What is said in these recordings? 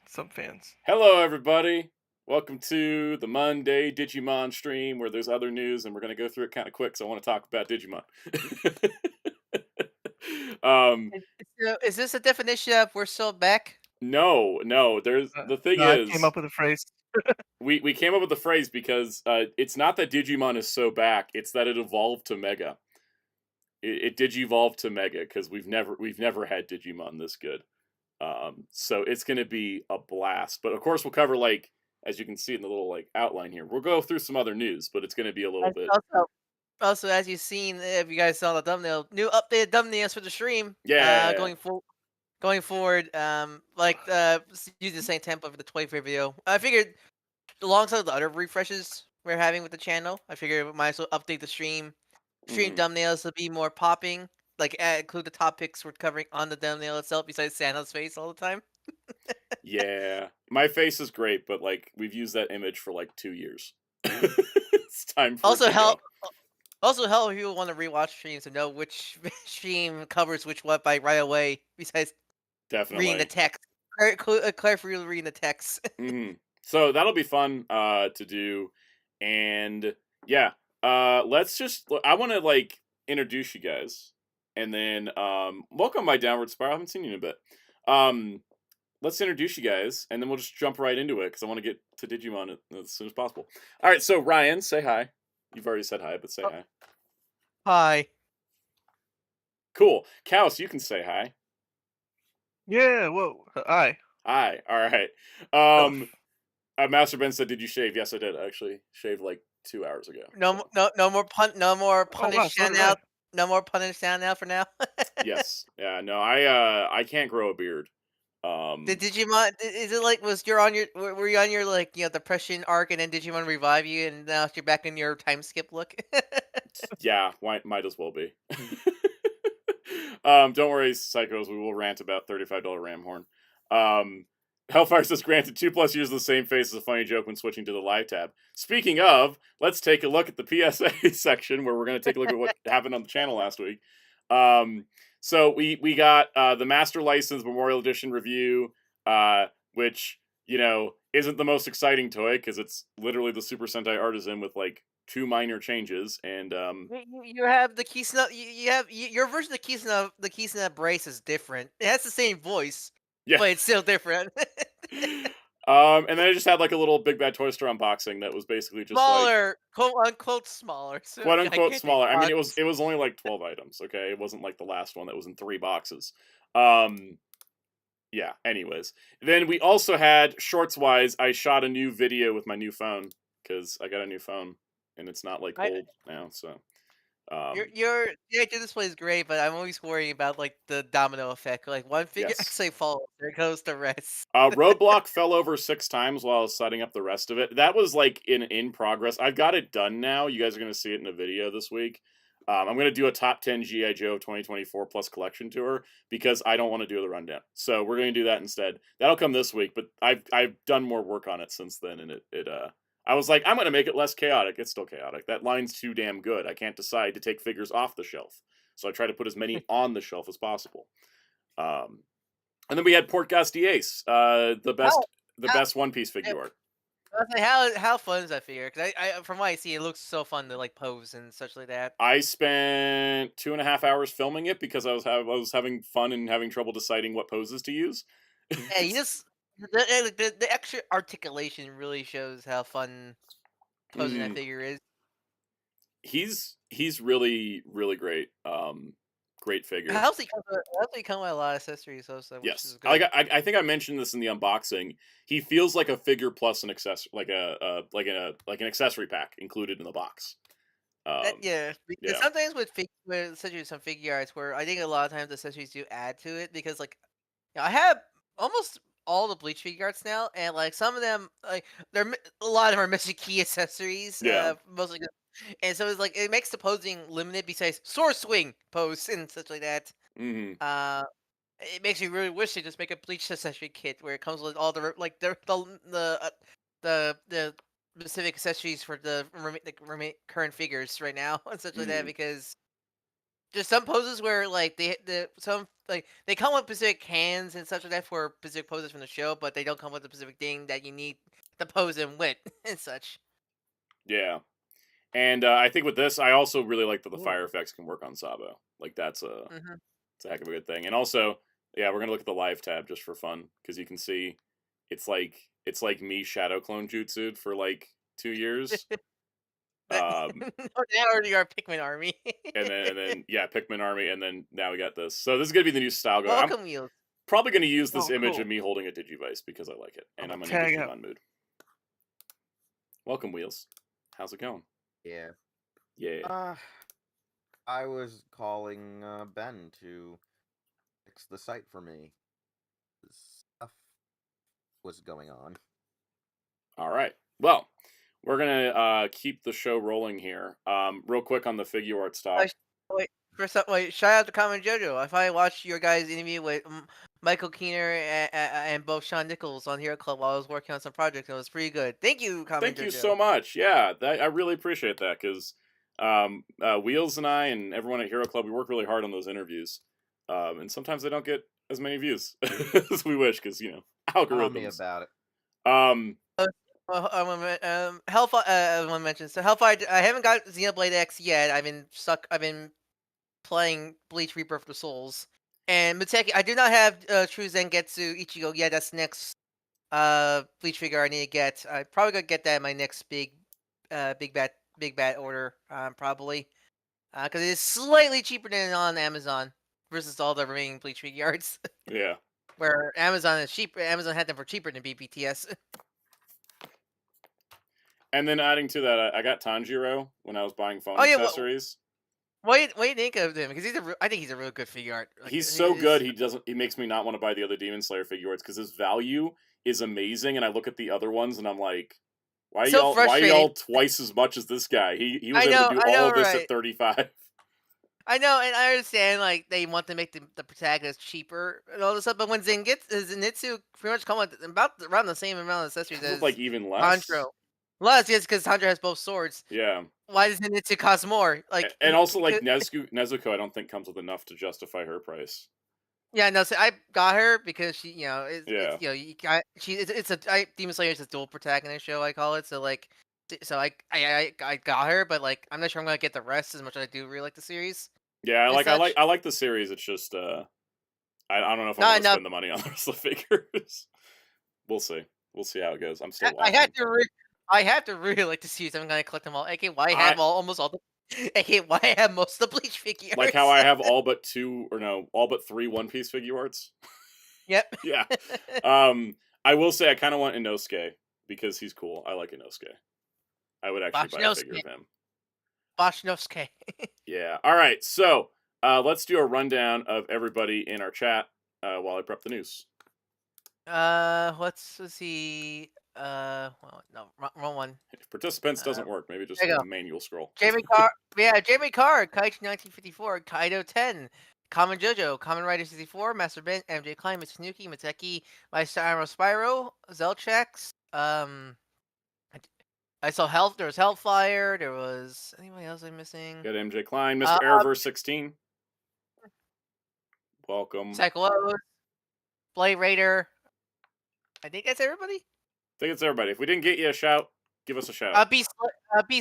some fans. Hello, everybody. Welcome to the Monday Digimon stream where there's other news, and we're going to go through it kind of quick. So I want to talk about Digimon. um, Is this a definition of we're still back? no. There's the thing No, I came is up with a phrase. we came up with the phrase because it's not that Digimon is so back; it's that it evolved to Mega. It digivolved to Mega because we've never had Digimon this good. So it's going to be a blast. But of course, we'll cover as you can see in the little outline here. We'll go through some other news, but it's going to be a little As- bit. Also, as you've seen, if you guys saw the thumbnail, new updated thumbnails for the stream. Yeah. Going forward, using the same template for the 25th video. I figured alongside the other refreshes we're having with the channel, I figured we might as well update the stream Mhm. thumbnails to be more popping. Like include the topics we're covering on the thumbnail itself, besides Santa's face all the time. Yeah. My face is great, but we've used that image for 2 years. It's time for it Also, to go. help if you want to rewatch streams to know which stream covers which what by right away. Besides reading the Definitely. text. Claire for you reading the text. hmm So that'll be fun to do, and yeah, let's just. I want to introduce you guys, and then welcome my downward spiral. I haven't seen you in a bit. Um, let's introduce you guys, and then we'll just jump right into it because I want to get to Digimon as soon as possible. All right, so Ryan, say hi. You've already said hi, but say Oh, hi. hi. Cool, Kaos, you can say hi. Yeah, whoa. Hi. Hi. All right. Oh, Um, Master Ben said, "Did you shave?" Yes, I did. I actually shaved 2 hours ago. No, So no more oh wow, punish so stand did I. out. No more punish stand out for now. yes, yeah, no, I can't grow a beard. Did Um, Digimon? Is it like was you're on your were you on your depression arc and then Digimon revive you and now you're back in your time skip look? yeah, might as well be. Don't worry, psychos. We will rant about $35 ram horn. Um, Hellfire says granted 2+ years of the same face is a funny joke when switching to the live tab. Speaking of, let's take a look at the PSA section where we're going to take a look at what happened on the channel last week. Um, so we got the Master License Memorial Edition review, which isn't the most exciting toy because it's literally the Super Sentai Artisan with two minor changes and You have the Kisuna. You have your version of the Kisuna brace is different. It has the same voice, yeah. but it's still different. And then I just had a little Big Bad Toy Store unboxing that was basically just Smaller, quote unquote smaller, so quote unquote gigantic smaller. I mean, box. it was only 12 items. Okay, it wasn't like the last one that was in 3 boxes. Um, yeah. Anyways, then we also had shorts wise. I shot a new video with my new phone because I got a new phone and it's not I old now. So um, your display is great, but I'm always worrying about the domino effect. Like one figure yes. actually falls, there goes the rest. Roadblock fell over 6 times while I was setting up the rest of it. That was in progress. I've got it done now. You guys are going to see it in a video this week. I'm going to do a top 10 GI Joe 2024 plus collection tour because I don't want to do the rundown. So we're going to do that instead. That'll come this week, but I've done more work on it since then, and I was like, I'm going to make it less chaotic. It's still chaotic. That line's too damn good. I can't decide to take figures off the shelf, so I try to put as many on the shelf as possible. Um, and then we had Port Ace, the How how best One Piece figure art. I was like, how fun is that figure? Because I from what I see, it looks so fun to pose and such like that. I spent 2.5 hours filming it because I was having fun and having trouble deciding what poses to use. Yeah, you just the extra articulation really shows how fun posing that Mhm. figure is. He's really great. Great It figure. helps he come with a lot of accessories also, which Yes, is good. I think I mentioned this in the unboxing. He feels like a figure plus an accessory, like an accessory pack included in the box. Yeah, because Yeah. sometimes with especially some figure arts where I think a lot of times accessories do add to it because I have almost all the Bleach figure arts now, and some of them a lot of them are missing key accessories, Yeah. mostly, and so it's it makes the posing limited besides sword swing pose and such like that. hmm Uh, it makes me really wish they just make a Bleach accessory kit where it comes with all the specific accessories for the current figures right now and such like that hmm because just some poses where like they come with specific hands and such like that for specific poses from the show, but they don't come with the specific thing that you need to pose in with and such. Yeah. And I think with this, I also really like that the Ooh. fire effects can work on Sabo. Like it's a Hmm. heck of a good thing. And also, yeah, we're gonna look at the live tab just for fun because you can see it's like me shadow clone jutsu'd for like 2 years. Um, They already are Pikmin army. and then yeah, Pikmin army, and then now we got this. So this is gonna be the new style going. I'm Welcome wheels. probably gonna use this Oh, image cool. of me holding a Digivice because I like it, and I'm I'ma in a tag out. Digimon mood. Welcome, Wheels. How's it going? Yeah. Yeah. I was calling Ben to fix the site for me. Stuff was going on. All right. Well, we're gonna keep the show rolling here. Real quick on the figure art stuff. Wait, shout out to Common Jojo. I finally watched your guys' interview with Michael Keener and both Sean Nichols on Hero Club while I was working on some projects. And it was pretty good. Thank you, Common Jojo. Thank you so much. Yeah, I really appreciate that because Wheels and I and everyone at Hero Club, we work really hard on those interviews, and sometimes they don't get as many views as we wish because Tell me algorithms. about it. Hellfire. I want to mention so Hellfire. I haven't got Xenoblade X yet. I've been playing Bleach Rebirth of the Souls and Muteki. I do not have True Zangetsu Ichigo yet. That's the next Bleach figure I need to get. I probably gonna get that in my next big bad order. Probably because it is slightly cheaper than on Amazon versus all the remaining Bleach figures. Yeah. Where Amazon is cheap. Amazon had them for cheaper than BBTS. And then adding to that, I got Tanjiro when I was buying phone Oh, yeah, accessories. What do you think of him? Because I think he's a really good figure art. Like, He's so good. He makes me not want to buy the other Demon Slayer figure arts because his value is amazing. And I look at the other ones and I'm like, why are y'all twice as much as this guy? He was able to do all of this at 35. I know, and I understand like they want to make the protagonist cheaper and all this stuff, but when Zenitsu pretty much come with around the same amount of accessories as like even less. Tanjiro. Less, yes, because Tanjiro has both swords. Yeah. Why does Zenitsu cost more? Like, and also like Nezuko, I don't think comes with enough to justify her price. Yeah, no. So I got her because she, Demon Slayer is a dual protagonist show. I call it. So like, I got her, but like, I'm not sure I'm gonna get the rest as much as I do really like the series. Yeah, I like the series. It's just I don't know if I'm gonna spend the money on the rest of the figures. We'll see. We'll see how it goes. I'm still. I have to really like the series. I'm gonna collect them all. AKA, why I have almost all the. AKA, why I have most of the Bleach figures. Like how I have all but all but 3 One Piece figure arts. Yep. Yeah. I will say I kind of want Inosuke because he's cool. I like Inosuke. I would actually buy a figure of him. Boshnosuke. Yeah. All right. So let's do a rundown of everybody in our chat while I prep the news. Let's see. Well, no, wrong one. If participants doesn't work, maybe just a manual scroll. Jamie Carr, Kaichi 1954, Kaido 10, Common Jojo, Common Rider 64, Master Ben, MJ Klein, Mr. Nuki, Mateki, Meister Arrow Spyro, Zelchex, I saw there was Hellfire, there was anybody else I'm missing? Got MJ Klein, Mr. Arrowverse 16. Welcome. Cyclos, Blade Raider. I think that's everybody. I think it's everybody. If we didn't get you a shout, give us a shout. Beast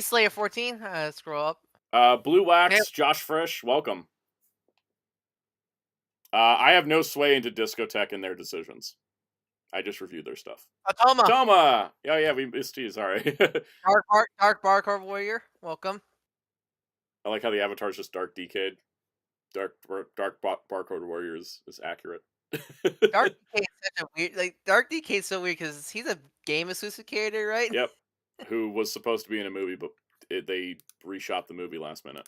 Slayer 14. Scroll up. Blue Wax, Josh Frisch, welcome. I have no sway into Discotek and their decisions. I just reviewed their stuff. Toma! Oh yeah, we missed you, sorry. Dark Barcode Warrior, welcome. I like how the avatar is just Dark Decade. Dark Barcode Warrior is accurate. Dark DK is such a weird. Dark DK is so weird because he's a game exclusive character, right? Yep. Who was supposed to be in a movie, but they reshot the movie last minute.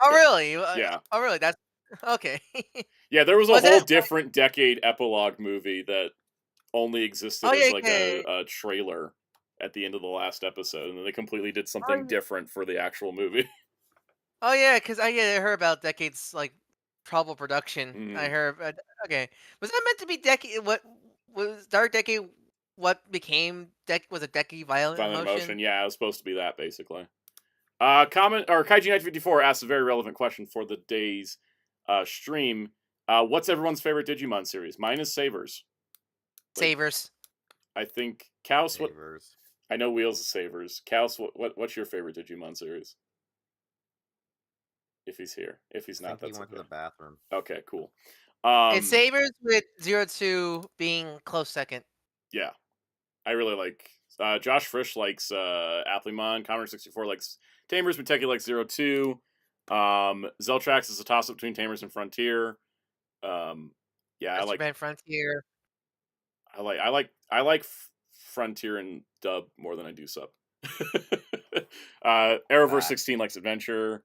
Oh really? Yeah. Oh really? That's okay. Yeah, there was a whole different decade epilogue movie that only existed as a trailer at the end of the last episode, and then they completely did something different for the actual movie. Oh yeah, because I heard about decades trouble production. Mm-hmm. I heard. Okay, was that meant to be decade? What was Dark Decade? What became was a decade violent emotion? Yeah, it was supposed to be that basically. Kaiji954 asks a very relevant question for the day's stream. What's everyone's favorite Digimon series? Mine is Savers. Savers. I think Kaus. What? Savers. I know Wheels is Savers. Kaus, what's your favorite Digimon series? If he's here, if he's I not, think that's he went okay. to the bathroom. Okay, cool. It's Sabers with 02 being close second. Yeah, I really like. Josh Frisch likes Applemon. Commodore64 likes Tamers. Muteki likes 02. Zeltrax is a toss up between Tamers and Frontier. Yeah, I like Ben Frontier. I like Frontier and Dub more than I do Sub. Arrowverse 16 likes Adventure.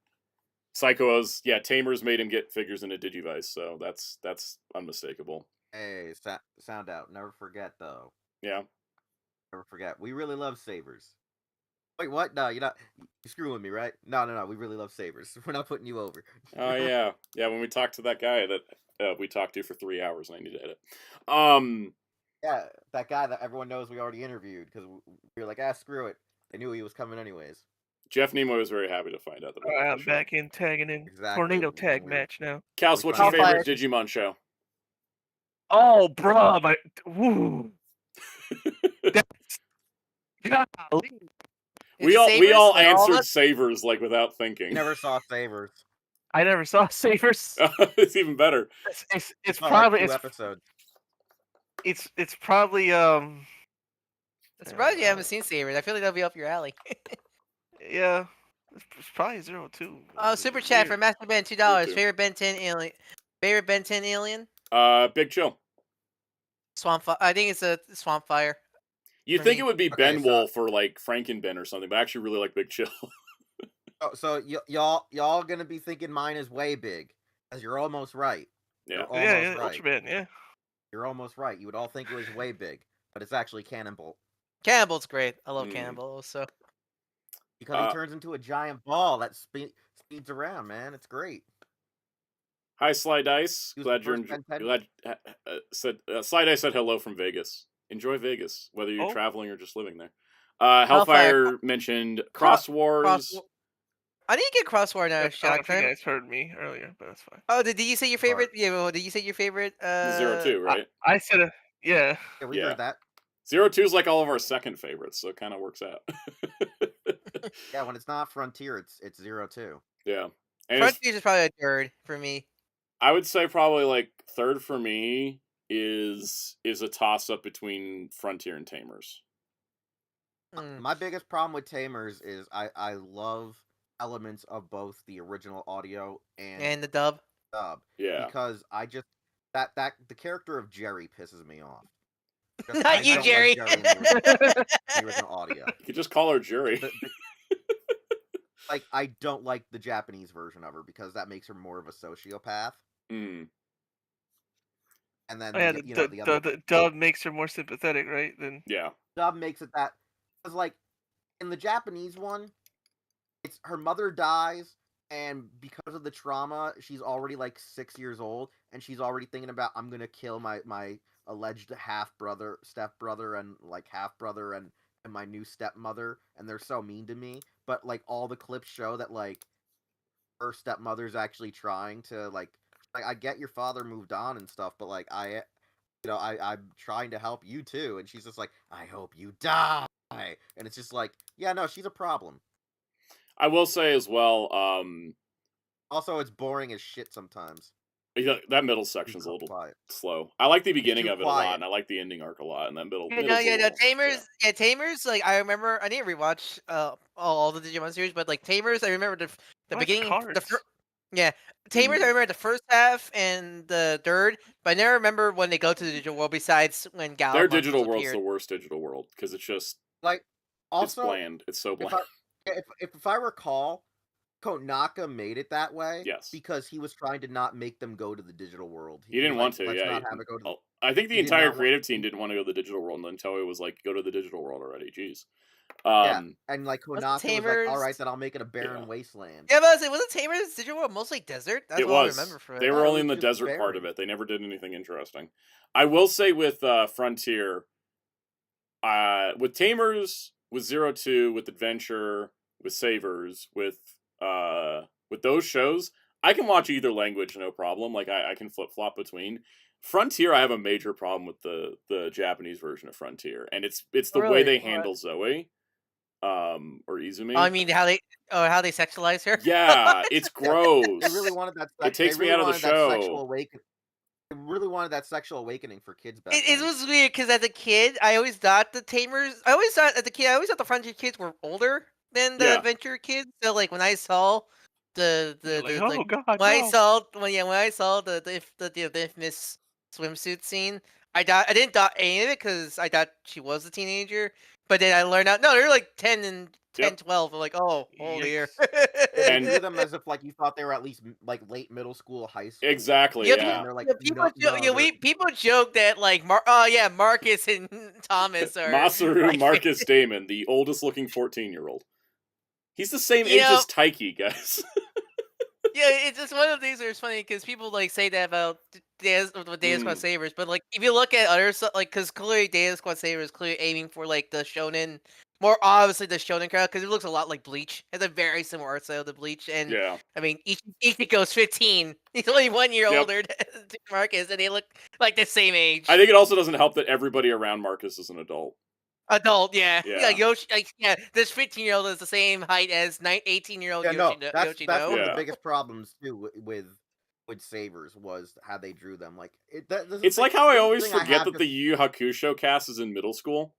Psycho's, Tamers made him get figures into Digivice, so that's unmistakable. Hey, sound out. Never forget though. Yeah. Never forget. We really love Sabers. Wait, what? No, you're not. You're screwing me, right? No. We really love Sabers. We're not putting you over. Oh yeah. When we talked to that guy that we talked to for 3 hours and I need to edit. Yeah, that guy that everyone knows we already interviewed because we were like, screw it. They knew he was coming anyways. Jeff Nimoy was very happy to find out that. I'm back in tagging in tornado tag match now. Kals, what's your favorite Digimon show? Oh, bro, woo. Golly. We all answered Savers like without thinking. Never saw Savers. I never saw Savers. It's even better. It's probably like 2 episodes. It's probably I'm surprised you haven't seen Savers. I feel like that'll be up your alley. Yeah, it's probably 02. Super chat for Master Ben, $2. Favorite Ben 10 alien. Favorite Ben 10 alien. Big Chill. Swamp. I think it's a Swamp Fire. You'd think it would be Ben Wolf or like Frankenben or something, but I actually really like Big Chill. So y'all gonna be thinking mine is way big, as you're almost right. Yeah, right. Ultraman, yeah. You're almost right. You would all think it was way big, but it's actually Cannonball. Cannonball's great. I love Cannonball also. Because he turns into a giant ball that speeds around, man. It's great. Hi, Sly Dice. Glad you're Sly Dice said hello from Vegas. Enjoy Vegas, whether you're traveling or just living there. Hellfire mentioned Cross Wars. I didn't get Cross Wars now. I think you guys heard me earlier, but that's fine. Oh, did you say your favorite? Yeah, well, did you say your favorite? 02, right? I said Yeah, we heard that. 02 is like all of our second favorites, so it kind of works out. Yeah, when it's not Frontier, it's 02. Yeah. And Frontier is probably a third for me. I would say probably like third for me is a toss up between Frontier and Tamers. My biggest problem with Tamers is I love elements of both the original audio and the dub. Yeah. Because I just that the character of Jerry pisses me off. Not you, Jerry. Like Jerry the original audio. You could just call her Jerry. Like, I don't like the Japanese version of her because that makes her more of a sociopath. Mm. And then the dub makes her more sympathetic, right? Dub makes it that because like in the Japanese one, it's her mother dies, and because of the trauma, she's already like 6 years old, and she's already thinking about I'm gonna kill my alleged stepbrother, and like half brother, and my new stepmother, and they're so mean to me. But like all the clips show that like her stepmother's actually trying to like I get your father moved on and stuff, but like I'm trying to help you too, and she's just like I hope you die, and it's just like no, she's a problem. I will say as well. Also, it's boring as shit sometimes. That middle section's a little slow. I like the beginning of it a lot, and I like the ending arc a lot, and then middle. Tamers. Like I remember, I didn't rewatch all the Digimon series, but like Tamers, I remember the beginning. Tamers. I remember the first half and the third, but I never remember when they go to the digital world. Besides when Galamon their digital world's the worst digital world because it's just like also it's bland. It's so bland. If I recall, Konaka made it that way. Yes. Because he was trying to not make them go to the digital world. He didn't want to, yeah. I think the entire creative team didn't want to go to the digital world, and then Toei was like, go to the digital world already. Jeez. And like Konaka was like, all right, then I'll make it a barren wasteland. Yeah, but wasn't Tamers' digital world mostly desert? That's what I remember from it. They were only in the desert part of it. They never did anything interesting. I will say with Frontier, with Tamers, with 02, with Adventure, with Savers, with those shows, I can watch either language no problem. Like I can flip flop between. Frontier, I have a major problem with the Japanese version of Frontier, and it's the way they handle Zoe, or Izumi. I mean, how they sexualize her. Yeah, it's gross. They really wanted that. It takes me out of the show. They really wanted that sexual awakening for kids back It then. was weird because as a kid, I always thought the Tamers. I always thought the Frontier kids were older than the Adventure kids. So like when I saw the infamous swimsuit scene, I didn't thought any of it because I thought she was a teenager. But then I learned out, no, they're like 10, 12. I'm like, oh dear. And drew them as if like you thought they were at least like late middle school, high school. Exactly. Yeah. They're like, people joke that like, Marcus and Thomas are Masaru like, Marcus Damon, the oldest looking 14-year-old. He's the same age as Taiki, guys. Yeah, it's just one of these where it's funny because people like say that about Data Squad Savers, but like if you look at other stuff, like because clearly Data Squad Savers is clearly aiming for like the shonen, more obviously the shonen crowd because it looks a lot like Bleach. It's a very similar art style to Bleach, and I mean Ichigo's 15. He's only 1 year older than Marcus, and they look like the same age. I think it also doesn't help that everybody around Marcus is an adult. Yeah. Yoshi, this 15-year-old is the same height as 18-year-old Yoshino. That's one of the biggest problems too with Savers was how they drew them. Like it's like how I always forget that the Yu Yu Hakusho cast is in middle school.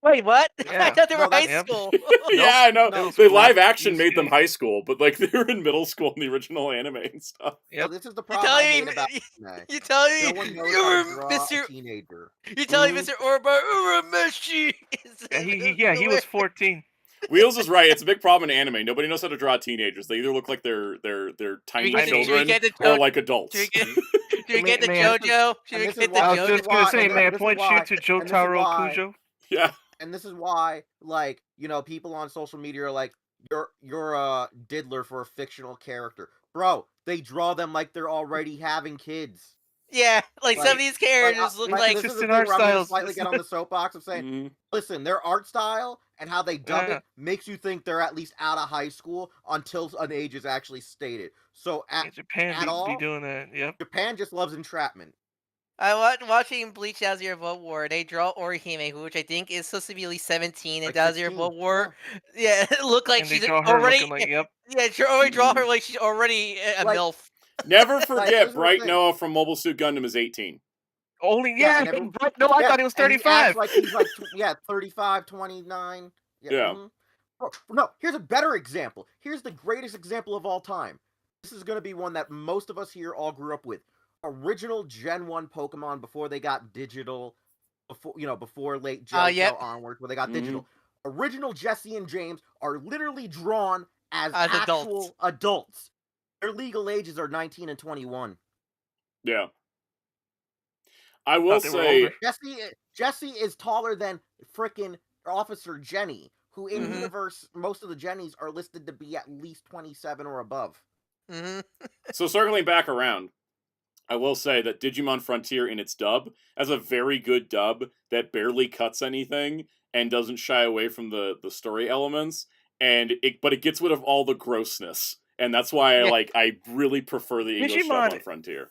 Wait, what? Yeah. I thought they were high school. Yeah, I know. The live action made them high school, but like they were in middle school in the original anime and stuff. Yeah, this is the problem I hate about anime. You tell me you're Mr. Teenager. You tell me Mr. Urameshi. He was 14. Wheels is right. It's a big problem in anime. Nobody knows how to draw teenagers. They either look like they're tiny children or like adults. Do you get the JoJo? I was just gonna say, man, point you to Jotaro Kujo. Yeah. And this is why, like, people on social media are like, you're a diddler for a fictional character. Bro, they draw them like they're already having kids. Yeah, like some of these characters look like... This is the thing where I'm going to slightly get on the soapbox of saying, listen, their art style and how they dub it makes you think they're at least out of high school until an age is actually stated. So Japan be doing that, yep. Japan just loves entrapment. I watching Bleach Azure World War. They draw Orihime, which I think is supposed to be at least 17 in Azure World War. Yeah, it looked like she's already. Yeah, she already draw her like she's already a MILF. Never forget, Bright Noah from Mobile Suit Gundam is 18. Only I thought he was 35. Like he's like 35, 29. Yeah. No, here's a better example. Here's the greatest example of all time. This is going to be one that most of us here all grew up with. Original Gen 1 Pokemon before they got digital, before late Johto onwards, where they got digital. Original Jesse and James are literally drawn as actual adults. Their legal ages are 19 and 21. Yeah. I will say... Jesse is taller than frickin' Officer Jenny, who in universe, most of the Jennies are listed to be at least 27 or above. So circling back around, I will say that Digimon Frontier in its dub has a very good dub that barely cuts anything and doesn't shy away from the story elements, but it gets rid of all the grossness, and that's why I really prefer the English dub on Frontier.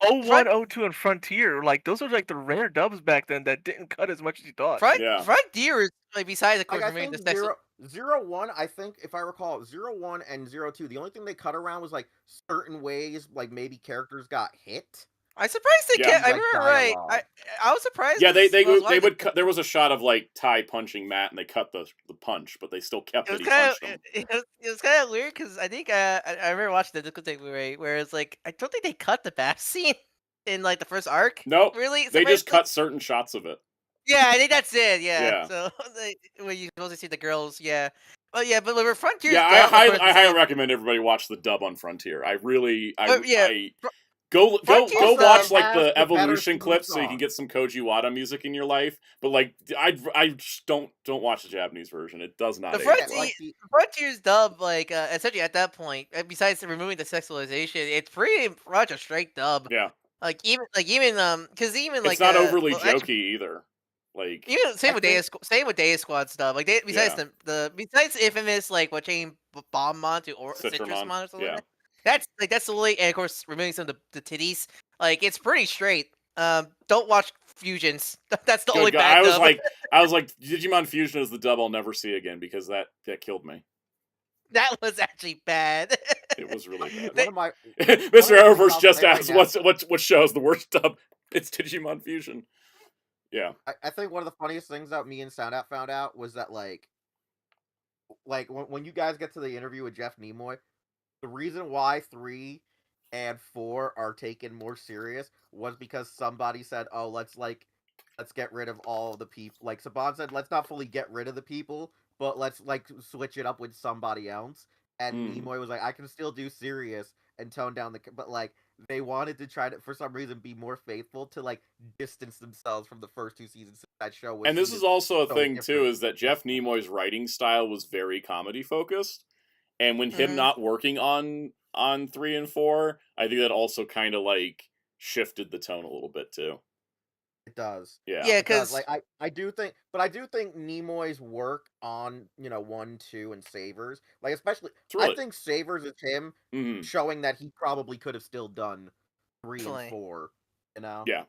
01, 02, and Frontier, like those are like the rare dubs back then that didn't cut as much as you thought. Frontier is like besides of course removing the sex. 01, I think, if I recall, 01 and 02, the only thing they cut around was, like, certain ways, like, maybe characters got hit. I'm surprised they kept... I remember right. I was surprised. Yeah, they would cut... There was a shot of, like, Tai punching Matt, and they cut the punch, but they still kept it. He punched him. It was kind of weird, because I think... I remember watching the Discotek Blu-ray, where it's like... I don't think they cut the bath scene in, like, the first arc. Nope. Really? They just cut certain shots of it. Yeah, I think that's it. Yeah. So when you supposed to see the girls, but with Frontier, I highly recommend everybody watch the dub on Frontier. Go watch like the evolution clips so you can get some Koji Wada music in your life. But like, I just don't watch the Japanese version. It does not. Frontier's dub, like essentially at that point, besides removing the sexualization, it's pretty much a straight dub. Yeah. Because even it's not overly jokey either. Like, Even same I with think- Same with Day Squad stuff. Like besides Yeah. besides infamous like what changed Bombmon to or Citramon, Citrusmon or something yeah. like that. That's the way, and of course removing some of the titties. Like it's pretty straight. Don't watch Fusions. That's the only Good God. bad I was dub. like, Digimon Fusion is the dub I'll never see again because that killed me. That was actually bad. It was really bad. One of my Mr. things Arrowverse I'll just say right asked, now- what show is the worst dub? It's Digimon Fusion. Yeah. I think one of the funniest things that me and Soundout found out was that like when you guys get to the interview with Jeff Nimoy, the reason why 3 and 4 are taken more serious was because somebody said, "Oh, let's get rid of all the people." Like Saban said, "Let's not fully get rid of the people, but let's like switch it up with somebody else." And Nimoy was like, "I can still do serious and tone down the," but like they wanted to try to for some reason be more faithful to like distance themselves from the first 2 seasons of that show. Was And this seen is as also a so thing too, different. is that Jeff Nimoy's writing style was very comedy focused. And when him Mhm. not working on 3 and 4, I think that also kind of like shifted the tone a little bit too. It does. Yeah. Yeah, It does. because Like I do think, but I do think Nimoy's work on 1, 2, and Savers, like especially, It's really. I think Savers is him Mhm. showing that he probably could have still done 3 and Definitely. 4. You know? Yeah.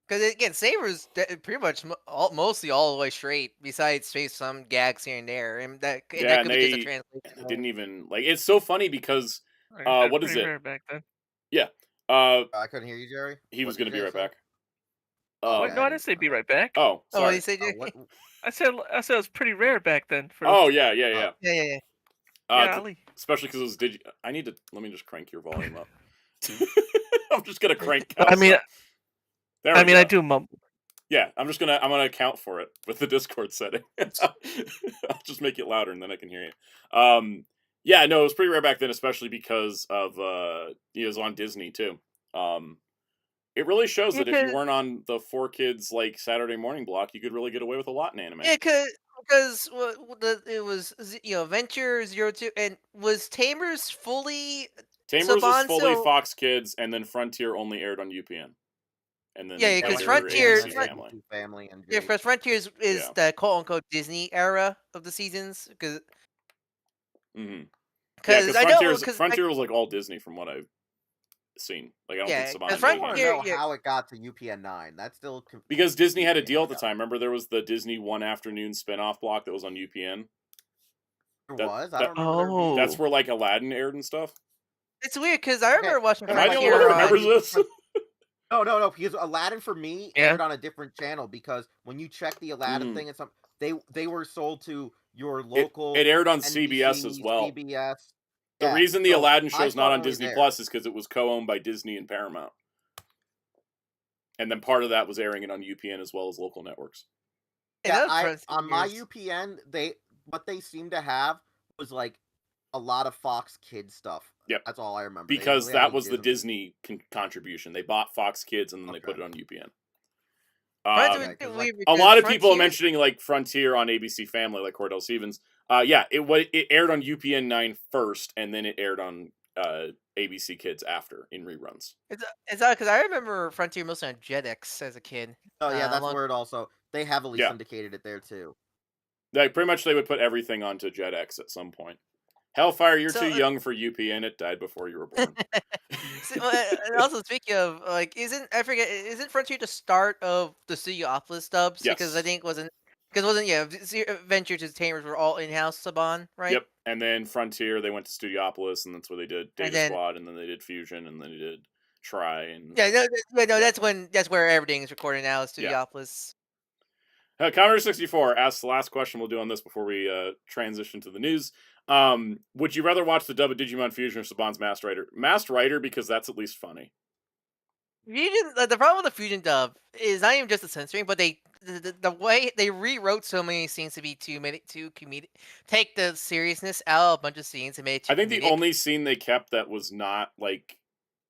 Because again, Saber's pretty much mostly all the way straight. Besides, maybe some gags here and there, and that Yeah, could be just a translation. they didn't even like. It's so funny because Like I said, what is pretty it? rare back then. Yeah. I couldn't hear you, Jerry. He What was did going to be Jay right say? back. Oh, Wait, no, I didn't say be right back. Oh, Oh, what sorry. did you say, Oh, Jay? what? I said it was pretty rare back then. For Oh, those- yeah. Yeah, yeah, yeah. yeah, c- Ali. especially because it was I need to let me just crank your volume up. I'm just gonna crank. I mean, up. There I we mean, go. I do mumble. Yeah, I'm gonna account for it with the Discord setting. I'll just make it louder and then I can hear you. Yeah, no, it was pretty rare back then, especially because of it was on Disney too. It really shows that if you Because- weren't on the 4Kids like Saturday morning block, you could really get away with a lot in anime. Yeah, because it was Venture 02, and was Tamers fully Tamers was Saban fully still- Fox Kids, and then Frontier only aired on UPN. And then Yeah, they 'cause aired Frontier- ABC Family. Family and yeah. Jake. First Frontier is Yeah. the quote unquote Disney era of the seasons because Mm-hmm. because I know because Frontier was like all Disney from what I've seen. Like I don't Yeah, think 'cause Saban I Frontier- want to really know yeah. how it got to UPN 9. That's still because Disney had a deal at the Yeah. time. Remember, there was the Disney One Afternoon spinoff block that was on UPN. There That- was. I that- don't remember. There being- Oh. That's where like Aladdin aired and stuff. it's weird because I remember watching Am Am I the only Frontier one who on- remembers this? No. Because Aladdin for me Yeah. aired on a different channel because when you check the Aladdin thing, it's they were sold to your local. It aired on NBC, CBS as well. CBS. The Yeah, reason the so Aladdin I show's saw not it on only Disney there. Plus is because it was co-owned by Disney and Paramount. And then part of that was airing it on UPN as well as local networks. Yeah, Yeah, that was on my Frontiers. UPN, what they seem to have was like a lot of Fox Kids stuff. Yep. That's all I remember. They Because didn't really have that any was the Disney contribution. They bought Fox Kids and then they Okay. put it on UPN. Frontier Um, was 'cause, weird a because lot of people are Frontier- mentioning like Frontier on ABC Family, like Cordell Stevens. Yeah, it aired on UPN 9 first, and then it aired on ABC Kids after in reruns. It's odd because I remember Frontier mostly on Jetix as a kid. Oh yeah, that's along- where it also they heavily Yeah. syndicated it there too. Like pretty much they would put everything onto JetX at some point. Hellfire, you're So, too young for UPN. It died before you were born. And also speaking of like, isn't Frontier the start of the Studiopolis dubs? Because I Yes. think wasn't Venture to Tamers were all in-house Saban, right? Yep. And then Frontier, they went to Studiopolis, and that's where they did Data And then- Squad, and then they did Fusion, and then they did Try, and Yeah, that's where everything is recorded now. Is Yeah. Studiopolis. Commodore 64 asks the last question we'll do on this before we transition to the news. Would you rather watch the dub of Digimon Fusion or Saban's Masked Rider? Masked Rider, because that's at least funny. Fusion. The problem with the Fusion dub is not even just the censoring, but the way they rewrote so many scenes to be too comedic, take the seriousness out of a bunch of scenes and made it too I think the comedic. only scene they kept that was not like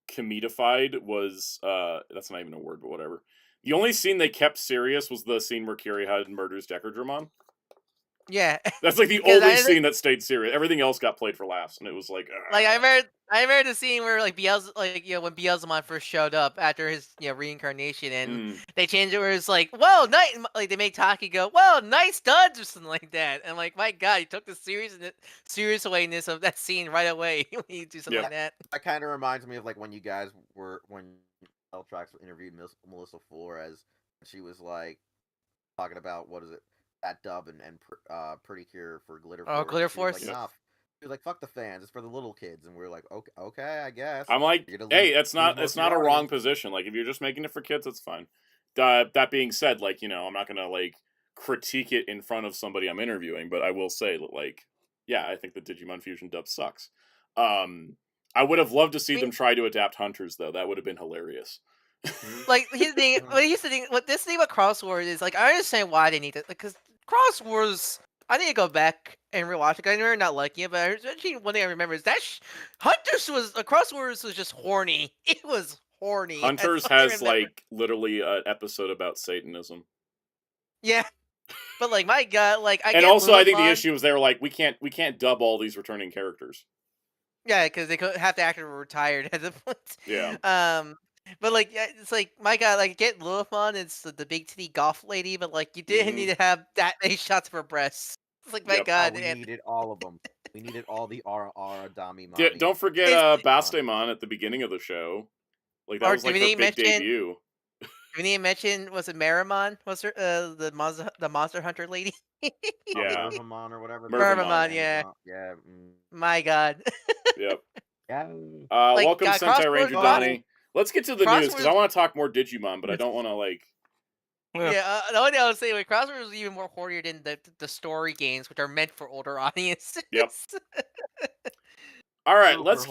comedified was that's not even a word, but whatever. The only scene they kept serious was the scene where Kirihide murders Dekardramon. Yeah, That's like the because only scene that stayed serious. Everything else got played for laughs, and it was like, like I remember the scene where like when Beelzemon first showed up after his reincarnation, and they changed it where it's like, "Whoa, nice!" Like they make Taki go, "Whoa, nice studs" or something like that. And like, my God, he took the serious awayness of that scene right away when you do something like that. That kind of reminds me of like when you guys were when Eltrax interviewed Melissa Flores, and she was like talking about what is it, that dub and Pretty Cure for Glitter Force. Glitter She was Force. like, nah. She was like, "Fuck the fans, it's for the little kids," and we are like, "Okay, I guess." I'm like, hey, it's not a wrong position. Like, if you're just making it for kids, that's fine. That being said, like, I'm not gonna like critique it in front of somebody I'm interviewing, but I will say that, like, yeah, I think the Digimon Fusion dub sucks. I would have loved to see them try to adapt Hunters, though. That would have been hilarious. Like, here's the thing. What this thing about Crossword is, like, I understand why they need it, because Crosswords, I need to go back and rewatch it. I remember not liking it, but actually one thing I remember is that Hunters Crosswords was just horny. It was horny. Hunters has like literally an episode about Satanism. Yeah, but like, my God, like I think the issue was they were like, we can't dub all these returning characters. Yeah, because they could have to actually retired at the point. Yeah. But like, it's like, my God, like, get Lilithmon, it's the big titty golf lady, but like, you didn't need to have that many shots of her breasts. It's like, my God, we needed all of them. We needed all the Ara Dami. Don't forget Bastemon at the beginning of the show. Like, that was like her big debut. We need to mention, was it Marimon? Was her the monster hunter lady? Yeah, Mervamon or whatever. Mervamon, yeah. Yeah. My God. Yep. Yeah. Welcome, Sentai Ranger Donnie. Let's get to the news, because I want to talk more Digimon, but I don't want to, like... Yeah, the only thing I would say, like, Crossword was even more hornier than the story games, which are meant for older audiences. Yep. All right, let's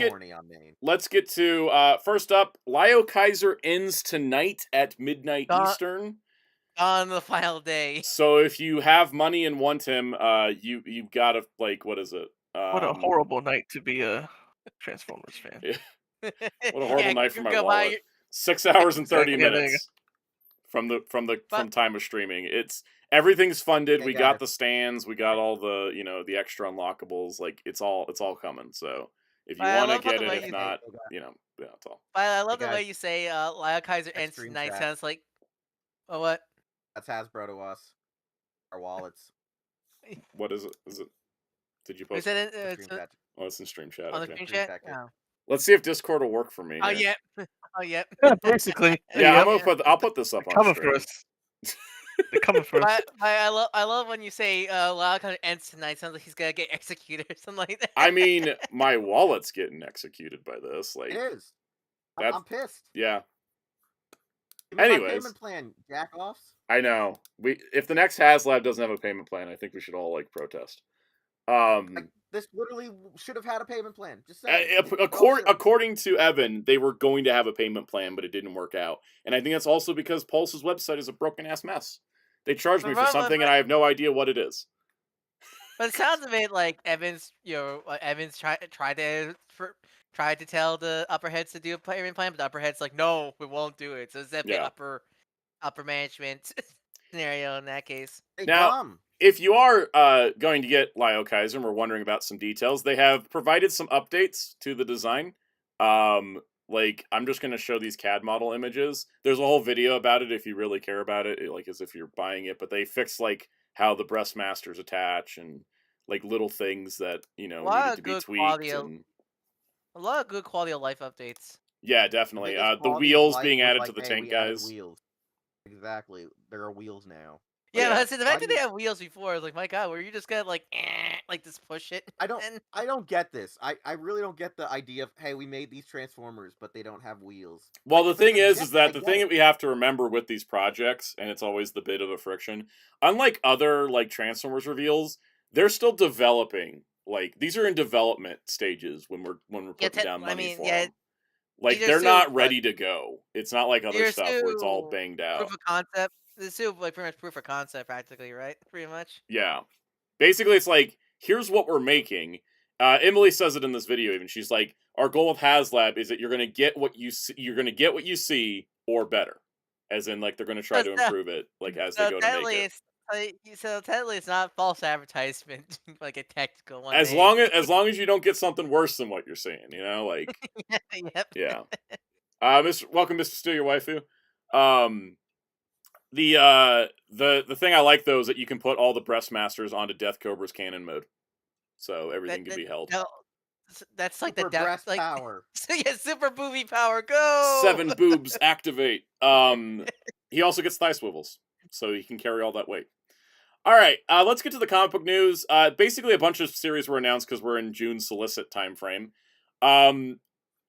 get to first up. Lio Kaiser ends tonight at midnight Eastern. On the final day. So if you have money and want him, you've got to, like, what is it? What a horrible night to be a Transformers fan. Yeah. What a horrible night for my wallet. 6 hours and 30 minutes from time of streaming. Everything's funded. We got the stands. We got all the the extra unlockables. Like, it's all coming. So if you want to get it, if not, yeah, that's all. I love the way you say Lio Kaiser ends tonight. Sounds like, oh, what? That's Hasbro to us. Our wallets. What is it? Did you post it? It's in stream chat. On the stream chat? Oh. Let's see if Discord will work for me. Oh, yeah. Oh, yeah. Basically. Yeah, I'll put this up on stream. They're coming for us. I love when you say Lio Kaiser ends tonight. Sounds like he's gonna get executed or something like that. I mean, my wallet's getting executed by this. Like, it is. I'm pissed. Yeah. Anyways, payment plan, jack offs. I know. If the next Haslab doesn't have a payment plan, I think we should all like protest. This literally should have had a payment plan. Just according to Evan, they were going to have a payment plan, but it didn't work out. And I think that's also because Pulse's website is a broken ass mess. They charged me for something, and I have no idea what it is. But it sounds a bit like Evans. Evans tried to tell the upperheads to do a payment plan, but the upperheads like, no, we won't do it. So it's definitely upper management scenario in that case. Now, if you are going to get Lio Kaiser and we're wondering about some details, they have provided some updates to the design. Like, I'm just going to show these CAD model images. There's a whole video about it if you really care about it, like as if you're buying it. But they fixed like how the breast masters attach and like little things that needed to be tweaked. A lot of good quality of life updates. Yeah, definitely. The wheels being added to the tank guys. Wheels. Exactly, there are wheels now. Yeah, but the fact that they have wheels before, I was like, my God, were you just gonna like just push it? I don't get this. I really don't get the idea of, hey, we made these Transformers, but they don't have wheels. Well, the thing is that the thing that we have to remember with these projects, and it's always the bit of a friction, unlike other like Transformers reveals, they're still developing. Like, these are in development stages when we're putting down money for them. Like, they're not ready to go. It's not like other stuff where it's all banged out. Proof of concept. This is still like pretty much proof of concept, practically, right? Pretty much. Yeah. Basically, it's like, here's what we're making. Emily says it in this video. Even she's like, our goal with Haslab is that you're gonna get what you see. You're gonna get what you see, or better. As in, like, they're gonna try to improve it, like as they go to make it. so technically it's not false advertisement, like a tactical one. As long as you don't get something worse than what you're seeing, like Yep. yeah. Welcome, Mr. Steal Your Waifu. The thing I like though is that you can put all the breast masters onto Death Cobra's cannon mode, so everything can be held. No, that's like Super the breast like power. yeah, super booby power. Go 7 boobs activate. He also gets thigh swivels, so he can carry all that weight. All right, let's get to the comic book news. Basically, a bunch of series were announced because we're in June solicit time frame.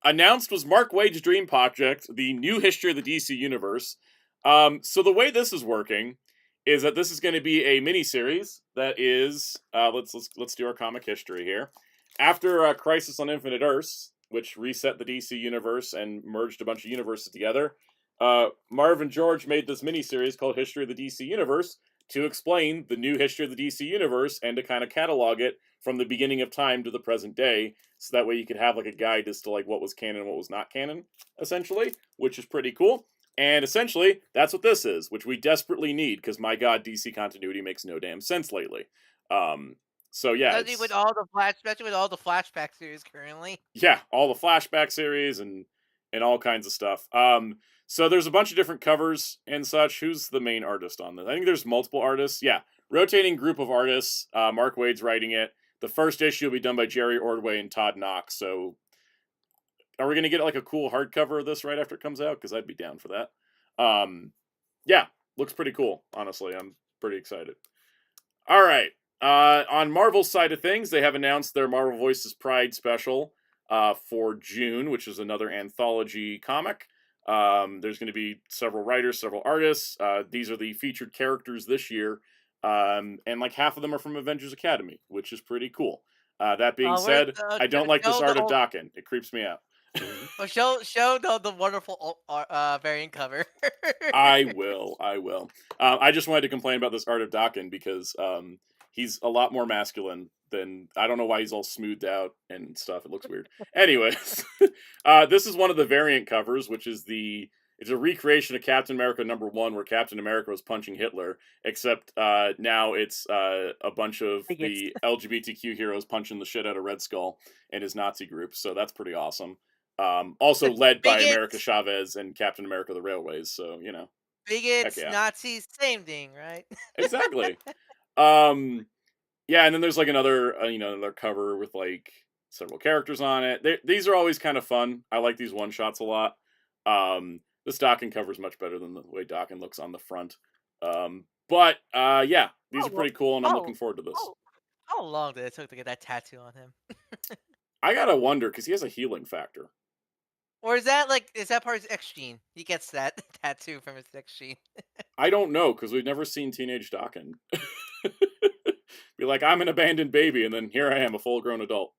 Announced was Mark Waid's dream project, the new history of the DC universe. So the way this is working is that this is going to be a mini series that is let's do our comic history here. After Crisis on Infinite Earths, which reset the DC universe and merged a bunch of universes together, Marv and George made this mini series called History of the DC Universe to explain the new history of the DC universe and to kind of catalog it from the beginning of time to the present day, so that way you could have like a guide as to like what was canon and what was not canon, essentially, which is pretty cool. And essentially, that's what this is, which we desperately need, because my god, DC continuity makes no damn sense lately. So yeah, especially with all the flashback series currently. Yeah, all the flashback series and all kinds of stuff. So there's a bunch of different covers and such. Who's the main artist on this? I think there's multiple artists. Yeah, rotating group of artists. Mark Waid's writing it. The first issue will be done by Jerry Ordway and Todd Knox. So are we going to get like a cool hardcover of this right after it comes out? Because I'd be down for that. Yeah, looks pretty cool, honestly. I'm pretty excited. All right. On Marvel's side of things, they have announced their Marvel Voices Pride special for June, which is another anthology comic. There's going to be several writers, several artists. These are the featured characters this year. And like half of them are from Avengers Academy, which is pretty cool. That being said, I don't like this art of Daken. It creeps me out. Well, show the wonderful variant cover. I will. I just wanted to complain about this art of Daken because he's a lot more masculine than, I don't know why he's all smoothed out and stuff. It looks weird. Anyways, this is one of the variant covers, which is it's a recreation of Captain America #1, where Captain America was punching Hitler, except now it's a bunch of the LGBTQ heroes punching the shit out of Red Skull and his Nazi group. So that's pretty awesome. Also led by America Chavez and Captain America the Railways. So, bigots, yeah. Nazis, same thing, right? Exactly. Yeah, and then there's like another cover with like several characters on it. These are always kind of fun. I like these one shots a lot. This Daken cover is much better than the way Daken looks on the front. But yeah, these are pretty cool, and I'm looking forward to this. How long did it take to get that tattoo on him? I gotta wonder, because he has a healing factor. Or is that part of his X gene? He gets that tattoo from his X gene. I don't know, because we've never seen teenage Daken. Be like, I'm an abandoned baby, and then here I am, a full-grown adult.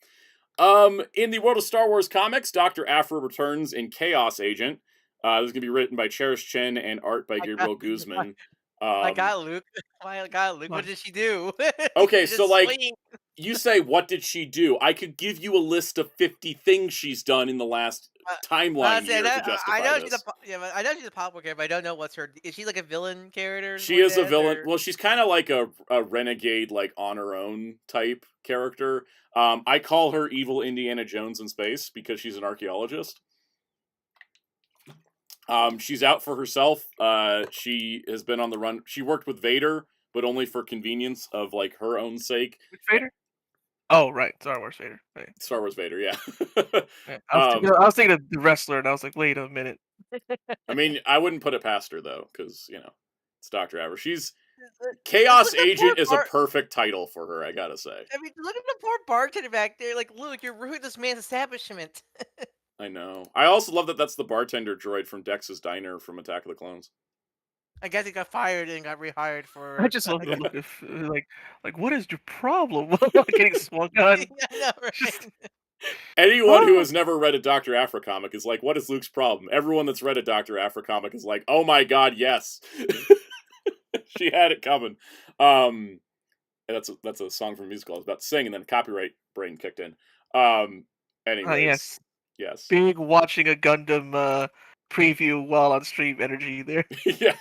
In the world of Star Wars comics, Dr. Aphra returns in Chaos Agent. This is going to be written by Cherish Chen and art by Gabriel Guzman. My God, Luke. My God, Luke, what did she do? Okay, so you say, what did she do? I could give you a list of 50 things she's done in the last timeline year to justify this. I know she's a pop character, but I don't know what's her... Is she like a villain character? She is a villain. Well, she's kind of like a renegade, like on her own type character. I call her evil Indiana Jones in space because she's an archaeologist. She's out for herself. She has been on the run. She worked with Vader, but only for convenience of like her own sake. Which Vader? Oh, right, Star Wars Vader. Right. Star Wars Vader, yeah. Yeah. I was thinking of the wrestler, and I was like, wait a minute. I mean, I wouldn't put it past her though, because it's Dr. Aphra. She's Chaos Agent is a perfect title for her, I gotta say. I mean, look at the poor bartender back there. Like, look, you're ruining this man's establishment. I know. I also love that that's the bartender droid from Dex's Diner from Attack of the Clones. I guess he got fired and got rehired for... I just love the look of, like, what is your problem? Getting swung on. I know, right? Anyone who has never read a Dr. Aphra comic is like, what is Luke's problem? Everyone that's read a Dr. Aphra comic is like, oh my god, yes. She had it coming. That's a song from a musical I was about to sing, and then copyright brain kicked in. Anyways. Yes. Yes. Big watching a Gundam preview while on stream energy there. Yeah.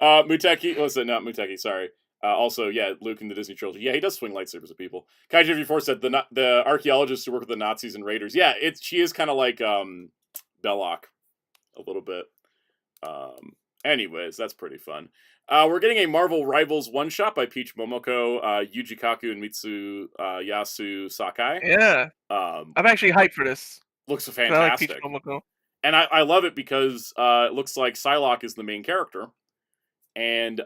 Muteki, was it not Muteki? Sorry. Also, yeah, Luke in the Disney trilogy. Yeah, he does swing lightsabers at people. Kaiju54 said the archaeologists who work with the Nazis and Raiders. Yeah, she is kind of like Belloc a little bit. Anyways, that's pretty fun. We're getting a Marvel Rivals one-shot by Peach Momoko, Yuji Kaku, and Mitsu Yasu Sakai. Yeah, I'm actually hyped for this. Looks 'Cause I like Peach fantastic. Momoko. And I love it because it looks like Psylocke is the main character. And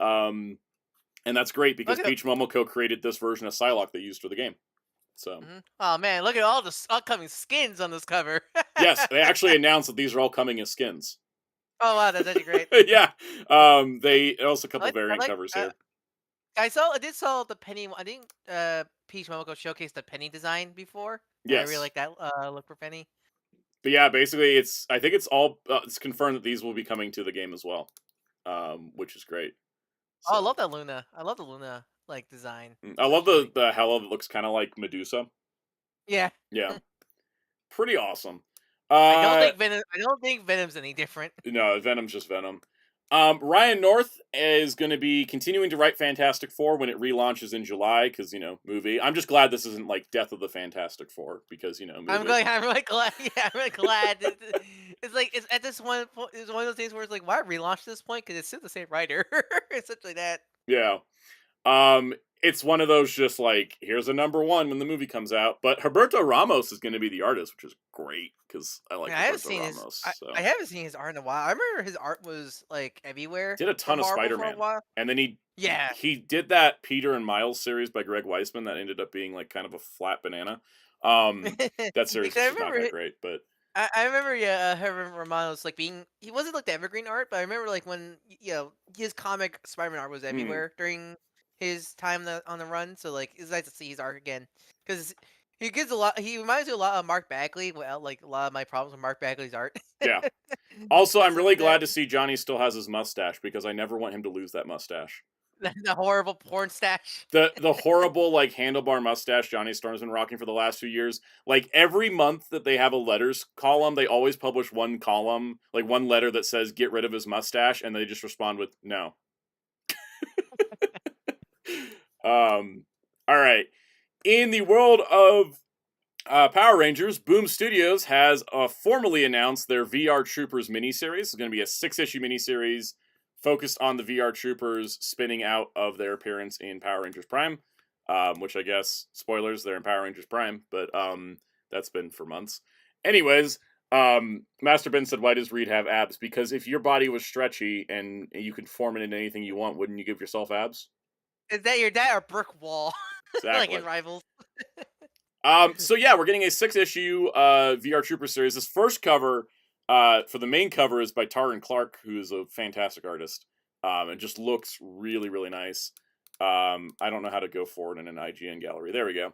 that's great because Peach Momoko created this version of Psylocke they used for the game. So Oh man, look at all the upcoming skins on this cover. yes, they actually announced that these are all coming as skins. Oh wow, that's actually great. Yeah. They also a couple variant covers here. I did saw the Penny. I think Peach Momoko showcased the Penny design before. Yes. I really like that look for Penny. But yeah, basically, I think it's all it's confirmed that these will be coming to the game as well, which is great. So. Oh, I love that Luna. I love the Luna like design. I love the Hela that looks kind of like Medusa. Yeah. Yeah. Pretty awesome. I don't think Venom's any different. No, Venom's just Venom. Ryan North is going to be continuing to write Fantastic Four when it relaunches in July because movie. I'm just glad this isn't like Death of the Fantastic Four because movie. I'm really glad. Yeah, I'm really glad. It's like it's at this one point. It's one of those things where it's like, why relaunch this point? Because it's still the same writer. Essentially that. Yeah. It's one of those just like, here's a number one when the movie comes out. But Humberto Ramos is going to be the artist, which is great because I like Humberto Ramos. I haven't seen his art in a while. I remember his art was like everywhere. Did a ton of Spider-Man, and then he did that Peter and Miles series by Greg Weisman that ended up being like kind of a flat banana. That series is not that great, but. I remember, Herman Romano's like he wasn't like the evergreen art, but I remember like when his comic Spider-Man art was everywhere during his time on the run. So like it's nice to see his art again because he gives a lot. He reminds me a lot of Mark Bagley. Well, like a lot of my problems with Mark Bagley's art. Yeah. Also, I'm really glad to see Johnny still has his mustache because I never want him to lose that mustache. The horrible porn stash. The horrible like handlebar mustache Johnny Storm's been rocking for the last few years. Like every month that they have a letters column, they always publish one column, like one letter that says get rid of his mustache, and they just respond with no. All right. In the world of Power Rangers, Boom Studios has formally announced their VR Troopers miniseries. It's going to be a 6-issue miniseries focused on the VR Troopers spinning out of their appearance in Power Rangers Prime, which I guess, spoilers, they're in Power Rangers Prime, but that's been for months. Anyways, Master Ben said, why does Reed have abs? Because if your body was stretchy and you could form it into anything you want, wouldn't you give yourself abs? Is that your dad or brick wall? Exactly. Like in Rivals. So yeah, we're getting a 6-issue VR Trooper series. This first cover for the main cover is by Taran Clark, who is a fantastic artist. It just looks really, really nice. I don't know how to go forward in an IGN gallery. There we go.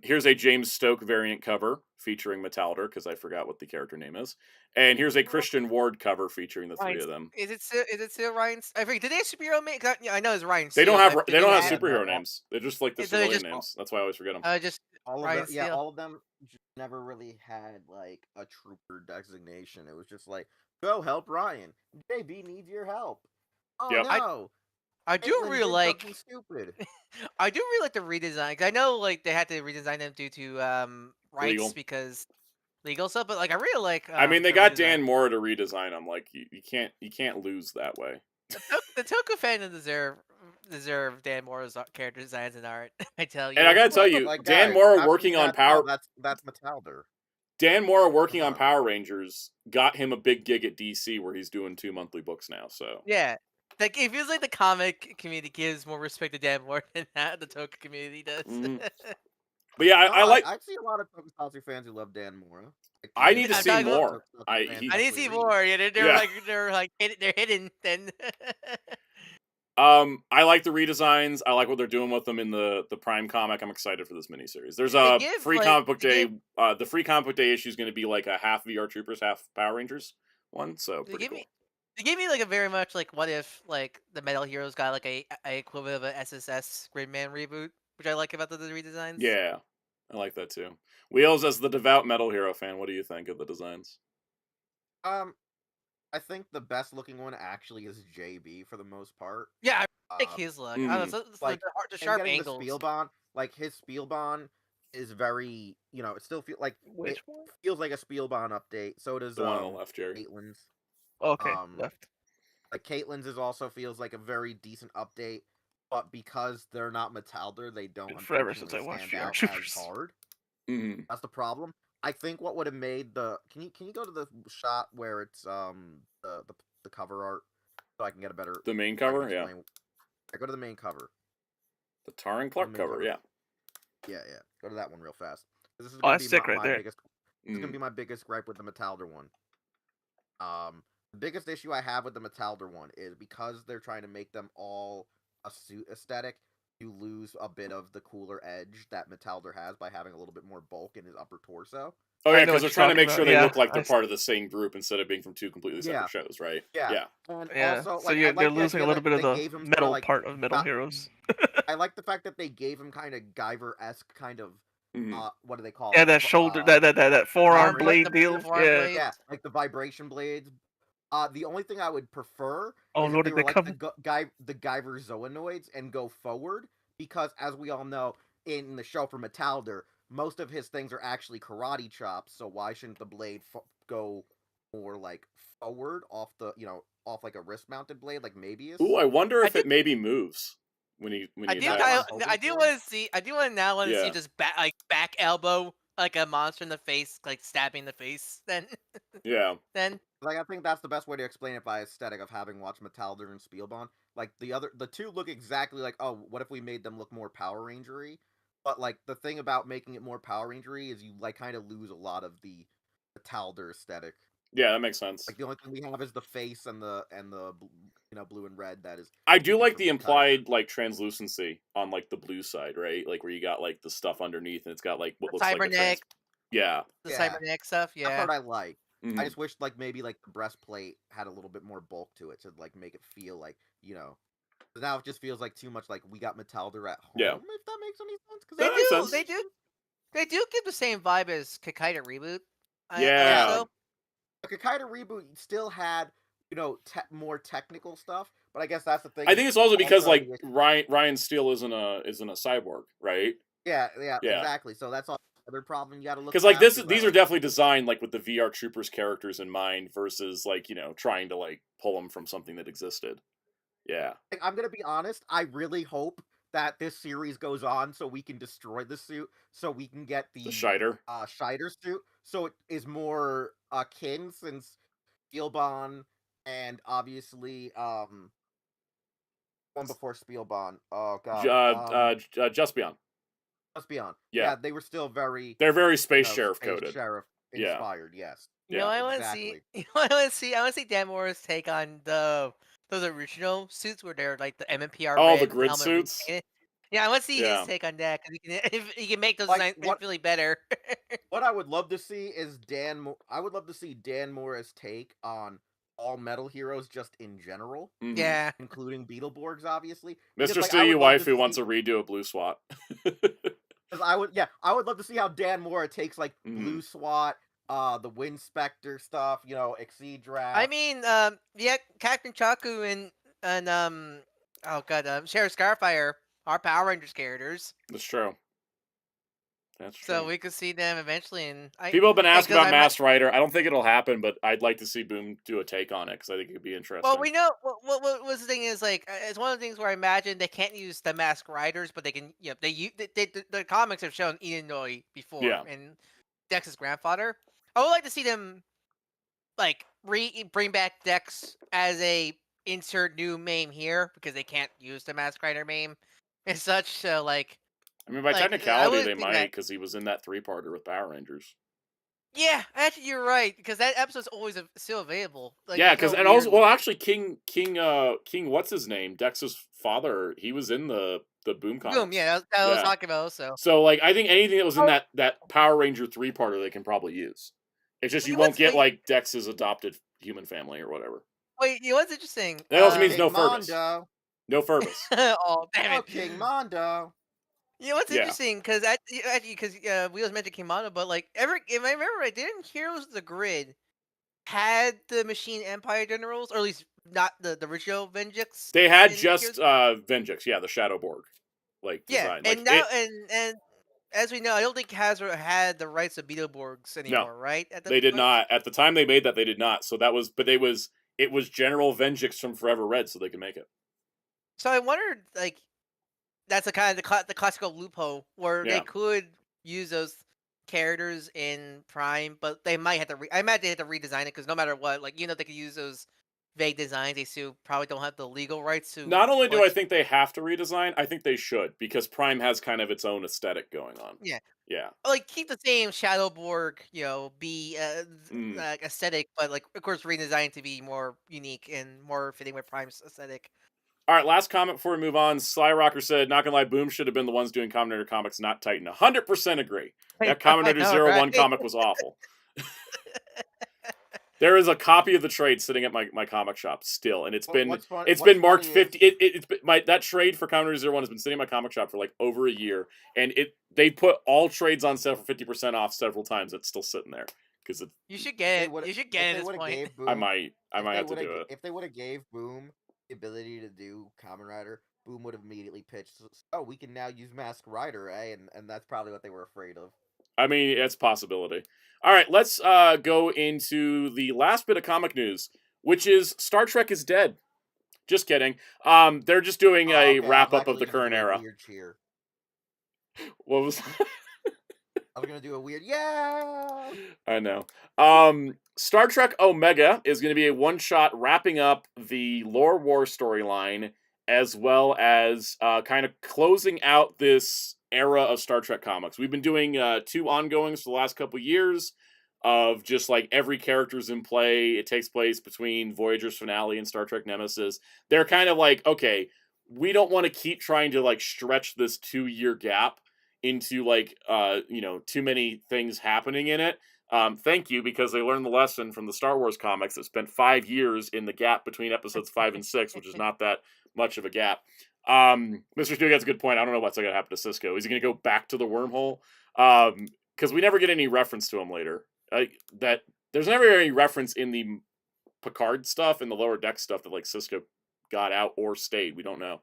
Here's a James Stoke variant cover featuring Metalder, because I forgot what the character name is. And here's a Christian Ward cover featuring the three of them. Is it still Ryan? I forget. Did they have superhero name? I know it's Ryan. They don't have superhero names. They're just like the civilian names. That's why I always forget them. Just all of them. Yeah, all of them just never really had like a trooper designation. It was just like, go help Ryan. JB needs your help. Oh no. I do really like stupid. I do really like the redesign. Cause I know like they had to redesign them due to rights because legal stuff. But like I really like. I mean, they got Dan Mora to redesign them. Like you can't lose that way. The Toku fandom deserve Dan Mora's character designs and art. I tell you. And I gotta tell you, like, Dan Mora working on Power. That's Metalder. Dan Mora working on Power Rangers got him a big gig at DC where he's doing 2 monthly books now. So yeah. Like it feels like the comic community gives more respect to Dan Mora than the Toku community does. But yeah, I see a lot of Tokusatsu fans who love Dan Mora. I need to see more. I need to see more. Yeah, they're hidden. Then. I like the redesigns. I like what they're doing with them in the Prime comic. I'm excited for this miniseries. There's a free comic book day. The free comic book day issue is going to be like a half VR Troopers, half Power Rangers one. So pretty cool. They gave me like a very much like what if like the Metal Heroes got like a equivalent of an SSS Gridman reboot, which I like about the redesigns. Yeah, I like that too. Wheels, as the devout Metal Hero fan, what do you think of the designs? I think the best looking one actually is JB for the most part. Yeah, I like Um, his look. I don't know, like the and sharp getting the angles. Spielbahn, like his Spielbahn is very, it still feel like it Which one? feels like a Spielbahn update. So does The one on the left, Jerry. Caitlin's. Okay, Um, left. like Caitlin's is also feels like a very decent update, but because they're not Metalder, they don't Been forever since unfortunately I watched stand VR out as Troopers. hard. Mm-hmm. That's the problem. I think what would have made the can you go to the shot where it's the cover art so I can get a better The main I can cover, yeah. explain. I go to the main cover. The Tar and Go to Clark the main cover, cover. yeah. Yeah. Go to that one real fast. This is Oh, gonna that's be sick right my there. biggest. This is gonna be my biggest gripe with the Metalder one. The biggest issue I have with the Metalder one is because they're trying to make them all a suit aesthetic. You lose a bit of the cooler edge that Metalder has by having a little bit more bulk in his upper torso. Oh I yeah, know because what they're you're trying to talking make sure about, they yeah, look like I they're s- part of the same group instead of being from two completely separate Yeah. shows, right? Yeah. And Yeah. also, So like, I they're like the losing a idea little that bit of they the gave him sort metal of like part of Metal Heroes. I like the fact that they gave him kind of Guyver-esque kind of Mhm. what do they call Yeah, it? that shoulder, that forearm vibration. blade deal. forearm Yeah. blade. Yeah, like the vibration blades. The only thing I would prefer Oh, is if Lord, they did were they like come? the Guyver Zoanoids and go forward, because as we all know, in the show for Metalder, most of his things are actually karate chops. So why shouldn't the blade go more like forward off off like a wrist mounted blade like Mabius? Ooh, I wonder I if do, it maybe moves when he I do, That's attacks. what I'm kind hoping I do for. want to see. I do want now want to see Yeah. just back elbow like a monster in the face, like stabbing the face. Yeah. Then Like, I think that's the best way to explain it by aesthetic of having watched Metalder and Spielbahn. Like the two look exactly like, oh, what if we made them look more Power Rangery? But like the thing about making it more Power Rangery is you like kind of lose a lot of the Metalder aesthetic. Yeah, that makes sense. Like the only thing we have is the face and the blue and red that is. I do taken like from the Kaiser. implied like translucency on like the blue side, right? Like where you got like the stuff underneath and it's got like what looks like a cyberneck, Yeah. the Yeah, cyberneck stuff. that Yeah, part I like. I Mhm. just wish like maybe like the breastplate had a little bit more bulk to it to like make it feel like 'cause now it just feels like too much like we got Metalder at home. Yeah. If that makes any sense, because they That makes do. sense. They do give the same vibe as Kakaida reboot. Yeah. Also, the Kakaida reboot still had more technical stuff, but I guess that's the thing. I think it's also because like the- Ryan Steele isn't a cyborg, right? yeah, Yeah. exactly. So that's another problem you got to look. Because like past, these are definitely designed like with the VR Troopers characters in mind versus like trying to like pull them from something that existed. Yeah. I'm gonna be honest. I really hope that this series goes on so we can destroy the suit, so we can get The Scheider. Scheider suit, so it is more akin since Spielbahn and obviously one before Spielbahn. Oh god. Just Beyond. Just Beyond. Yeah. Yeah, they were still very They're very space sheriff Space coded. Sheriff Yeah. inspired. Yes. you know, Yeah, I want to exactly. see. You know, I want to see. I want to see Dan Moore's take on those original suits where they're like the MMPR Oh, red the grid helmet suits? repainted. Yeah, I want to see Yeah. his take on that because if he can make those Like, designs really better. What I would love to see is I would love to see Dan Moore's take on all metal heroes just in general, Mhm. Yeah. including Beetleborgs, obviously. Mr. Because, Stewie Waifu see, wants a redo of Blue SWAT. Because I would love to see how Dan Moore takes like Mhm. Blue SWAT, the Wind Spectre stuff, Exceed Draft. I mean, yeah, Captain Chaku and oh god, Sheriff Scarfire are Power Rangers characters, That's true. That's true. so we could see them eventually. And People have been asking 'cause about Masked Rider. I don't think it'll happen, but I'd like to see Boom do a take on it because I think it'd be interesting. Well, we know what was the thing is like it's one of the things where I imagine they can't use the Masked Riders, but they can. The comics have shown Inoi before, Yeah. and Dex's grandfather. I would like to see them like bring back Dex as a insert new meme here because they can't use the Masked Rider meme and such. So like, I mean, by like, I technicality, would they think might that- because he was in that 3-parter with Power Rangers. yeah, actually you're right because that episode's always still available. Like, Yeah, there's because no and also, weird- well, actually, King, what's his name? Dex's father. He was in the Boom comics. Boom, yeah, that was Yeah. talking about also. So, like, I think anything that was in that Power Ranger 3-parter, they can probly use. It's just you Wait, won't get like Dex's adopted human family or whatever. Wait, you know what's interesting? That also means King no Furbus. Mondo. No Furbus. Oh, damn Oh, it! King Mondo. You know what's Yeah. interesting? Because actually, because we always mentioned Kimano, but like if I remember right, didn't Heroes of the Grid had the Machine Empire generals, or at least not the original Venjix. They had in just Heroes? Venjix, yeah, the Shadowborg like Yeah, design. Like and now it and as we know, I don't think Hasbro had the rights of Beetleborgs no, anymore, right? At that they did point. not. At the time they made that they did not. So that was but it was General Venjix from Forever Red so they could make it. So I wondered, like, that's the kind of the classical loophole where they Yeah. could use those characters in Prime, but they might have to. I imagine they have to redesign it because no matter what, like they could use those vague designs. They still probably don't have the legal rights to Not only do I put. think they have to redesign, I think they should because Prime has kind of its own aesthetic going on. Yeah, Yeah. like keep the same Shadowborg, be Mm. like aesthetic, but like of course redesign to be more unique and more fitting with Prime's aesthetic. All right, last comment before we move on. Sly Rocker said, "Not gonna lie, Boom should have been the ones doing Combinator comics, not Titan." 100% agree. That I Combinator know, Zero right? One comic was awful. There is a copy of the trade sitting at my comic shop still, and it's been What's it's what's been marked funny is 50. It's been, that trade for Combinator Zero One has been sitting in my comic shop for like over a year, and they put all trades on sale for 50% off several times. It's still sitting there because You should if get they it. would You should if get it they at this would have point. gave I Boom might have to do it. if they would have gave Boom the ability to do Kamen Rider, Boom would have immediately pitched, "Oh, we can now use Masked Rider, eh?" And that's probably what they were afraid of. I mean, it's a possibility. All right, let's go into the last bit of comic news, which is Star Trek is dead. Just kidding. They're just doing Oh, a okay, I was wrap up of actually the gonna current do a era. weird cheer. What was? I was gonna do a weird yeah. I know. Star Trek Omega is going to be a one-shot wrapping up the Lore War storyline, as well as kind of closing out this era of Star Trek comics. We've been doing 2 ongoings for the last couple years of just like every character's in play. It takes place between Voyager's finale and Star Trek Nemesis. They're kind of like, okay, we don't want to keep trying to like stretch this 2-year gap into like too many things happening in it. Thank you, because they learned the lesson from the Star Wars comics that spent 5 years in the gap between episodes 5 and 6, which is not that much of a gap. Mr. Stu gets a good point. I don't know what's going to happen to Cisco. Is he going to go back to the wormhole? Because we never get any reference to him later. That there's never any reference in the Picard stuff and the Lower Deck stuff that like Cisco got out or stayed. We don't know.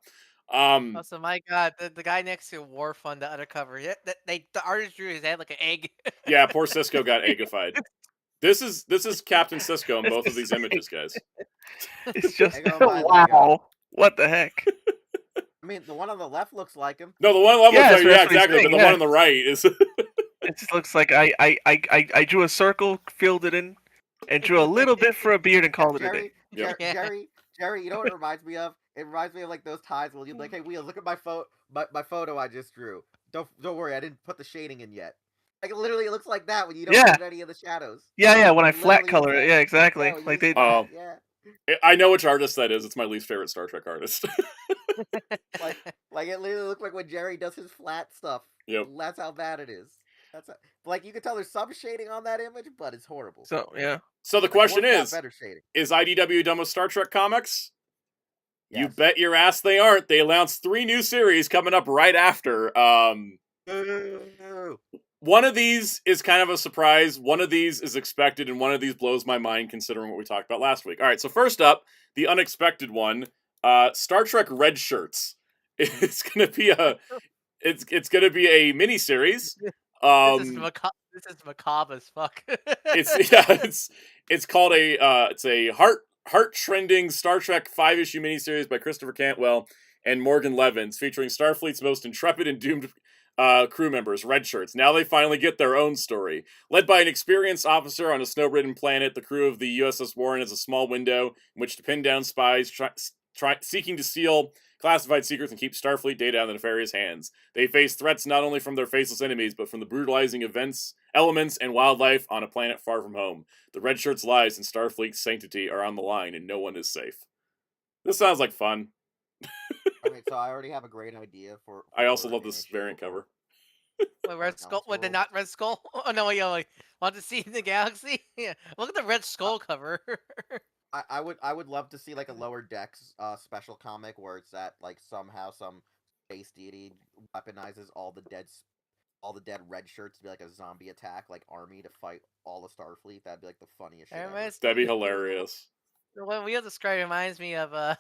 Also, my God, the guy next to Worf on the other cover, the artist drew his head like an egg. Yeah, poor Cisco got eggified. This is Captain Cisco in It's both of just these like- images, guys. It's just Eggo by Lego. wow. What the heck? I mean, the one on the left looks like him. No, the one level, Yeah, yeah, that's what he's exactly. saying, But the yeah. one on the right is It just looks like I drew a circle, filled it in, and drew a little bit for a beard and called it a day. Yep. Jerry, you know what it reminds me of? It reminds me of like those times when you're like, "Hey, Wheels, look at my photo I just drew. Don't worry, I didn't put the shading in yet." Like literally, it looks like that when you don't Yeah. put any of the shadows. Yeah, when I It flat literally color looks it, yeah, exactly. Yeah, when you Like just they, Oh. yeah. I know which artist that is. It's my least favorite Star Trek artist. Like it literally looks like when Jerry does his flat stuff. Yep. That's how bad it is. Like you can tell there's some shading on that image, but it's horrible. so yeah. So the Like, question Wolf's got is better shading. IDW done with Star Trek comics? You Yes. bet your ass they aren't. They announced 3 new series coming up right after. Boo. One of these is kind of a surprise. One of these is expected, and one of these blows my mind considering what we talked about last week. All right, so first up, the unexpected one, Star Trek Red Shirts. It's gonna be it's gonna be a miniseries. This is macabre as fuck. It's called it's a heart trending Star Trek 5-issue miniseries by Christopher Cantwell and Morgan Levins, featuring Starfleet's most intrepid and doomed crew members, Red Shirts. Now they finally get their own story. Led by an experienced officer on a snow-ridden planet, the crew of the USS Warren has a small window in which to pin down spies seeking to steal classified secrets and keep Starfleet data out of the nefarious hands. They face threats not only from their faceless enemies, but from the brutalizing elements, and wildlife on a planet far from home. The Red Shirts' lives and Starfleet's sanctity are on the line, and no one is safe. This sounds like fun. Okay, so I already have a great idea for I also love an this issue variant for- cover. With Red Skull, with the not Red Skull. Oh no, like want to see the galaxy? Yeah, look at the Red Skull cover. I would love to see like a Lower Decks special comic where it's that like somehow some space deity weaponizes all the dead all the dead red shirts to be like a zombie attack, like army to fight all the Starfleet. That'd be like the funniest shit That ever. reminds That'd be me- hilarious. What Wheel described reminds me of a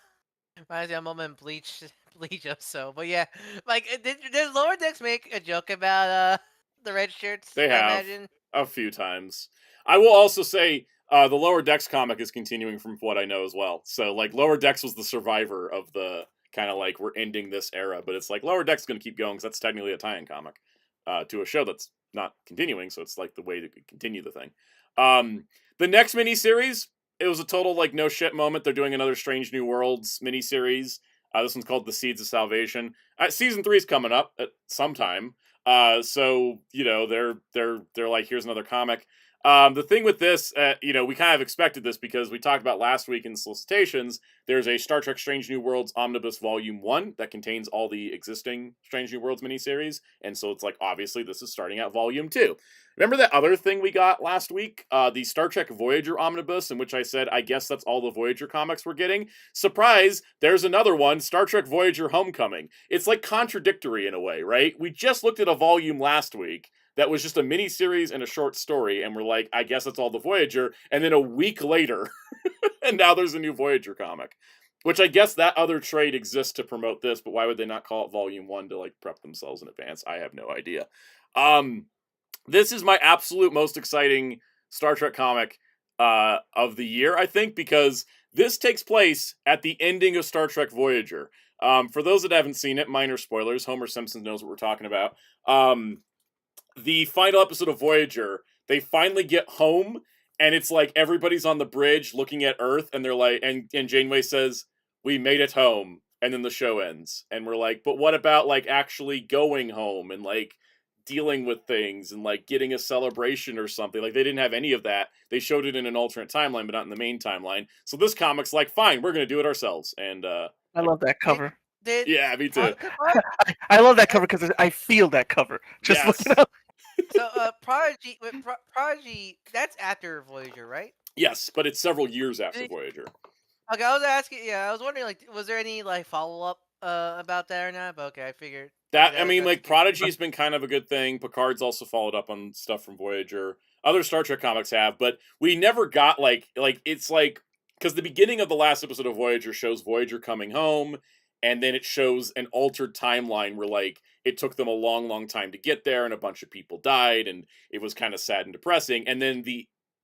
moment in Bleach episode. But yeah, like did Lower Decks make a joke about the red shirts? They I have imagine. a few times. I will also say the Lower Decks comic is continuing from what I know as well. So like Lower Decks was the survivor of the kind of like we're ending this era, but it's like Lower Decks is going to keep going because that's technically a tie-in comic to a show that's not continuing. So it's like the way to continue the thing. The next miniseries, it was a total like no shit moment. They're doing another Strange New Worlds miniseries. This one's called The Seeds of Salvation. Season 3 is coming up at some time. So you know they're like, here's another comic. The thing with this, you know, we kind of expected this because we talked about last week in solicitations. There's a Star Trek Strange New Worlds Omnibus Volume 1 that contains all the existing Strange New Worlds miniseries, and so it's like obviously this is starting out Volume 2. Remember that other thing we got last week? The Star Trek Voyager Omnibus, in which I said, I guess that's all the Voyager comics we're getting? Surprise, there's another one, Star Trek Voyager Homecoming. It's like contradictory in a way, right? We just looked at a volume last week that was just a mini-series and a short story, and we're like, I guess it's all the Voyager, and then a week later, and now there's a new Voyager comic. Which I guess that other trade exists to promote this, but why would they not call it Volume 1 to like prep themselves in advance? I have no idea. This is my absolute most exciting Star Trek comic of the year, I think, because this takes place at the ending of Star Trek Voyager. For those that haven't seen it, minor spoilers, Homer Simpson knows what we're talking about. The final episode of Voyager, they finally get home, and it's like everybody's on the bridge looking at Earth, and they're like, and Janeway says, "We made it home," and then the show ends, and we're like, but what about like actually going home and like dealing with things and like getting a celebration or something? Like they didn't have any of that. They showed it in an alternate timeline, but not in the main timeline. So this comic's like, fine, we're gonna do it ourselves, and I love that cover. yeah, me too. I love that cover because I feel that cover. Just Yes. looking up. So Prodigy, Prodigy, that's after Voyager, right? Yes, but it's several years after Voyager. Okay, I was asking. Yeah, I was wondering, like, was there any like follow up about that or not? But okay, I figured That, I mean, that's like, the case. Prodigy's been kind of a good thing. Picard's also followed up on stuff from Voyager. Other Star Trek comics have, but we never got, like, it's like, because the beginning of the last episode of Voyager shows Voyager coming home, and then it shows an altered timeline where, like, it took them a long, long time to get there, and a bunch of people died, and it was kind of sad and depressing. And then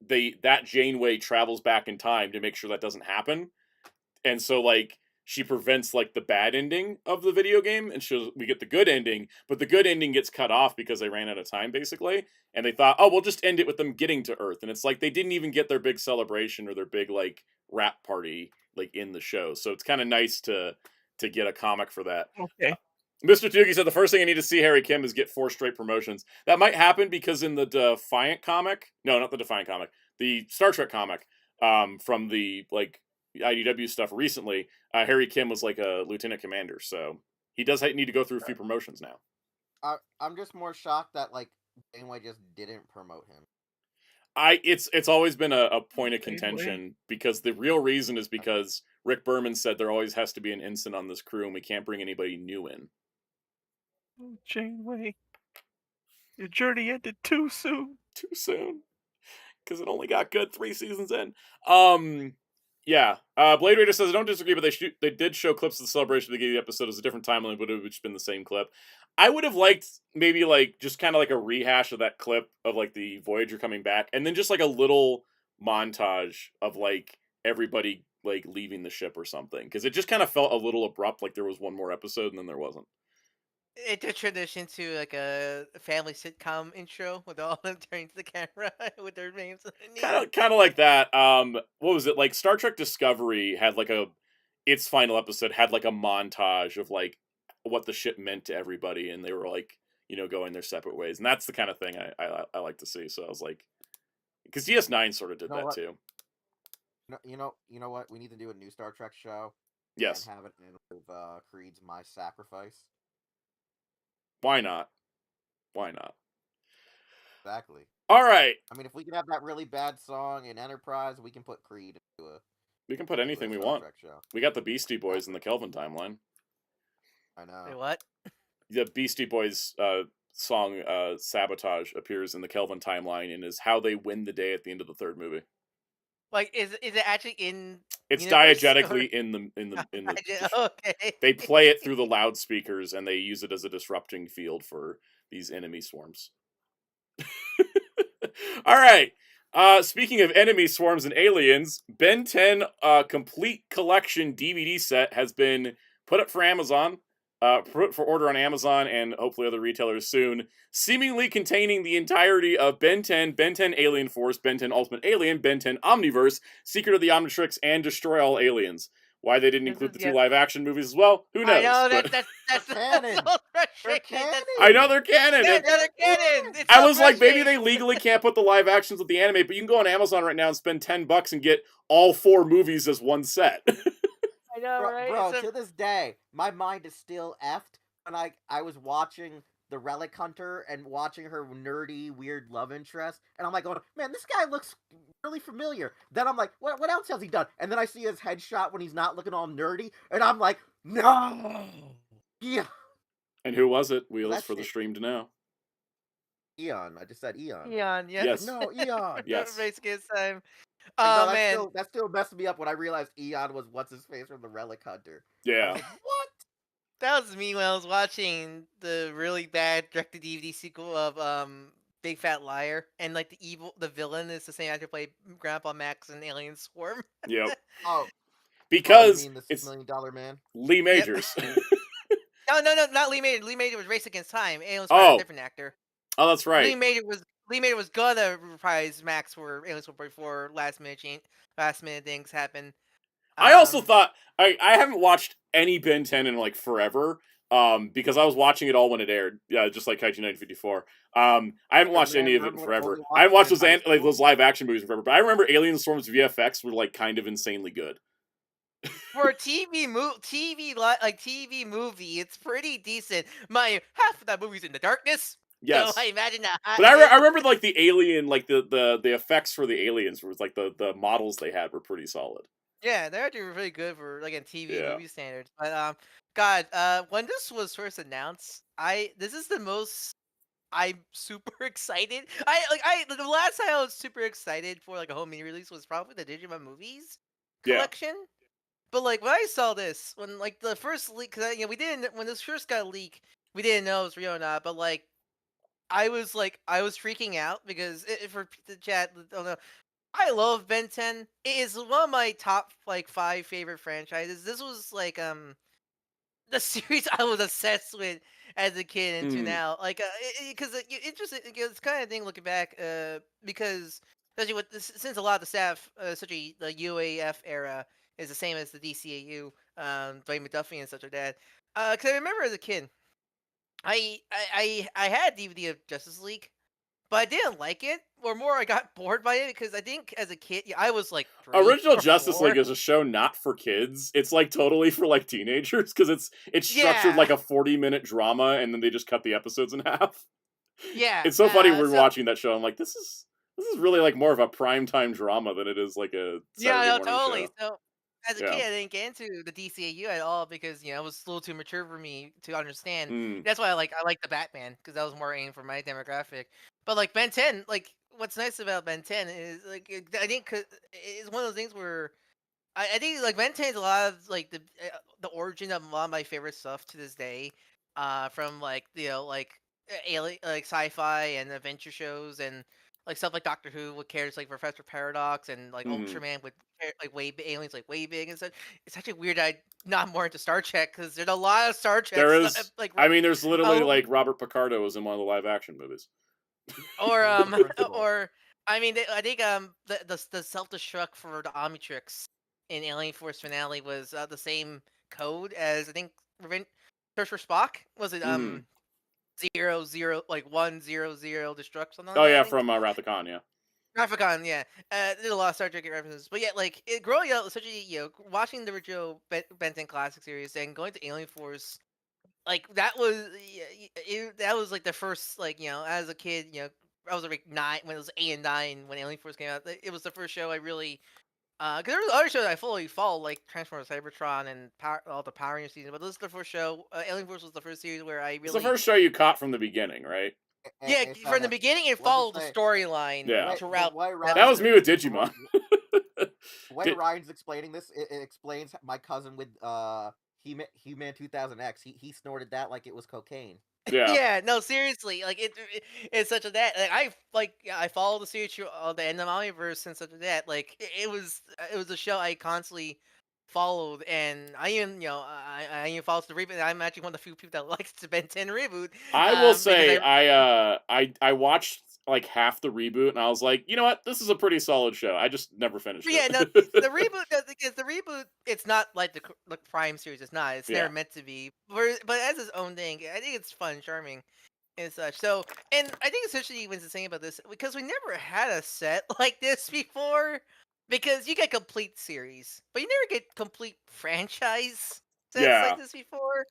that Janeway travels back in time to make sure that doesn't happen. And so, like, she prevents like the bad ending of the video game, and we get the good ending, but the good ending gets cut off because they ran out of time, basically. And they thought, oh, we'll just end it with them getting to Earth. And it's like they didn't even get their big celebration or their big like rap party like in the show. So it's kind of nice to get a comic for that. Okay. Mr. Tuki said the first thing I need to see Harry Kim is get 4 straight promotions. That might happen because in the Defiant comic, no, not the Defiant comic, the Star Trek comic, from the like IDW stuff recently, Harry Kim was like a lieutenant commander, so he does need to go through a few promotions now. I'm just more shocked that like Janeway just didn't promote him. It's always been a point of contention, because the real reason is because Rick Berman said there always has to be an ensign on this crew, and we can't bring anybody new in. Janeway, your journey ended too soon. Too soon, because it only got good 3 seasons in. Yeah. Blade Raider says, I don't disagree, but they did show clips of the celebration at the beginning of the episode as a different timeline, but it would have just been the same clip. I would have liked maybe like just kind of like a rehash of that clip of like the Voyager coming back, and then just like a little montage of like everybody like leaving the ship or something, because it just kind of felt a little abrupt, like there was one more episode and then there wasn't. It did transition to like a family sitcom intro with all of them turning to the camera with their names. Kind of like that. What was it, like? Star Trek Discovery had like its final episode had like a montage of like what the ship meant to everybody, and they were like, you know, going their separate ways, and that's the kind of thing I like to see. So I was like, because DS9 sort of did that too. You know what? We need to do a new Star Trek show. Yes. And have it with Creed's My Sacrifice. Why not? Why not? Exactly. All right. I mean, if we can have that really bad song in Enterprise, we can put Creed into a. We can put anything we want. Show. We got the Beastie Boys in the Kelvin timeline. I know. Wait, what? The Beastie Boys song "Sabotage" appears in the Kelvin timeline and is how they win the day at the end of the third movie. Like, is it actually in It's universe, or diegetically in the. okay. They play it through the loudspeakers and they use it as a disrupting field for these enemy swarms. All right. Speaking of enemy swarms and aliens, Ben 10 complete collection DVD set has been put up for Amazon. Put for order on Amazon and hopefully other retailers soon, seemingly containing the entirety of Ben 10, Ben 10 Alien Force, Ben 10 Ultimate Alien, Ben 10 Omniverse, Secret of the Omnitrix, and Destroy All Aliens. Why they didn't This include is- the two yeah. live action movies as well? Who knows? I know But- that's canon. so They're frustrating. canon. I know they're canon. Yeah, It- they're canon. It's I so was like, maybe frustrating. they legally can't put the live actions with the anime, but you can go on Amazon right now and spend $10 and get all 4 movies as one set. I know, right? Bro, It's a- to this day, my mind is still effed when I was watching the Relic Hunter and watching her nerdy, weird love interest, and I'm like going, man, this guy looks really familiar. Then I'm like, what else has he done? And then I see his headshot when he's not looking all nerdy, and I'm like, no! Yeah. And who was it? Wheels That for the shit- stream to know. Eon. I just said Eon. Eon, yes. Yes. No, Eon. Yes. Basically, it's time. Like, no, Oh man, that still messed me up when I realized Eon was what's his face from the Relic Hunter. I Yeah. was like, what? that was me when I was watching the really bad direct-to-DVD sequel of Big Fat Liar, and like the villain is the same actor who played Grandpa Max in Alien Swarm. Yep. Oh, Because you mean the it's $6 million man? Lee Majors. No, not Lee Major. Lee Major was Race Against Time. Alien Swarm was Oh. a different actor. Oh, that's right. Lee Major was gonna reprise Max for Alien Swarm before last minute things happened. I also Um, thought I haven't watched any Ben 10 in like forever. Because I was watching it all when it aired, yeah, just like Kaiju 1954. I haven't watched man, any of it in remember when I forever. only I haven't watched watched it in high like school? those live action movies in forever, but I remember Alien Storm's VFX were like kind of insanely good. for a TV movie, it's pretty decent. My half of that movie's in the darkness. Yes, So I imagine that. but I remember like the alien, like the effects for the aliens was like the models they had were pretty solid. Yeah, they're actually really good for like in TV Yeah. movie standards. But God, when this was first announced, this is the most I'm super excited. The last time I was super excited for like a home mini release was probably the Digimon movies Yeah. collection. But like when I saw this, when like the first leak, cause we didn't when this first got leaked, we didn't know it was real or not. But like I was freaking out because for the chat, don't know. I love Ben 10. It is one of my top like 5 favorite franchises. This was like the series I was obsessed with as a kid and to Mm. now. Like because it's kind of thing looking back because especially with since a lot of the staff such the UAF era is the same as the DCAU, Dwayne McDuffie and such like that. Because I remember as a kid, I had DVD of Justice League, but I didn't like it, or more, I got bored by it because I think as a kid, I was like 3 Original or Justice 4. League is a show not for kids. It's like totally for like teenagers because it's structured Yeah. like a 40-minute drama and then they just cut the episodes in half. Yeah, It's so funny we're so- watching that show. I'm like, this is really like more of a primetime drama than it is like a Yeah, Saturday no, morning totally. show. So as a Yeah. kid, I didn't get into the DCAU at all because it was a little too mature for me to understand. Mm. That's why I like the Batman because that was more aimed for my demographic. But like Ben 10, like what's nice about Ben 10 is like I think it's one of those things where I think like Ben 10 is a lot of like the origin of a lot of my favorite stuff to this day. From like alien like sci-fi and adventure shows and like stuff like Doctor Who with characters like Professor Paradox and like Mhm. Ultraman with like aliens like way big and such. It's actually weird I'm not more into Star Trek because there's a lot of Star Trek There stuff, is, like I mean, there's literally Oh. like Robert Picardo was in one of the live action movies. or Principal. or I mean I think the self destruct for the Omnitrix in Alien Force finale was the same code as I think Search for Spock. Was it Mhm. 00 like 100 destruct something like Oh that, I yeah, think? from Wrath of Khan, yeah. Graphicon, yeah. Did a lot of Star Trek references, but yeah, like growing up, such watching the original Ben 10 classic series and going to Alien Force, like that was that was like the first as a kid, I was like 9 when it was 8 and 9 when Alien Force came out. It was the first show I really Because there was other shows I fully followed, like Transformers Cybertron and all the Power Rangers season, but this is the first show. Alien Force was the first series where I It's the really, first show you caught from the beginning, right? yeah, It's from the a, beginning it let's just followed the say, storyline Yeah. the throughout. way That was Ryan's me with the way- Digimon. the way Did- Ryan's explaining this, it explains my cousin with He-Man 2000X. He snorted that like it was cocaine. Yeah. Yeah, no, seriously, like it's such a that I followed the series through the end of Omniverse and such a that it was a show I constantly followed, and I even I even followed the reboot. I'm actually one of the few people that likes the Ben 10 reboot. I will because say I watched like half the reboot and I was like, you know what, this is a pretty solid show. I just never finished Yeah, it. no, the reboot, because the reboot, it's not like the Prime series. It's not. It's Yeah. never meant to be. But as its own thing, I think it's fun, charming, and such. So, and I think essentially what's the thing about this, because we never had a set like this before. Because you get complete series, but you never get complete franchise sets Yeah. like this before.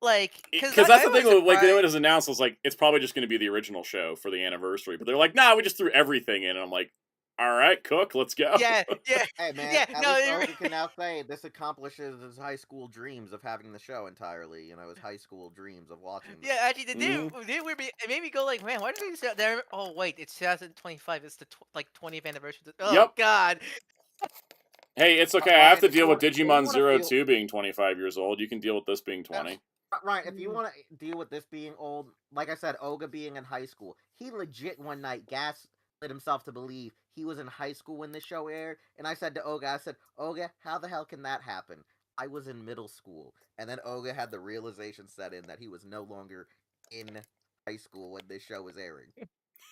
Like, Because that's I the thing. was Like when it surprised- was announced, I was like, it's probably just going to be the original show for the anniversary. But they're like, nah, we just threw everything in. And I'm like, all right, Cook, let's go. Yeah, yeah. Hey man, Yeah, at no, least it- Oga can now say this accomplishes his high school dreams of having the show entirely. You know, his high school dreams of watching. Yeah, actually, they do. They would be. It made me go like, man, why did they say there? Oh wait, it's 2025. It's the 20th anniversary. Oh Yep. God. Hey, it's okay. Ryan, I have to if you deal with wanna- if you Digimon wanna Zero feel- Two being 25 years old. You can deal with this being 20. Ryan, if you want to deal with this being old, like I said, Oga being in high school, he legit one night gaslit himself to believe he was in high school when this show aired. And I said to Oga, Oga, how the hell can that happen? I was in middle school. And then Oga had the realization set in that he was no longer in high school when this show was airing.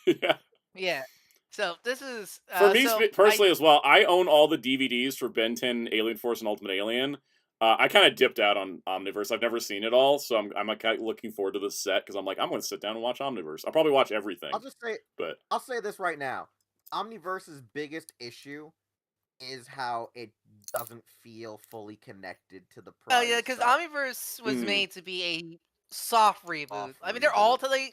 Yeah. Yeah. So this is For me so personally as well, I own all the DVDs for Ben 10, Alien Force, and Ultimate Alien. I kind of dipped out on Omniverse. I've never seen it all, so I'm kind of looking forward to this set because I'm like, I'm going to sit down and watch Omniverse. I'll probably watch everything. I'll say this right now. Omniverse's biggest issue is how it doesn't feel fully connected to the prior. Oh yeah, because stuff. Omniverse was Mm. made to be a soft reboot. Soft I mean, they're all reboot.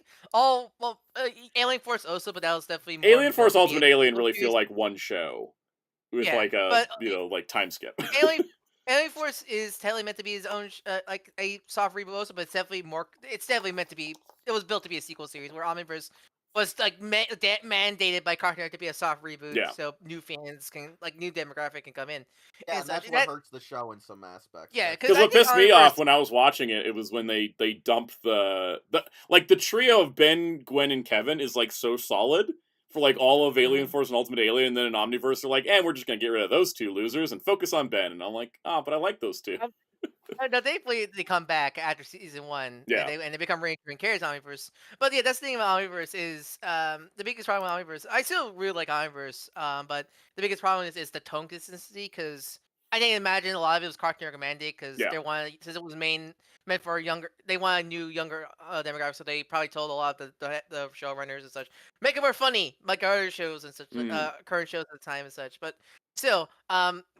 Alien Force also, but that was definitely more Alien Force, built to be Ultimate a Alien sequel really feel series. like one show with Yeah, like a but, like time skip. Alien Force is technically meant to be his own like a soft reboot also, but it's definitely more. It's definitely meant to be. It was built to be a sequel series where Omniverse was like mandated by Cartoon Network to be a soft reboot, Yeah. so new fans can new demographic can come in. Yeah, And and that's such. what hurts the show in some aspects. Yeah, Because I what think pissed me Omniverse- off when I was watching it, it was when they dumped the trio of Ben, Gwen, and Kevin is like so solid for like all of Alien Force and Ultimate Alien, and then in Omniverse they're like, we're just gonna get rid of those two losers and focus on Ben. And I'm like, but I like those two. No, they come back after season 1. Yeah. And they become recurring characters on Omniverse. But yeah, that's the thing about Omniverse is the biggest problem with Omniverse. I still really like Omniverse, but the biggest problem is the tone consistency, because I didn't imagine a lot of it was Cartoon Network mandate, because Yeah. they wanted, since it was meant for they want a new younger demographic, so they probably told a lot of the showrunners and such, make it more funny like our other shows and such, current shows at the time and such. But still,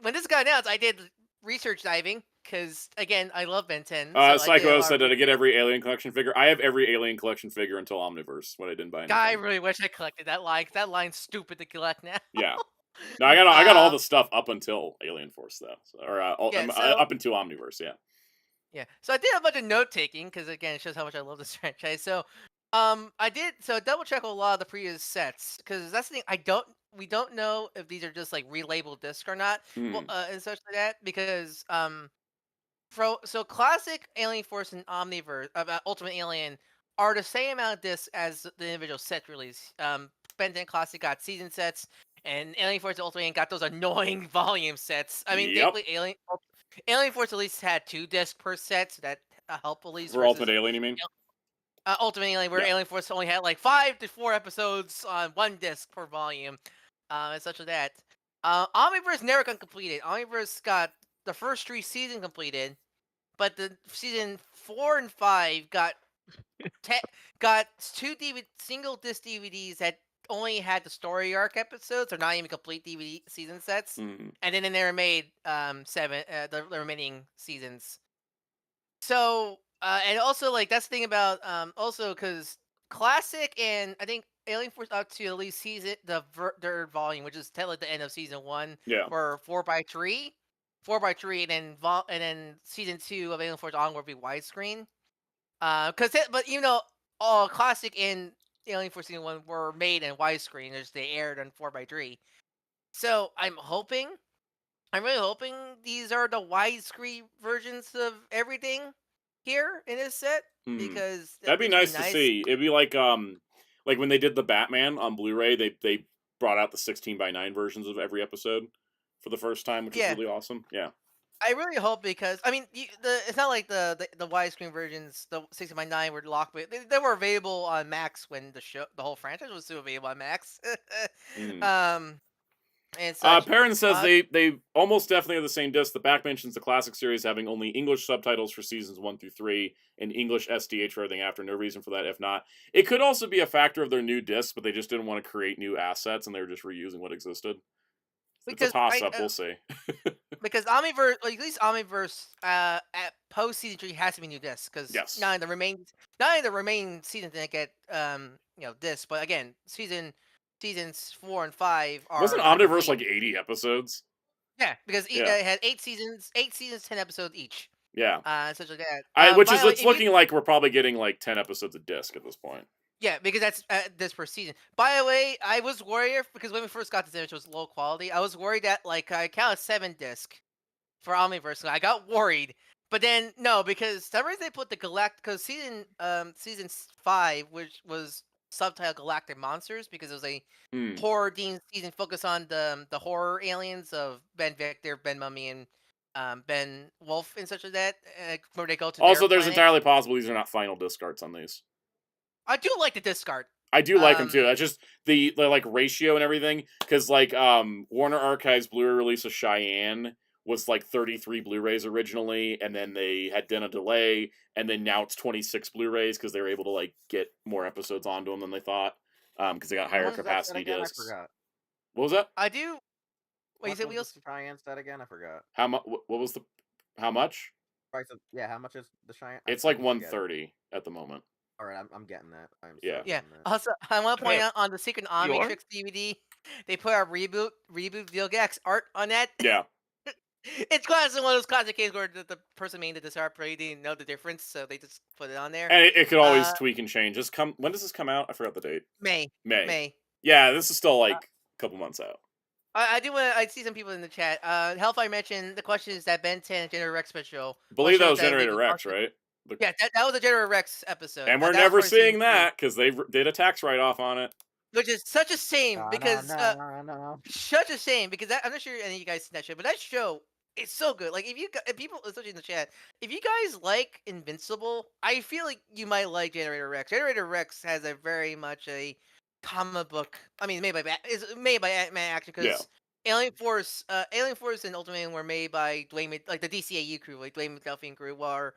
when this got announced, I did research diving, because again, I love Ben 10. Psycho said that I get every Alien collection figure. I have every Alien collection figure until Omniverse when I didn't buy anything. I really wish I collected that line. That line's stupid to collect now. Yeah. No, I got all the stuff up until Alien Force though, up until Omniverse. Yeah. Yeah. So I did a bunch of note taking, because again, it shows how much I love this franchise. So, I did double check a lot of the previous sets, because that's the thing. We don't know if these are just like relabeled discs or not, well, and such like that, because so classic Alien Force and Omniverse, Ultimate Alien, are the same amount of discs as the individual set release. Ben 10 Classic got season sets, and Alien Force and Ultimate Alien got those annoying volume sets. I mean, Yep. thankfully, Alien Force at least had 2 discs per set, so that helped at least. For Ultimate Alien, you mean? Ultimate Alien, where Alien Force only had like 5 to 4 episodes on 1 disc per volume, and such as that. Omniverse never got completed. Omniverse got the first 3 seasons completed, but the season 4 and 5 got 2 single disc DVDs that only had the story arc episodes, or not even complete DVD season sets, and then they never made 7 the remaining seasons. So and also, like, that's the thing about also, because Classic and I think Alien Force up to at least season third volume, which is technically the end of season 1, Yeah. were 4x3, 4x3, and then season 2 of Alien Force onward will be widescreen. But all Classic and Alien Force season 1 were made in widescreen as they aired on 4x3. So I'm really hoping these are the widescreen versions of everything here in this set because That'd be nice to see. It'd be like when they did the Batman on Blu-ray, they brought out the 16:9 versions of every episode for the first time, which was really awesome. Yeah. I really hope because I mean it's not like the widescreen versions, the 16:9 were locked, but they were available on Max when the whole franchise was still available on Max. And such. Perrin says they almost definitely have the same disc. The back mentions the classic series having only English subtitles for seasons 1 through 3 and English SDH for everything after. No reason for that. If not, it could also be a factor of their new discs, but they just didn't want to create new assets and they were just reusing what existed. It's a toss-up. We'll see. Because Omniverse, at least Omniverse, at post season 3 has to be new discs because none of the remaining seasons didn't get discs. But again, seasons 4 and 5 are. Wasn't Omniverse like 80 episodes? Yeah, because it had 8 seasons, 10 episodes each. Yeah. Such like that. It's looking like we're probably getting like 10 episodes a disc at this point. Yeah, because that's this per season. By the way, I was worried because when we first got this image, it was low quality. I was worried that I counted 7 disc for Omniverse. I got worried, but then no, because some reason they put the because season 5, which was subtitled Galactic Monsters, because it was a horror themed season focused on the horror aliens of Ben Victor, Ben Mummy, and Ben Wolf and such like that. Where they go to. Also, there's entirely possible these are not final disc arts on these. I do like the disc art. I do like them too. That's just the like ratio and everything. Because like Warner Archives Blu-ray release of Cheyenne was like 33 Blu-rays originally, and then they had done a delay, and then now it's 26 Blu-rays because they were able to like get more episodes onto them than they thought. Because they got higher capacity discs. I forgot. What was that? I do. What you said, Wheels? Cheyenne set again? I forgot. How much? What was the? How much? Price of how much is the Cheyenne? It's like 130 at the moment. All right, I'm getting that. Yeah. Also, I want to point out on the Secret Omnitrix DVD, they put our reboot VLGX art on that. Yeah. It's classic, one of those classic cases where the person making the art probably didn't know the difference, so they just put it on there. And it could always tweak and change. When does this come out? I forgot the date. May. Yeah, this is still like a couple months out. I do want to. I see some people in the chat. Hellfire mentioned the question is that Ben 10 Generator Rex special. I believe that was Generator Rex, right? Yeah, that was a Generator Rex episode. And we're never seeing that because they did a tax write-off on it. Which is such a shame because such a shame because I'm not sure any of you guys seen that show, but that show is so good. Like if people, especially in the chat, if you guys like Invincible, I feel like you might like Generator Rex. Generator Rex has a very much a comic book. I mean, made by Ant-Man actually because Alien Force and Ultraman were made by like the DCAU crew, like Dwayne McDuffie crew, while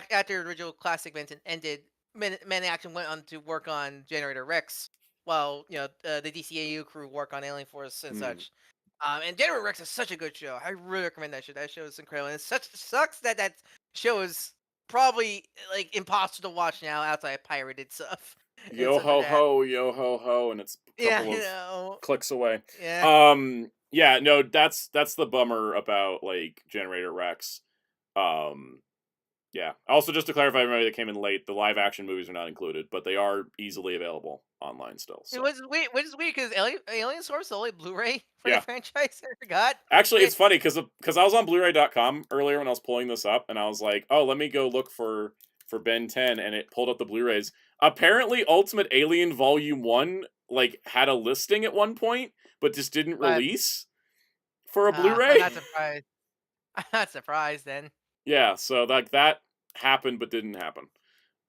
after the original classic Benton ended, Man Action went on to work on Generator Rex, while the DCAU crew work on Alien Force and such. And Generator Rex is such a good show. I really recommend that show. That show is incredible. And it sucks that show is probably like impossible to watch now outside of pirated stuff. Yo ho ho, and it's a couple of clicks away. Yeah. No, that's the bummer about like Generator Rex. Yeah. Also, just to clarify, everybody that came in late, the live action movies are not included, but they are easily available online still. So. Which is weird because Alien Source only Blu-ray for the franchise. I forgot. Actually, it's funny because I was on Blu-ray.com earlier when I was pulling this up, and I was like, oh, let me go look for Ben 10, and it pulled up the Blu-rays. Apparently, Ultimate Alien Volume 1 like had a listing at one point, but just didn't release for a Blu-ray. I'm not surprised. I'm not surprised then. Yeah, so like that happened but didn't happen.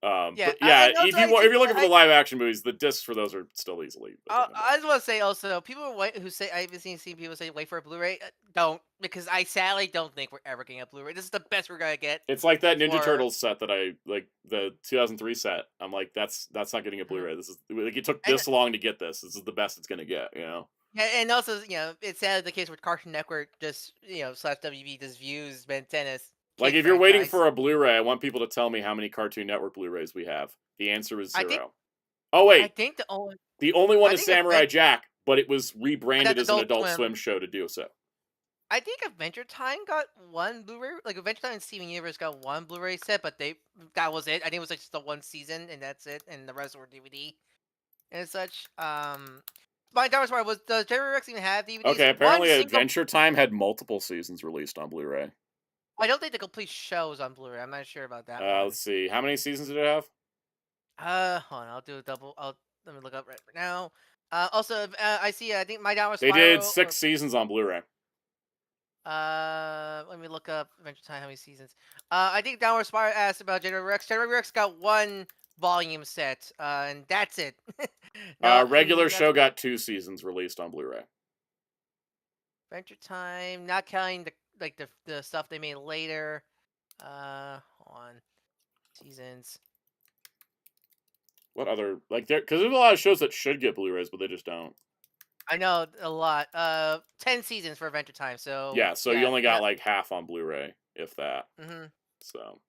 But yeah, if you're looking for the live action movies, the discs for those are still easily. I just want to say also, people who say I've seen people say wait for a Blu-ray. Don't, because I sadly don't think we're ever getting a Blu-ray. This is the best we're gonna get. It's like that Ninja Turtles set that I like, the 2003 set. I'm like, that's not getting a Blu-ray. This is like, it took this long to get this. This is the best it's gonna get. Yeah, and also it's sad the case with Cartoon Network just / WB just views Ben 10 as. Like, if you're waiting for a Blu-ray, I want people to tell me how many Cartoon Network Blu-rays we have. The answer is 0. Oh I wait, think the only the only one I is think Samurai Jack, but it was rebranded that's as an Adult Adult Swim. Swim show to do so. I think Adventure Time got one Blu-ray. Like Adventure Time and Steven Universe got one Blu-ray set, but that was it. I think it was like just the one season, and that's it, and the rest were DVD and such. My Dinosaur Part was does Jerry Rex even have DVDs? Okay, One apparently single. Adventure Time had multiple seasons released on Blu-ray. I don't think the complete show is on Blu-ray. I'm not sure about that one. Let's see. How many seasons did it have? Hold on, I'll do a double. Let me look up right now. Also, I see. I think My Downward They Spiral. did 6 seasons on Blu-ray. Let me look up Adventure Time. How many seasons? I think Downward Spiral asked about General Rex. General Rex got one volume set, and that's it. No, Regular that's show got 2 seasons released on Blu-ray. Adventure Time, not counting the stuff they made later. Hold on, seasons. What other because there's a lot of shows that should get Blu-rays, but they just don't. I know a lot. 10 seasons for Adventure Time. So Yeah, so you only got like half on Blu-ray, if that. So,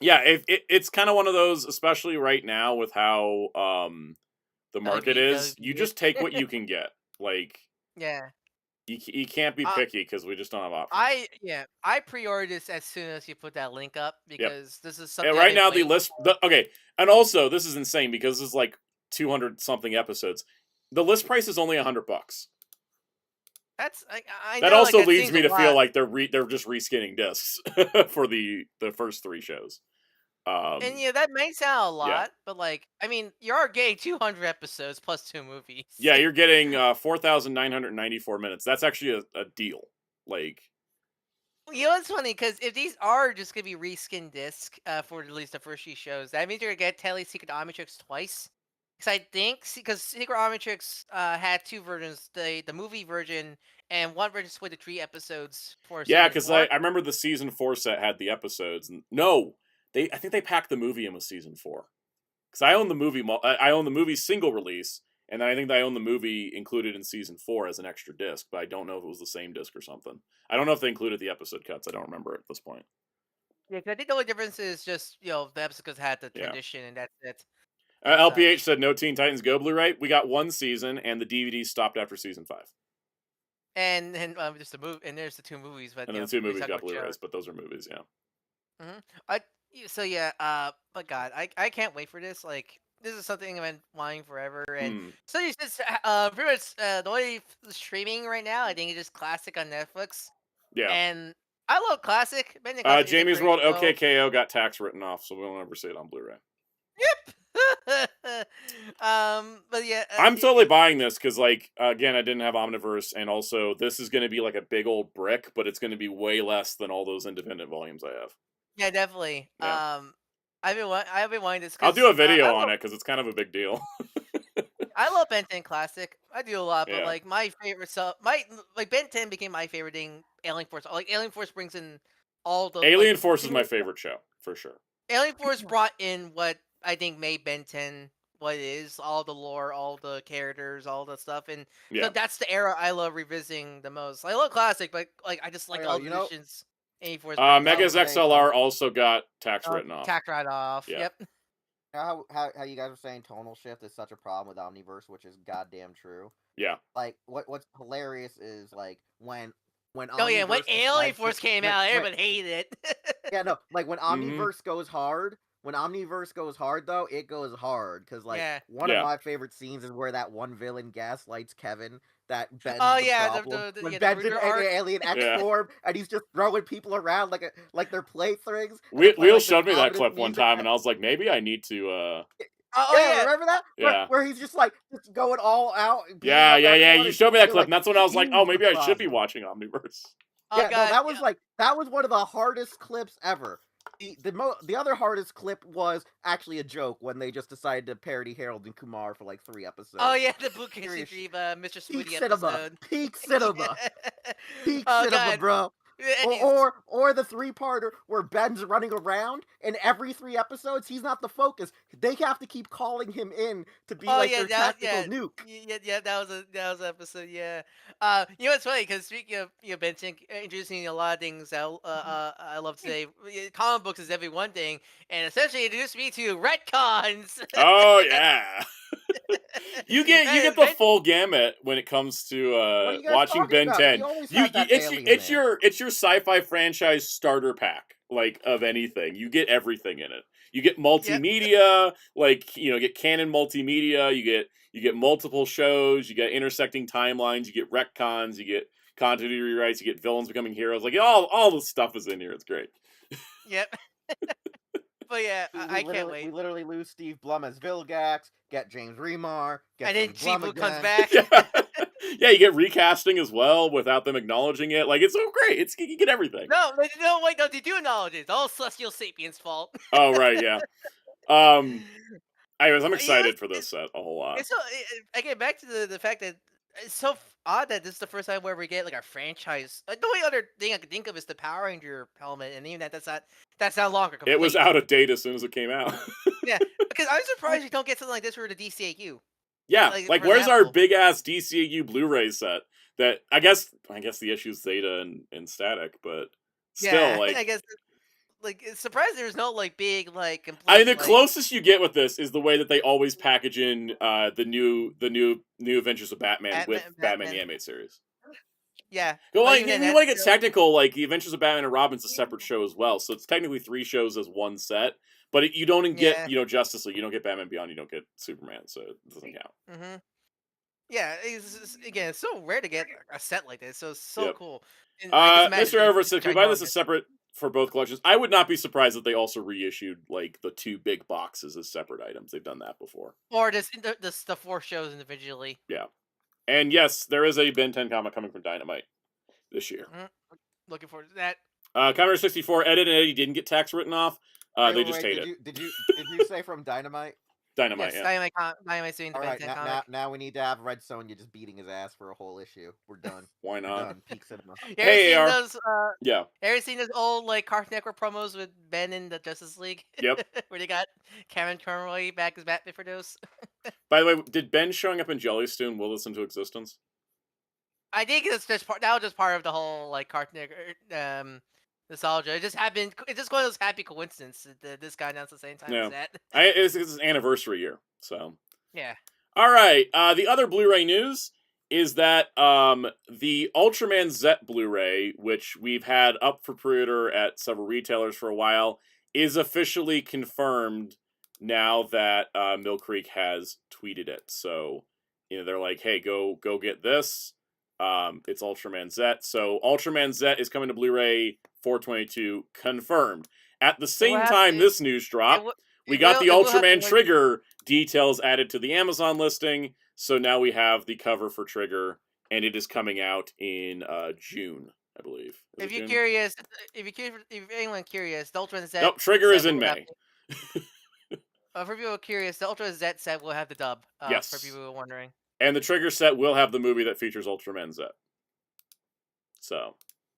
yeah, it's kind of one of those, especially right now with how the market is. You just take what you can get. Like, yeah. you can't be picky because we just don't have options. I pre-ordered this as soon as you put that link up because this is something. And right now the list. Okay, and also this is insane because this is like 200 something episodes. The list price is only $100. That's I that know, also like, that leads me to seems a feel lot. like they're just reskinning discs for the first 3 shows. And yeah, that may sound a lot, yeah. but like, I mean, you are getting 200 episodes plus 2 movies. Yeah, you're getting 4,994 minutes. That's actually a deal. Like, you know, it's funny because if these are just gonna be reskin disc for at least the first few shows, that means you're gonna get Telly Secret Omnitrix twice. Because I think because Secret Omnitrix had 2 versions, the movie version and one version split to 3 episodes for. Yeah, because I remember the season 4 set had the episodes. And no, I think they packed the movie in with season 4. Because I own the movie. I own the movie single release, and then I think I own the movie included in season 4 as an extra disc. But I don't know if it was the same disc or something. I don't know if they included the episode cuts. I don't remember at this point. Yeah, because I think the only difference is just the episodes had the tradition, and that's it. LPH said no Teen Titans Go Blu-ray. We got 1 season, and the DVD stopped after season 5. And just the movie, and there's the 2 movies, but and then the 2 movies got Blu-rays, but those are movies, yeah. But God, I can't wait for this. Like, this is something I've been wanting forever, and so you said pretty much the only streaming right now, I think, is just Classic on Netflix. Yeah, and I love Classic. Jamie's World OKKO got tax written off, so we won't ever see it on Blu-ray. Yep. But yeah, I'm totally buying this because, like, again, I didn't have Omniverse, and also this is going to be like a big old brick, but it's going to be way less than all those independent volumes I have. Yeah, definitely. Yeah. I've been wanting this. I'll do a video on it because it's kind of a big deal. I love Ben 10 Classic. I do a lot, but Yeah. like my favorite stuff, Ben 10 became my favorite thing. Alien Force, like Alien Force brings in all the Alien Force is my favorite show for sure. Alien Force brought in what I think made Ben 10 what it is, all the lore, all the characters, all the stuff, and so that's the era I love revisiting the most. I love Classic, but like I just like all the additions. Megas XLR also got tax written off. Tax right off. Yeah. Yep. You know how you guys were saying tonal shift is such a problem with Omniverse, which is goddamn true. Yeah. Like what's hilarious is like when when Alien Force came out, everyone hated it. Yeah, no, like when Omniverse goes hard. When Omniverse goes hard, though, it goes hard because like one of my favorite scenes is where that one villain gaslights Kevin. That Ben's when Ben's in Alien X form and he's just throwing people around like they're playthings. Wheel showed me that clip one time, and I was like, maybe I need to. Remember that? Yeah, where he's just like just going all out. Yeah. You showed me that clip, and that's when I was like, oh, maybe I should be watching Omniverse. That was one of the hardest clips ever. The other hardest clip was actually a joke when they just decided to parody Harold and Kumar for like 3 episodes. Oh yeah, the Blue Kiss Mr. Sweetie episode. Peak cinema, bro. And he's, Or the 3-parter where Ben's running around, and every 3 episodes he's not the focus. They have to keep calling him in to be oh like yeah, their tactical nuke. yeah, that was an episode. Yeah, you know what's funny? Because speaking of Ben introducing a lot of things I love today. Comic books is every one thing, and essentially introduced me to retcons. Oh yeah. You Hey, get the full gamut when it comes to What are you guys watching talking Ben about? 10. He always You, had that it's alien it's there. your sci-fi franchise starter pack, like, of anything. You get everything in it. You get multimedia, like, you know, get canon multimedia. You get multiple shows. You get intersecting timelines. You get retcons. You get continuity rewrites. You get villains becoming heroes. Like, all the stuff is in here. It's great. Yep. But yeah, I can't wait. We literally lose Steve Blum as Vilgax, get James Remar, get And then Steve Blum Chifu comes again. back. Yeah, you get recasting as well without them acknowledging it. Like, it's so great. You get everything. No, wait, no, they do acknowledge it. It's all Celestial Sapiens' fault. Oh right, yeah. Anyways, I'm excited for this set a whole lot. It's so again back to the fact that it's so odd that this is the first time where we get like a franchise. Like, the only other thing I could think of is the Power Ranger helmet, and even that's not longer. Complete. It was out of date as soon as it came out. Yeah, because I'm surprised you don't get something like this for the DCAU. Yeah, like for where's our example. big ass DCAU Blu-ray set? That I guess the issue's Zeta and Static, but still, Yeah, like, I guess like it's surprised there's no like big like complete. I mean, the like, closest you get with this is the way that they always package in the new Adventures of Batman with Batman the Animated Series. Yeah. Go but like, even you then, want to get that's technical, like the Adventures of Batman and Robin's a separate show as well, so it's technically 3 shows as one set. But you don't get, Yeah. Justice League, you don't get Batman Beyond, you don't get Superman, so it doesn't count. Mm-hmm. Yeah, again, it's so rare to get a set like this, so it's so Yep. cool. And I just imagine Mr. Over says, can we buy this ginormous. as separate for both collections? I would not be surprised if they also reissued like the 2 big boxes as separate items. They've done that before. Or just the 4 shows individually. Yeah. And yes, there is a Ben 10 comic coming from Dynamite this year. Looking forward to that. Commodore 64 Ed and Eddie didn't get tax written off. They just hate it. Did you say from Dynamite? Dynamite, Yes, yeah. Dynamite's doing the All Ben right, 10 comic. now we need to have Red Sonja just beating his ass for a whole issue. We're done. Why We're not? done. Peak cinema. You Hey, ever AR. seen those? Yeah. Ever seen those old like Cartoon Network promos with Ben in the Justice League? Yep. Where they got Karen Conroy back as Batman for those. By the way, did Ben showing up in Jellystone will this into existence? I think it's just that was just part of the whole like Cartoon Network nostalgia. It just happened. It's just one of those happy coincidences that this guy announced at the same time as that. It's his anniversary year, so. Yeah. All right. The other Blu-ray news is that the Ultraman Zet Blu-ray, which we've had up for pre-order at several retailers for a while, is officially confirmed now that Mill Creek has tweeted it. So, they're like, hey, go get this. It's Ultraman Zet. So Ultraman Zet is coming to Blu-ray 4/22 confirmed. At the same time this news dropped, we got the Ultraman Trigger details added to the Amazon listing. So now we have the cover for Trigger, and it is coming out in June, I believe. If you're curious, if anyone curious, the Ultraman Zet. Nope, Trigger is in May. For people who are curious, the Ultraman Zet set will have the dub. Yes. For people who are wondering. And the Trigger set will have the movie that features Ultraman Zet. So,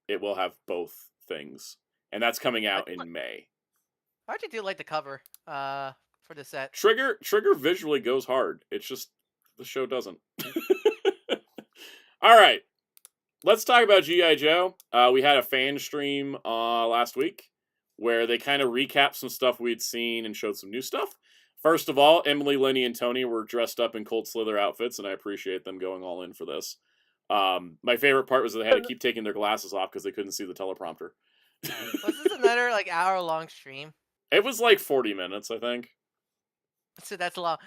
it will have both things. And that's coming out in May. I actually do like the cover for the set. Trigger visually goes hard. It's just, the show doesn't. Alright. Let's talk about G.I. Joe. We had a fan stream last week where they kind of recapped some stuff we'd seen and showed some new stuff. First of all, Emily, Lenny, and Tony were dressed up in Cold Slither outfits, and I appreciate them going all in for this. My favorite part was that they had to keep taking their glasses off because they couldn't see the teleprompter. Was this another like hour-long stream? It was like 40 minutes, I think. So that's a lot.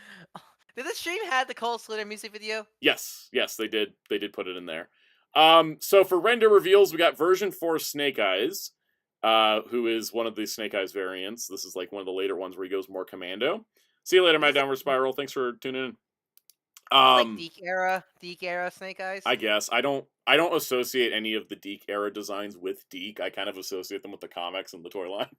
Did the stream have the Cold Slither music video? Yes, they did. They did put it in there. So for render reveals, we got version 4 Snake Eyes, who is one of the Snake Eyes variants. This is like one of the later ones where he goes more commando. See you later, my downward spiral. Thanks for tuning in. Like Deke era Snake Eyes. I guess I don't associate any of the Deke era designs with Deke. I kind of associate them with the comics and the toy line.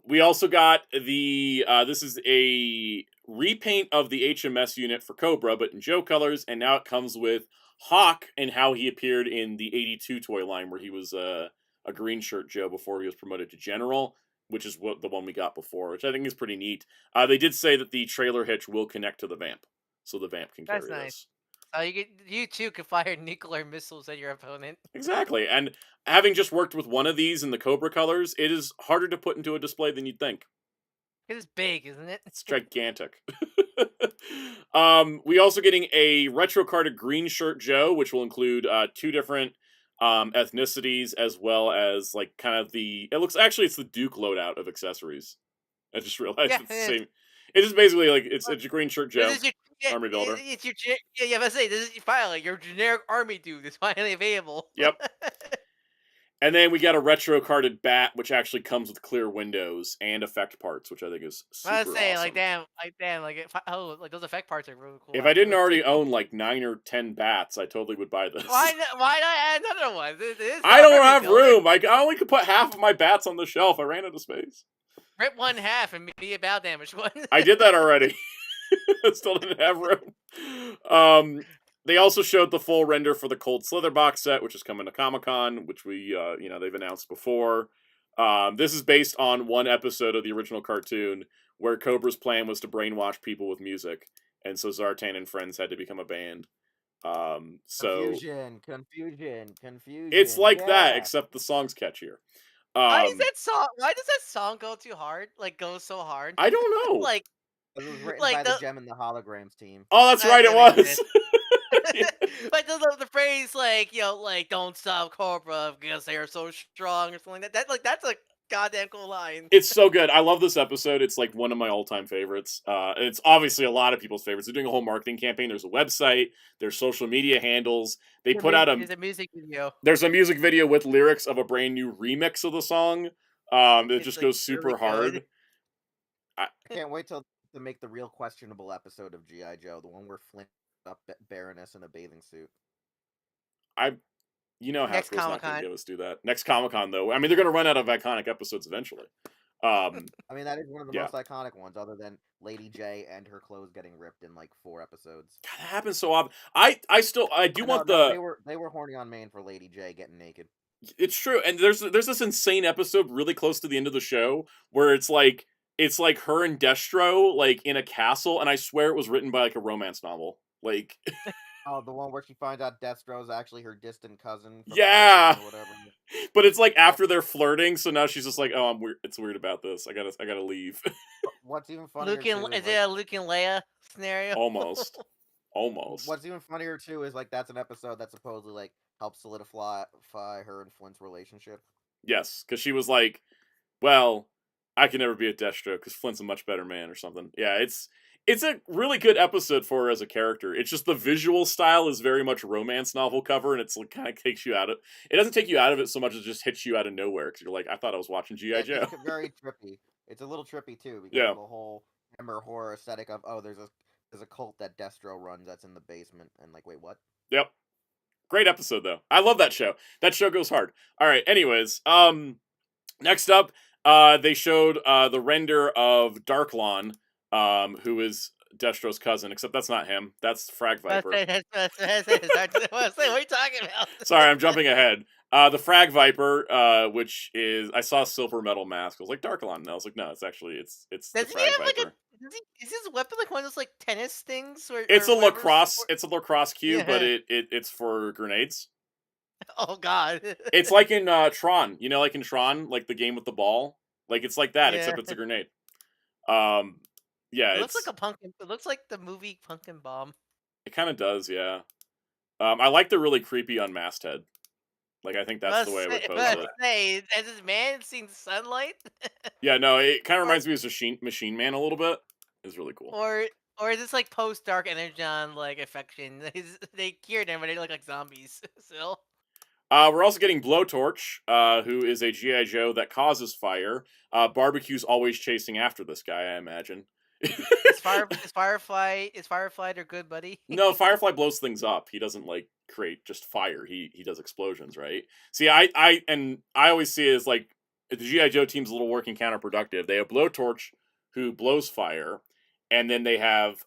We also got the this is a repaint of the HMS unit for Cobra, but in Joe colors, and now it comes with Hawk and how he appeared in the 82 toy line where he was a green shirt Joe before he was promoted to general, which is the one we got before, which I think is pretty neat. They did say that the trailer hitch will connect to the Vamp, so the Vamp can That's carry nice. this. So you too can fire nuclear missiles at your opponent. Exactly, and having just worked with one of these in the Cobra colors, it is harder to put into a display than you'd think. It's big, isn't it? It's gigantic. We also getting a retro carded green shirt Joe, which will include 2 different ethnicities as well as like kind of it's the Duke loadout of accessories. I just realized it's the same. It's just basically like it's a green shirt Joe. Army builder. It's your I say this is finally your generic army dude is finally available. Yep. And then we got a retro carded bat, which actually comes with clear windows and effect parts, which I think is super I was saying, awesome. like those effect parts are really cool. If I didn't already own like 9 or 10 bats, I totally would buy this. Why not add another one? I don't have room. I only could put half of my bats on the shelf. I ran out of space. Rip one half and be a bow damage one. I did that already. Still didn't have room. They also showed the full render for the Cold Slither box set, which is coming to Comic-Con, which they've announced before. This is based on one episode of the original cartoon where Cobra's plan was to brainwash people with music, and so Zartan and friends had to become a band. Confusion. It's like that, except the song's catchier. Why does that song go too hard? Like go so hard? I don't know. It was written by the Gem and the Holograms team. Oh, that's right, it was. Like the phrase, like don't stop Cobra because they are so strong or something like that. That's a goddamn cool line. It's so good. I love this episode. It's like one of my all-time favorites. It's obviously a lot of people's favorites. They're doing a whole marketing campaign. There's a website. There's social media handles. They put out there's a music video. There's a music video with lyrics of a brand new remix of the song. It just goes super hard. I can't wait to make the real questionable episode of G.I. Joe, the one where Flint up Baroness in a bathing suit. Hasbro's not going to give us do that. Next Comic-Con, though. I mean, they're going to run out of iconic episodes eventually. I mean, that is one of the most iconic ones, other than Lady J and her clothes getting ripped in like 4 episodes. God, that happens so often. I want they were horny on main for Lady J getting naked. It's true, and there's this insane episode really close to the end of the show where it's like her and Destro like in a castle, and I swear it was written by like a romance novel. Like, oh, the one where she finds out Destro is actually her distant cousin. Yeah, or whatever. But it's like after they're flirting, so now she's just like, "Oh, I'm weird. It's weird about this. I gotta leave." What's even funnier? Is it a Luke and Leia scenario? Almost. What's even funnier too is like that's an episode that supposedly like helps solidify her and Flint's relationship. Yes, because she was like, "Well, I can never be a Destro because Flint's a much better man," or something. Yeah, it's a really good episode for her as a character. It's just the visual style is very much romance novel cover, and it's like kind of takes you out of it. Doesn't take you out of it so much as just hits you out of nowhere because you're like, I thought I was watching G.I. Joe. It's very trippy. It's a little trippy too because of the whole Hammer horror aesthetic of there's a cult that Destro runs that's in the basement, and like, wait, what? Yep. Great episode though. I love that show. That show goes hard. All right. Anyways, next up, they showed the render of Darklon, who is Destro's cousin, except that's not him. That's Frag Viper. What are you talking about? Sorry, I'm jumping ahead. The Frag Viper, which is I saw a silver metal mask. I was like Darklon, and I was like, no, it's actually it's the Frag Viper. Is his weapon like one of those like tennis things? It's a lacrosse. It's a lacrosse cue, but it's for grenades. Oh God! It's like in Tron. You know, like in Tron, like the game with the ball. Like it's like that, except it's a grenade. Yeah, it looks like a pumpkin. It looks like the movie Pumpkin Bomb. It kind of does, yeah. I like the really creepy unmasked head. Like I think that's the way I would pose it. Hey, has this man seen sunlight? Yeah, no, it kind of reminds me of Machine Man a little bit. It's really cool. Or is this like post Dark Energon like affection? They cured them, but they look like zombies still. We're also getting Blowtorch, who is a G.I. Joe that causes fire. Barbecue's always chasing after this guy, I imagine. Is Firefly their good buddy? No, Firefly blows things up. He doesn't like create just fire. He does explosions, right? See, I always see it as like the G.I. Joe team's a little working counterproductive. They have Blowtorch, who blows fire, and then they have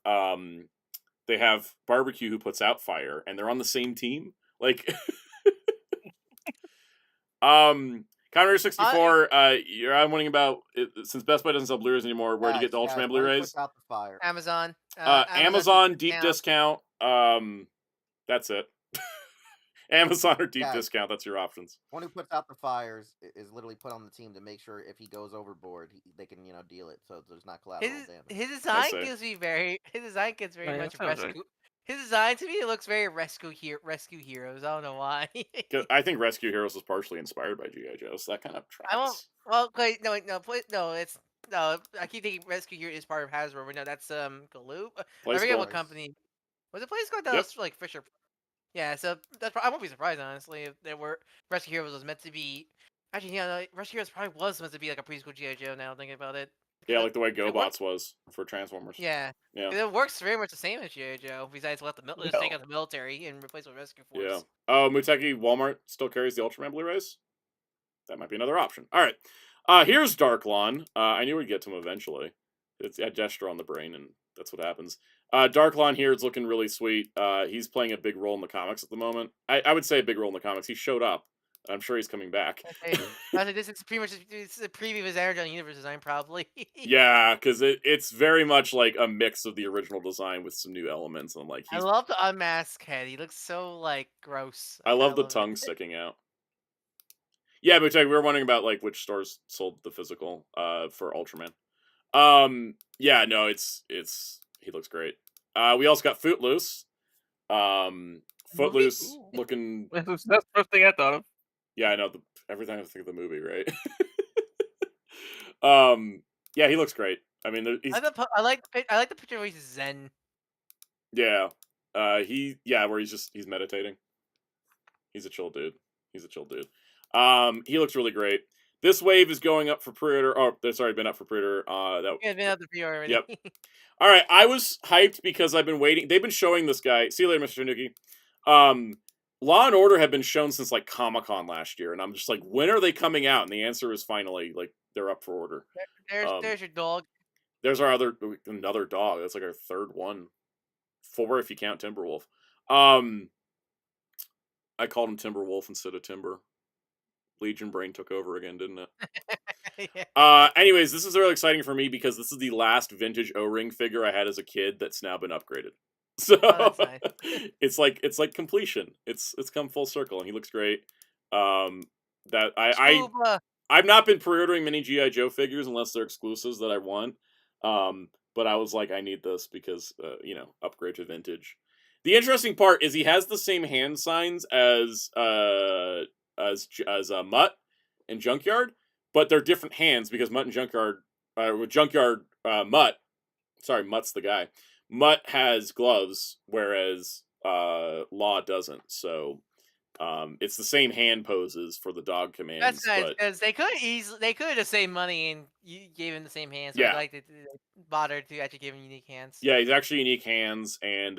they have Barbecue who puts out fire, and they're on the same team. Like, Commodore 64. I'm wondering about since Best Buy doesn't sell Blu-rays anymore. Where do you get the Guys, Ultraman let me Blu-rays? put out the fire. Amazon. Amazon deep discount. discount. That's it. Amazon or deep Guys. discount. That's your options. One who puts out the fires is literally put on the team to make sure if he goes overboard, they can deal it so there's not collateral damage. His design see. gives me very. His design gets very Yeah, much that sounds right. rescue. His design to me it looks very rescue heroes. I don't know why. 'Cause I think Rescue Heroes was partially inspired by G.I. Joe, so that kind of tracks. I won't. Well, wait, no, it's no. I keep thinking Rescue Hero is part of Hasbro, but no, that's Galoob. I Place forget what Goers. company. Was it Place Guard? That Yep. was like Fisher. Yeah, so that's I won't be surprised honestly if there were Rescue Heroes was meant to be. Actually, yeah, no, Rescue Heroes probably was meant to be like a preschool G.I. Joe. Now thinking about it. Yeah, It- like the way it GoBots was for Transformers. Yeah. Yeah. It works very much the same as G.I. Joe, besides let the just take out the military and replace with Rescue Force. Yeah. Oh, Muteki Walmart still carries the Ultraman Blu-rays. That might be another option. All right. Here's Darklon. I knew we'd get to him eventually. It's a gesture on the brain, and that's what happens. Darklon here is looking really sweet. He's playing a big role in the comics at the moment. I would say a big role in the comics. He showed up. I'm sure he's coming back. This is pretty much it's a preview of his Energon Universe design, probably. Yeah, because it's very much like a mix of the original design with some new elements. And like, I love the unmasked head. He looks so like gross. I love the it. tongue sticking out. Yeah, but we were wondering about like which stores sold the physical for Ultraman. Yeah, no, it's he looks great. We also got Footloose. Footloose Ooh. looking. That's the first thing I thought of. Yeah, I know. Every time I think of the movie, right? Yeah, he looks great. I mean, he's, I like the picture where he's Zen. yeah. Where he's meditating. He's a chill dude. He looks really great. This wave is going up for pre-order. Oh, that's already been up for pre-order. Yeah, been out the pre-order already. Yep. All right, I was hyped because I've been waiting. They've been showing this guy. See you later, Mr. Tanuki. Law and Order have been shown since like Comic-Con last year, and I'm just like, when are they coming out? And the answer is finally like they're up for order. There's your dog. There's our another dog. That's like our third one. 4 if you count Timberwolf. I called him Timberwolf instead of Timber. Legion Brain took over again, didn't it? Yeah. Anyways, this is really exciting for me because this is the last vintage O-ring figure I had as a kid that's now been upgraded. So that's nice. it's like completion. It's come full circle, and he looks great. That I've not been pre-ordering many G.I. Joe figures unless they're exclusives that I want. But I was like, I need this because upgrade to vintage. The interesting part is he has the same hand signs as Mutt and Junkyard, but they're different hands because Mutt and Junkyard Mutt's the guy. Mutt has gloves, whereas Law doesn't. So it's the same hand poses for the dog commands. That's nice because they could have saved money and you gave him the same hands. So Yeah. I like to bother to actually give him unique hands. Yeah, he's actually unique hands and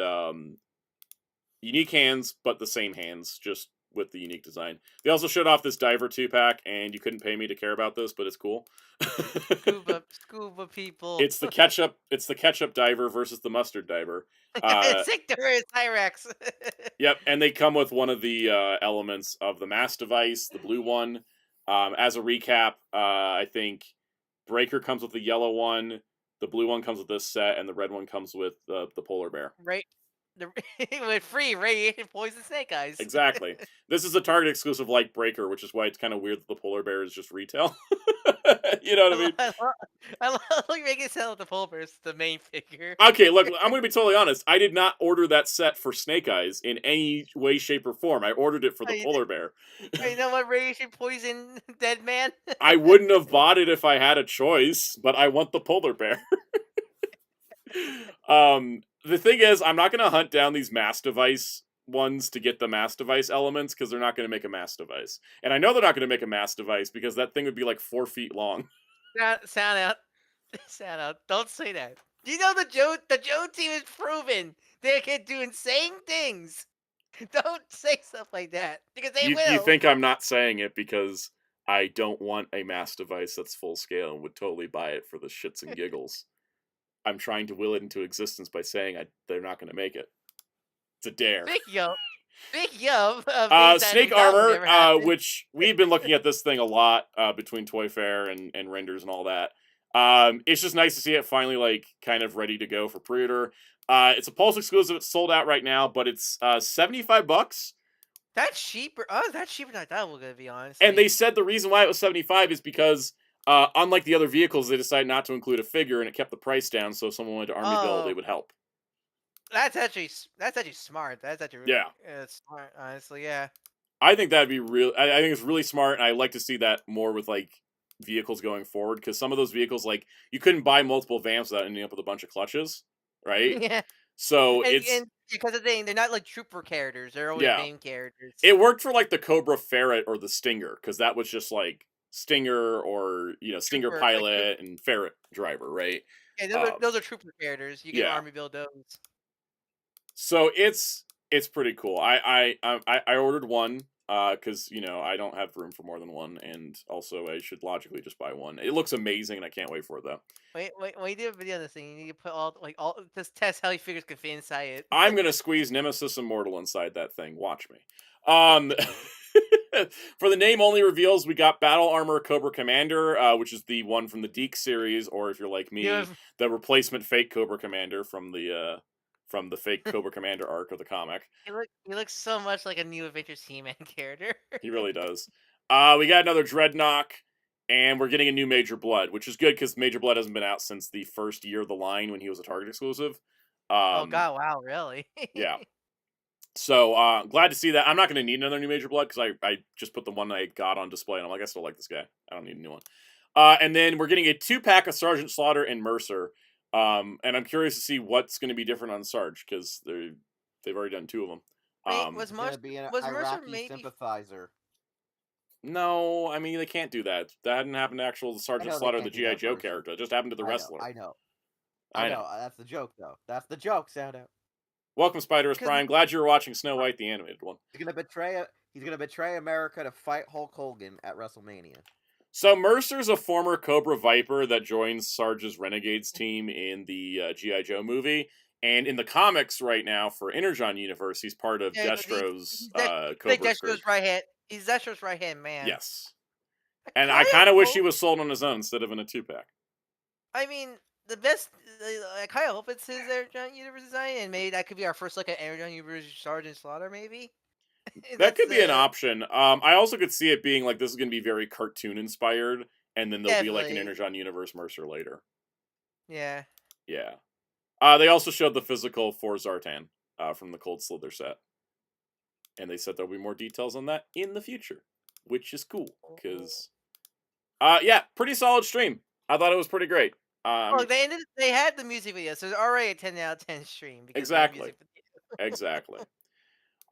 unique hands, but the same hands, just with the unique design. They also showed off this Diver 2-pack, and you couldn't pay me to care about this, but it's cool. Scuba people. It's the ketchup diver versus the mustard diver. Victor is Tyrex. Yep, and they come with one of the elements of the mass device, the blue one. As a recap, I think Breaker comes with the yellow one, the blue one comes with this set, and the red one comes with the polar bear. Right. With free radiation poison snake eyes. Exactly. This is a Target exclusive like Breaker, which is why it's kind of weird that the polar bear is just retail. You know what I mean? I love making it sound like the polar bear is the main figure. Okay, look, I'm going to be totally honest. I did not order that set for Snake Eyes in any way, shape, or form. I ordered it for the polar bear. You know what? Radiation poison dead man? I wouldn't have bought it if I had a choice, but I want the polar bear. The thing is, I'm not going to hunt down these mass device ones to get the mass device elements because they're not going to make a mass device. And I know they're not going to make a mass device because that thing would be like 4 feet long. Sound out. Don't say that. You know the Joe team is proven they can do insane things. Don't say stuff like that because they will. You think I'm not saying it because I don't want a mass device that's full scale and would totally buy it for the shits and giggles. I'm trying to will it into existence by saying they're not going to make it. It's a dare. Speaking of things that Snake do not Armor, never happen. which we've been looking at this thing a lot between Toy Fair and renders and all that. It's just nice to see it finally like kind of ready to go for pre-order. It's a Pulse exclusive. It's sold out right now, but it's $75. That's cheaper. Oh, that's cheaper than I thought it was gonna be, honestly. And they said the reason why it was $75 is because unlike the other vehicles, they decided not to include a figure, and it kept the price down. So if someone wanted to army build, it would help. That's actually smart. That's actually really, smart. Honestly, yeah. I think that'd be real. I think it's really smart, and I like to see that more with like vehicles going forward, because some of those vehicles, like you couldn't buy multiple vamps without ending up with a bunch of clutches, right? Yeah. So And because the thing, they're not like trooper characters; they're always main characters. It worked for like the Cobra Ferret or the Stinger, because that was just like Stinger or Stinger Trooper, pilot and Ferret driver, right? Yeah, those are trooper characters. You can army build those. So it's pretty cool. I ordered one because I don't have room for more than one, and also I should logically just buy one. It looks amazing, and I can't wait for it though. Wait, when you do a video on this thing, you need to put all just test how your figures can fit inside it. I'm gonna squeeze Nemesis Immortal inside that thing. Watch me. For the name only reveals, we got Battle Armor Cobra Commander, which is the one from the Deke series, or if you're like me, the replacement fake Cobra Commander from the fake Cobra Commander arc of the comic. He looks so much like a New Adventures He-Man character. He really does. We got another Dreadnought, and we're getting a new Major Blood, which is good because Major Blood hasn't been out since the first year of the line when he was a Target exclusive. Oh god, wow, really? Yeah. So glad to see that. I'm not going to need another new Major Blood because I just put the one I got on display, and I'm like, I still like this guy. I don't need a new one. And then we're getting a 2-pack of Sergeant Slaughter and Mercer. And I'm curious to see what's going to be different on Sarge, because they've already done 2 of them. Wait, was Mercer Iraqi sympathizer? No, I mean they can't do that. That hadn't happened to actual Sergeant Slaughter, the G.I. Joe character. It just happened to the wrestler. I know. That's the joke, though. That's the joke, Soundout. Welcome, Spiderus Prime. Glad you were watching Snow White, the animated one. He's gonna betray America to fight Hulk Hogan at WrestleMania. So Mercer's a former Cobra Viper that joins Sarge's Renegades team in the G.I. Joe movie. And in the comics right now for Energon Universe, he's part of Destro's Cobra. Destro's right hand. He's Destro's right hand man. Yes. And I kind of wish he was sold on his own instead of in a 2-pack. I mean, the best. I kind of hope it's his Energon Universe design, and maybe that could be our first look at Energon Universe Sergeant Slaughter, maybe. That could be an option. I also could see it being like this is going to be very cartoon inspired, and then there'll be like an Energon Universe Mercer later. Yeah. Yeah. They also showed the physical for Zartan from the Cold Slither set. And they said there'll be more details on that in the future, which is cool, because... pretty solid stream. I thought it was pretty great. Look, they had the music video, so it's already a 10 out of 10 stream. Exactly. Exactly.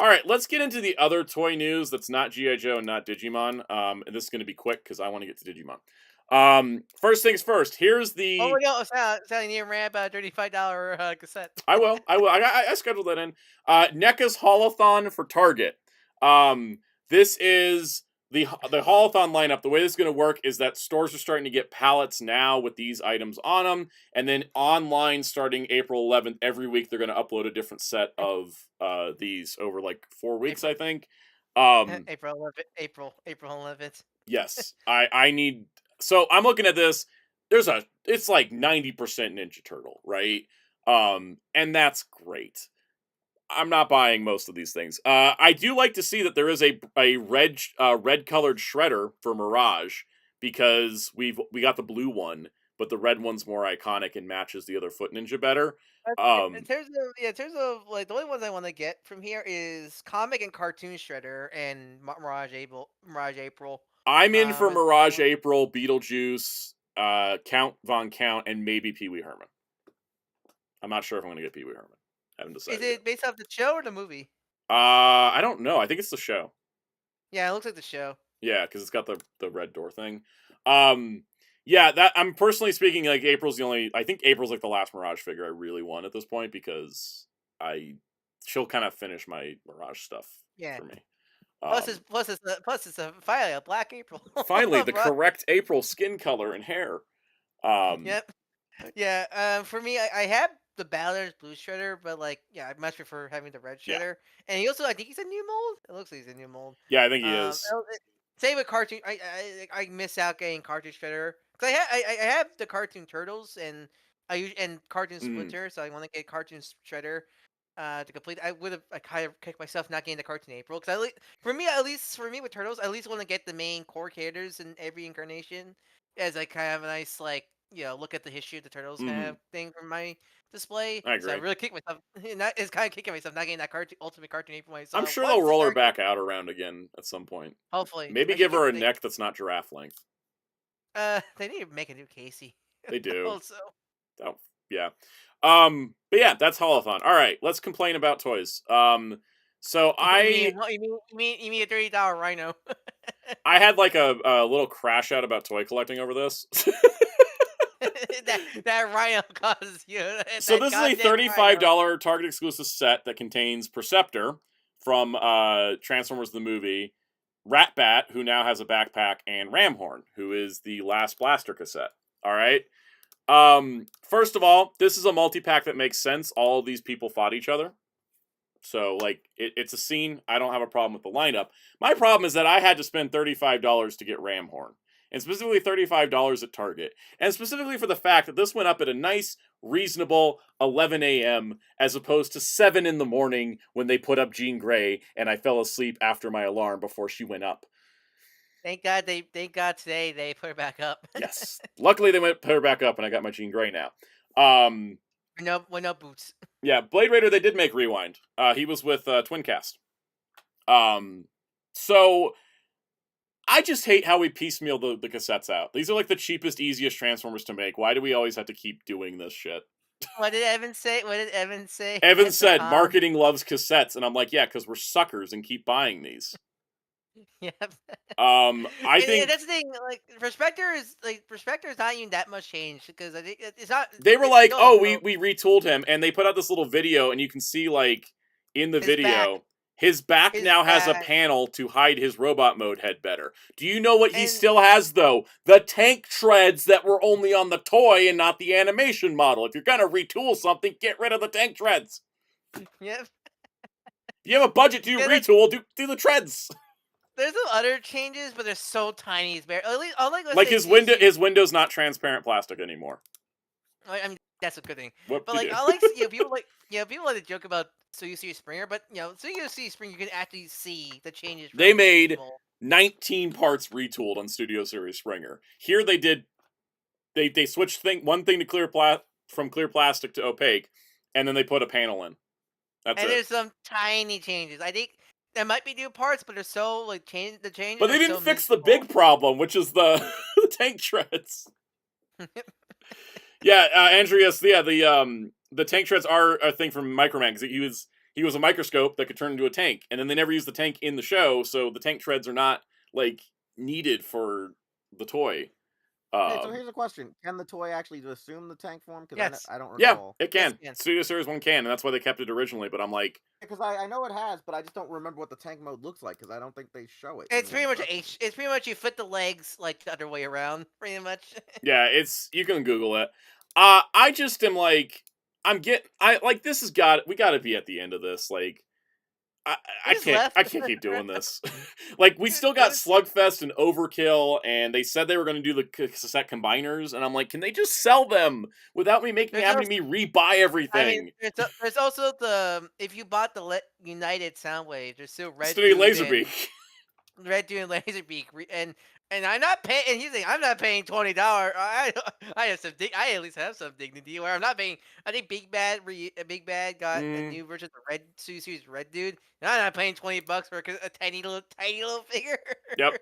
All right, let's get into the other toy news that's not G.I. Joe and not Digimon. And this is going to be quick, because I want to get to Digimon. First things first, here's the... Oh, no, Sally need to ramp a $35 cassette. I will. I scheduled that in. NECA's Haulathon for Target. This is the Haulathon lineup. The way this is going to work is that stores are starting to get pallets now with these items on them, and then online starting April 11th, every week they're going to upload a different set of these over like 4 weeks, I think. April 11th. Yes, I need. So I'm looking at this. It's like 90% Ninja Turtle, right? And that's great. I'm not buying most of these things. I do like to see that there is a red colored Shredder for Mirage, because we got the blue one, but the red one's more iconic and matches the other Foot Ninja better. In terms of like the only ones I want to get from here is comic and cartoon Shredder and Mirage April. I'm in for Mirage April, Beetlejuice, Count Von Count, and maybe Pee Wee Herman. I'm not sure if I'm going to get Pee Wee Herman. I haven't decided. Is it based off the show or the movie? I don't know. I think it's the show. Yeah, it looks like the show. Yeah, because it's got the red door thing. Yeah, that I'm personally speaking, like April's the only. I think April's like the last Mirage figure I really want at this point, because she'll kind of finish my Mirage stuff for me. Plus it's finally a black April. Finally, the correct April skin color and hair. Yep. Yeah, for me, I have the Ballard's Blue Shredder, but like, yeah, I much prefer having the Red Yeah. Shredder. And he also, I think he's a new mold. It looks like he's a new mold. Yeah, I think he is. Same with cartoon. I miss out getting cartoon Shredder because I have the cartoon Turtles and and cartoon Splinter, so I want to get cartoon Shredder. To complete, I kind of kicked myself not getting the cartoon April because for me with Turtles, I at least want to get the main core characters in every incarnation as I kind of have a nice look at the history of the Turtles kind of thing from my display. I So I agree. really kicked myself. It's kind of kicking myself not getting that ultimate cartoon April I saw. I'm sure once they'll a roll her year ago. back out around again at some point. Hopefully, Maybe I give think her a they, neck that's not giraffe length. they need to make a new Casey. They do. Also, Oh, yeah. But yeah, that's Holothon. All right, let's complain about toys. So I you mean a $30 Rhino? I had like a little crash out about toy collecting over this. that Rhino causes you. So That this is a goddamn $35 Rhino. Target exclusive set that contains Perceptor from Transformers the movie, Ratbat, who now has a backpack, and Ramhorn, who is the last Blaster cassette. All right. First of all, this is a multi-pack that makes sense. All of these people fought each other. So, like, it's a scene. I don't have a problem with the lineup. My problem is that I had to spend $35 to get Ramhorn. And specifically $35 at Target. And specifically for the fact that this went up at a nice, reasonable 11 a.m. as opposed to 7 in the morning when they put up Jean Grey and I fell asleep after my alarm before she went up. Thank God today they put it back up. Yes. Luckily they put her back up and I got my Jean Grey now. with no boots. Yeah, Blade Raider, they did make Rewind. He was with Twincast. So I just hate how we piecemeal the cassettes out. These are like the cheapest, easiest Transformers to make. Why do we always have to keep doing this shit? What did Evan say? Evan At the said com? marketing loves cassettes, and I'm like, yeah, because we're suckers and keep buying these. Yep. I think that's the thing. Like Perspector is not even that much change because I think it's not. they were it's like, still oh, a we retooled him, and they put out this little video, and you can see like in the His video. His back His now has a back. panel to hide his robot mode head better. Do you know what he And- still has, though? The tank treads that were only on the toy and not the animation model. If you're gonna retool something, get rid of the tank treads. Yep. If you have a budget to Yeah, retool, do the treads. There's some other changes, but they're so tiny. It's bare. At least, Like his window's not transparent plastic anymore. I mean, that's a good thing. Whoop But like, I like people like to joke about So You See Springer, but So You See Springer, you can actually see the changes. From They made people. 19 parts retooled on Studio Series Springer. Here they did. They switched one thing to from clear plastic to opaque, and then they put a panel in. That's and it. There's some tiny changes. I think there might be new parts, but they're so like changes. But they didn't fix the big problem, which is the tank treads. Yeah, Andreas. Yeah, the tank treads are a thing from Microman because he was a microscope that could turn into a tank, and then they never used the tank in the show, so the tank treads are not like needed for the toy. So here's a question: can the toy actually assume the tank form? Because Yes. I don't Yeah, recall. it can. Yes, it can. Studio Series 1 can, and that's why they kept it originally. But I'm like, Because I know it has, but I just don't remember what the tank mode looks like because I don't think they show it. It's in pretty the much instructions. It's pretty much you flip the legs like the other way around, pretty much. yeah, you can Google it. I just am like, this we got to be at the end of this. Like, I Who's left? can't keep doing this. Like, we still got Slugfest and Overkill, and they said they were going to do the cassette combiners, and I'm like, can they just sell them without me having me rebuy everything? I mean, there's also if you bought the United Soundwave, there's still Red Studio Dude Laserbeak. Red Dude and Laserbeak, and I'm not paying. And he's saying I'm not paying $20. I have some. I at least have some dignity where I'm not paying. I think Big Bad got a new version of the Red Series Red Dude. And I'm not paying $20 for a tiny little figure. Yep.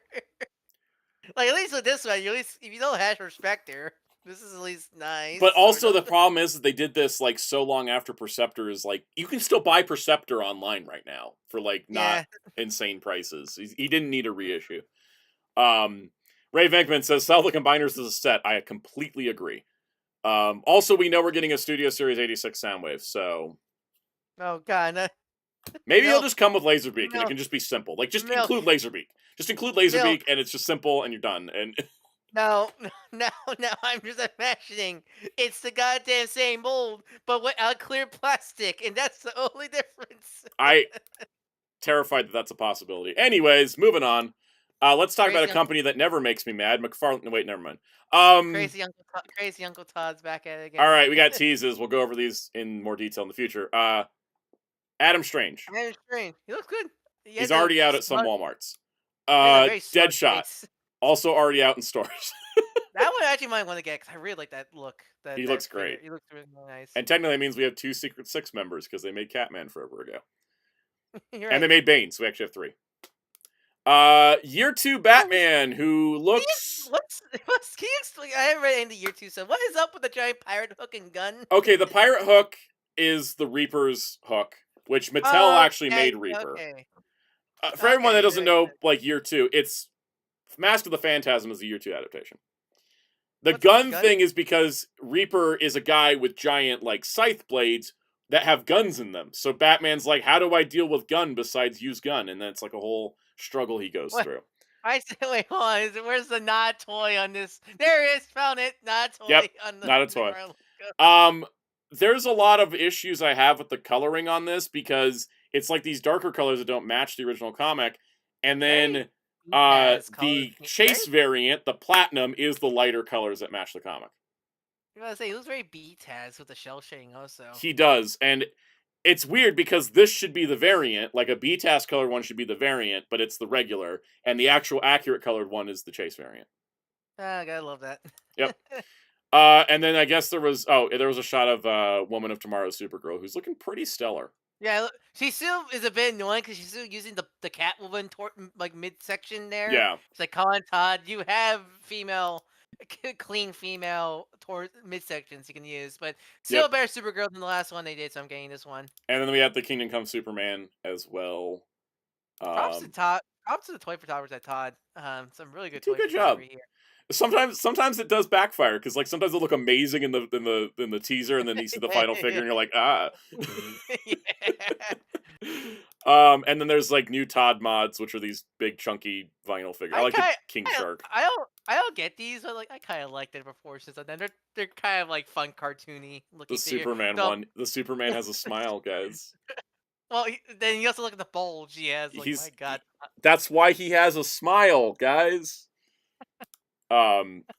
Like at least with this one, at least if you don't have Respector, this is at least nice. But also the problem is that they did this like so long after Perceptor is like you can still buy Perceptor online right now for like not insane prices. He didn't need a reissue. Ray Venkman says sell the combiners as a set. I completely agree. Also, we know we're getting a Studio Series 86 Soundwave, so oh god, maybe he'll just come with Laserbeak and it can just be simple. Like just include Laserbeak. Just include Laserbeak and it's just simple and you're done. And No, now I'm just imagining it's the goddamn same mold, but without clear plastic, and that's the only difference. I terrified that that's a possibility. Anyways, moving on. Let's talk about a Crazy company that never makes me mad. McFarlane. Wait, never mind. Crazy Uncle Todd's back at it again. All right, we got teases. We'll go over these in more detail in the future. Adam Strange. Adam Strange. He looks good. He's already out at some Walmarts. He has a very smart Deadshot. face. Also already out in stores. That one I actually might want to get because I really like that look. He looks great. He looks really nice. And technically that means we have 2 Secret Six members because they made Catman forever ago. You're right. And they made Bane, so we actually have 3. Year 2 Batman, who looks... What's can you explain? I haven't read any of the year 2, so what is up with the giant pirate hook and gun? Okay, the pirate hook is the Reaper's hook, which Mattel actually made Reaper. Okay. For everyone that doesn't know, like, year 2, it's... Mask of the Phantasm is the year 2 adaptation. The gun thing is because Reaper is a guy with giant, like, scythe blades that have guns in them. So Batman's like, how do I deal with gun besides use gun? And then it's like a whole struggle he goes through. I said, wait, hold on. Where's the not toy on this? There it is. Found it. Not toy. Yep, on the, not a toy. There's a lot of issues I have with the coloring on this because it's like these darker colors that don't match the original comic. And then the Chase variant, the Platinum, is the lighter colors that match the comic. I was gonna say, he looks very B-Taz with the shell shading also. He does, and it's weird because this should be the variant, like a B-Taz colored one should be the variant, but it's the regular, and the actual accurate colored one is the Chase variant. I gotta love that. Yep. And then I guess there was a shot of Woman of Tomorrow Supergirl, who's looking pretty stellar. Yeah, she still is a bit annoying because she's still using the Catwoman like midsection there. Yeah. It's like, come on, Todd, you have clean female midsections you can use, but still a better Supergirl than the last one they did, so I'm getting this one. And then we have the Kingdom Come Superman as well. Props to Todd. Props to the toy photographers at Todd. Some really good toy good job. photography here. Sometimes it does backfire because like sometimes they'll look amazing in the teaser, and then you see the final figure, and you're like, ah. And then there's like new Todd mods, which are these big chunky vinyl figures. I like the King Shark. I don't get these, but like I kind of like the proportions of them. They're kind of like fun, cartoony looking. The Superman one. The Superman has a smile, guys. Well, then you also look at the bulge he has. Like, my God. That's why he has a smile, guys.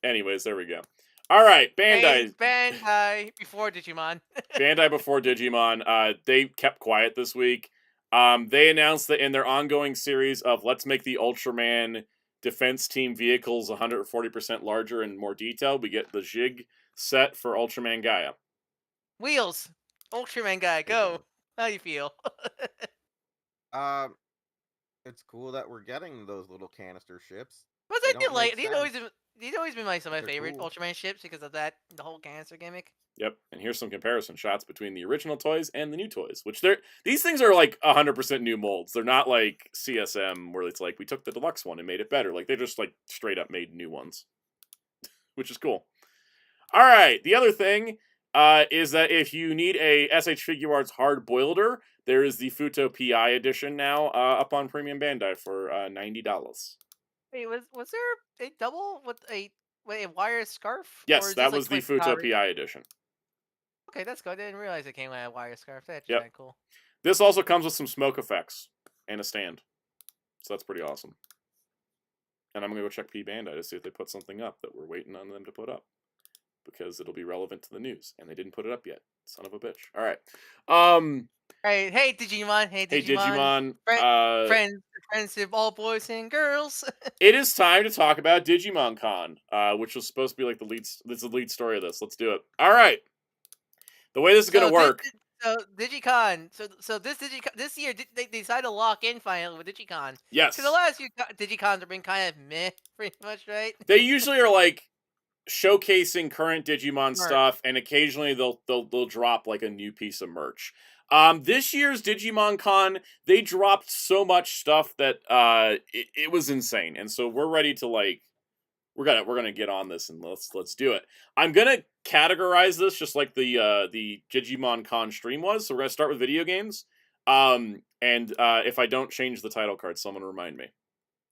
Anyways, there we go. All right, Bandai. Bandai before Digimon. Bandai before Digimon. They kept quiet this week. They announced that in their ongoing series of Let's Make the Ultraman Defense Team vehicles 140% larger and more detailed, we get the Jig set for Ultraman Gaia. Wheels. Ultraman Gaia, go. How do you feel? It's cool that we're getting those little canister ships. But I do like these always been like some of my favorite Ultraman ships because of that the whole canister gimmick. Yep, and here's some comparison shots between the original toys and the new toys, which these things are like 100% new molds. They're not like CSM where it's like we took the deluxe one and made it better. Like they just like straight up made new ones, which is cool. All right, the other thing is that if you need a SH Figuarts hard boilder, there is the Futo PI edition now up on Premium Bandai for $90. Wait, was there a double with a wire scarf? Yes, that was the Futo PI edition. Okay, that's good. I didn't realize it came with a wire scarf. That's kind of cool. This also comes with some smoke effects and a stand. So that's pretty awesome. And I'm going to go check P Bandai to see if they put something up that we're waiting on them to put up. Because it'll be relevant to the news. And they didn't put it up yet. Son of a bitch. All right. Hey, Digimon. Hey, Digimon. Friends of all boys and girls. It is time to talk about Digimon Con, which was supposed to be like the lead story of this. Let's do it. All right. The way this is going to work. So Digicon. So this year they decided to lock in finally with Digicon. Yes. Because the last few Digicons have been kind of meh, pretty much, right? They usually are like showcasing current Digimon stuff, and occasionally they'll drop like a new piece of merch. This year's Digimon Con, they dropped so much stuff that it was insane, and so we're ready to like we're gonna get on this and let's do it. I'm gonna categorize this just like the Digimon Con stream was. So we're gonna start with video games, and if I don't change the title card, someone remind me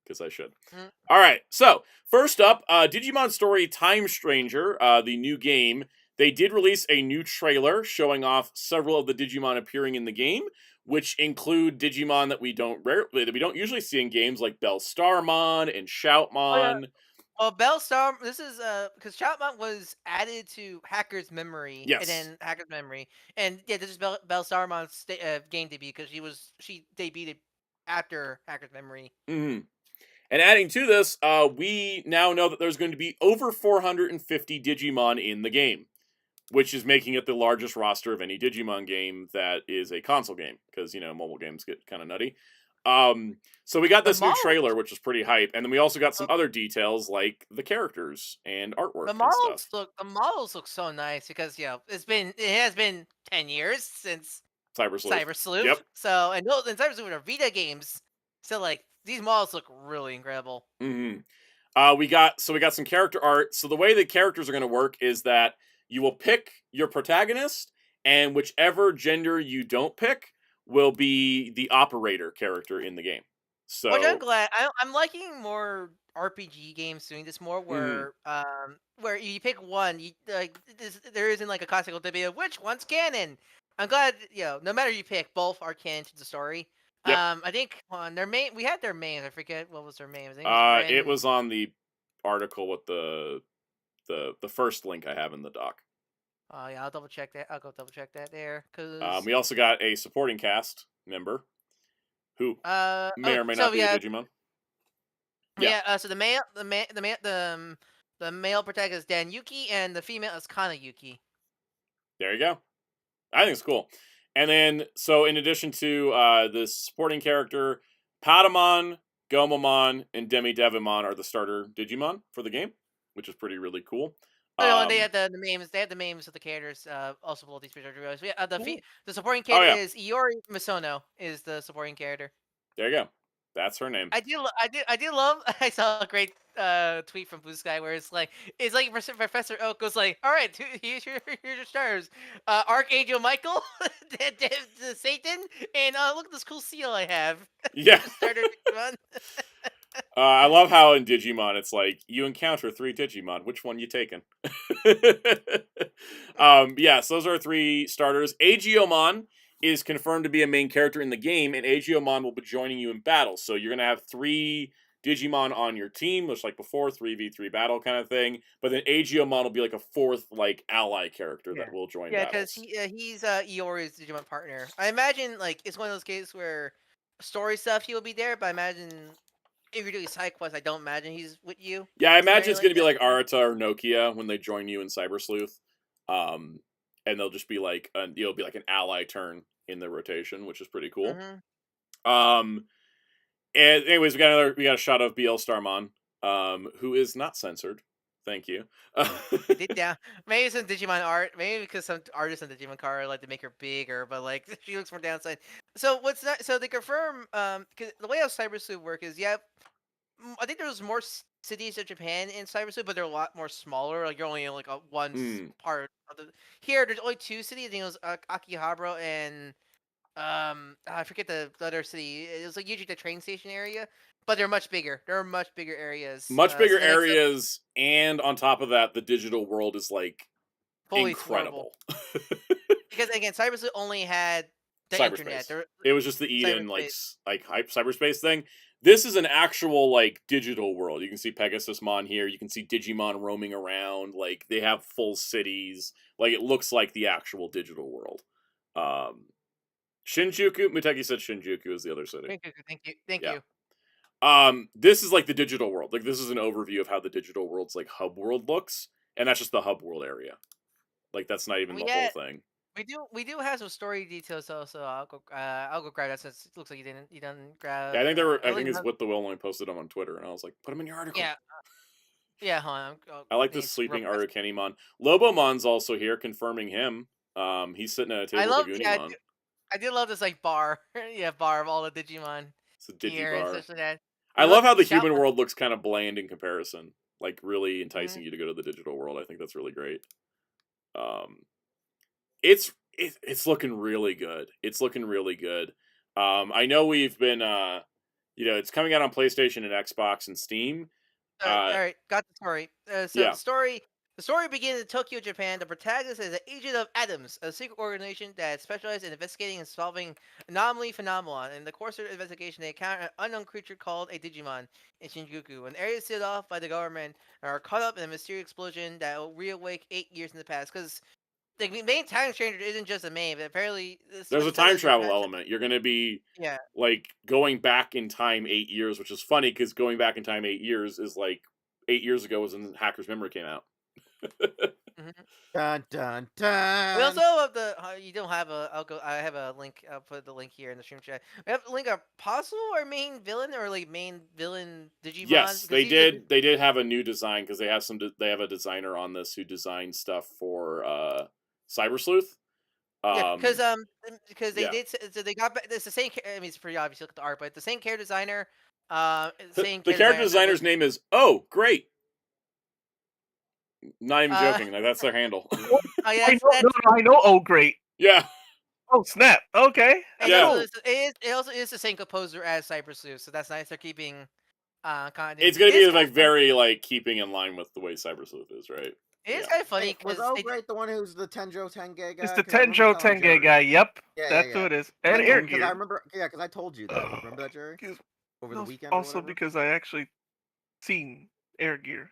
because I should. Mm. All right, so first up, Digimon Story Time Stranger, the new game. They did release a new trailer showing off several of the Digimon appearing in the game, which include Digimon that we don't usually see in games like Bellstarmon and Shoutmon. Well, Bellstar, this is because Shoutmon was added to Hacker's Memory, Yes. and then Hacker's Memory, and yeah, this is Bellstarmon's game debut because she debuted after Hacker's Memory. Mm-hmm. And adding to this, we now know that there's going to be over 450 Digimon in the game, which is making it the largest roster of any Digimon game that is a console game, because, mobile games get kind of nutty. So we got this new trailer, which is pretty hype, and then we also got some other details like the characters and artwork The models look so nice because it has been 10 years since Cyber Sleuth. Yep. So and Cyber Sleuth are Vita games, so like these models look really incredible. Mm-hmm. We got some character art. So the way the characters are going to work is that you will pick your protagonist, and whichever gender you don't pick will be the operator character in the game. So, which I'm glad. I'm liking more RPG games doing this more, where where you pick one, there isn't like a classical debate of which one's canon. I'm glad no matter you pick, both are canon to the story. Yep. I think on their main, we had their names. I forget what was their name. I think it was on the article with the first link I have in the doc. Oh yeah, I'll double check that. I'll go double check that there because we also got a supporting cast member who may or may not be a Digimon. Yeah. So the male protagonist is Dan Yuki, and the female is Kana Yuki. There you go. I think it's cool. And then, so in addition to the supporting character, Patamon, Gomamon, and Demi-Devimon are the starter Digimon for the game, which is really cool. And they had the names. They had the names of the characters. Also below these pictures. So yeah, the supporting character is Iori Misono. Is the supporting character. There you go. That's her name. I do love. I saw a great tweet from Blue Sky where it's like Professor Oak goes like, "All right, here's your stars: Archangel Michael, Satan, and look at this cool seal I have." Yeah. Starter Digimon. I love how in Digimon it's like you encounter 3 Digimon. Which one you taking? Yes, those are 3 starters. Aegiomon is confirmed to be a main character in the game, and Aegiomon will be joining you in battle. So you're going to have 3 Digimon on your team, much like before, 3v3 battle kind of thing. But then Aegiomon will be like a 4th like ally character that will join battles. Yeah, because he's Iori's Digimon partner. I imagine like it's one of those cases where story stuff he will be there, but I imagine if you're doing side quests, I don't imagine he's with you. Yeah, I imagine it's going to be like Arata or Nokia when they join you in Cyber Sleuth. And they'll just be like, it'll be like an ally turn in the rotation, which is pretty cool. And anyways, we got a shot of Bellstarmon, who is not censored. Thank you. Maybe some Digimon art. Maybe because some artists on Digimon Car like to make her bigger, but like she looks more downside. So what's not? So they confirm. Cause the way how Cyber Sleuth work is, I think there's more cities of Japan in Cyber Sleuth, but they're a lot more smaller. Like you're only in like one part of the. Here, there's only 2 cities. I think it was Akihabara and I forget the other city. It was like usually the train station area, but they're much bigger. There are much bigger areas. Much bigger areas, and on top of that, the digital world is like fully incredible. Because again, Cyber Sleuth only had the internet. It was just the Eden like hype cyberspace thing. This is an actual like digital world. You can see Pegasusmon here. You can see Digimon roaming around. Like they have full cities. Like it looks like the actual digital world. Shinjuku. Muteki said Shinjuku is the other city. Thank you. This is like the digital world. Like this is an overview of how the digital world's like hub world looks, and that's just the hub world area. Like that's not even the whole thing. We do have some story details though, so I'll go grab that since it looks like you didn't grab. Yeah, I think it's what the Will only posted them on Twitter, and I was like, put them in your article. Yeah, hold on. I like this sleeping Arukenimon. Lobomon's also here, confirming him. He's sitting at a table with Unimon. I did love this like bar, bar of all the Digimon. It's a Digibar. That. I love how the human world looks kind of bland in comparison, like really enticing you to go to the digital world. I think that's really great. It's looking really good. It's looking really good. I know we've been it's coming out on PlayStation and Xbox and Steam. All right, got the story. So Yeah. the story begins in Tokyo, Japan. The protagonist is an agent of Atoms, a secret organization that specializes in investigating and solving anomaly phenomenon. In the course of the investigation, they encounter an unknown creature called a Digimon in Shinjuku, an area sealed off by the government, and are caught up in a mysterious explosion that will reawake 8 years in the past. Because the main time stranger isn't just a main, but apparently There's a time travel element. You're going to be Yeah. like going back in time 8 years, which is funny because going back in time 8 years is like 8 years ago was when Hacker's Memory came out. Dun dun We dun. also have the you don't have a. I have a link. I'll put the link here in the stream chat. We have a link of possible or main villain or like main villain Digimon. Yes, because they these did. They did have a new design because they have they have a designer on this who designed stuff for Cyber Sleuth. Yeah, because they yeah. did. So they got. It's the same. I mean, it's pretty obvious. Look at the art, but the same character designer. Same. The character designer's name is great. Not even Uh, joking. That's their handle. Oh yeah, I know. Oh, great. Yeah. Oh, snap. Okay. and Yeah. also, it also is the same composer as Cyber Sleuth, so that's nice. They're keeping continuity. It's gonna be like very like keeping in line with the way Cyber Sleuth is, right? It is Yeah. kind of funny Was because great the one who's the Tenjo Tenge guy? It's the 'Cause I remember Tenjo telling Tenge Jerry. guy. Yep. Yeah, That's yeah, who yeah. it is. And Because I Air remember, because I told you that. Remember that, Jerry? Over the weekend. Also because I actually seen Air Gear.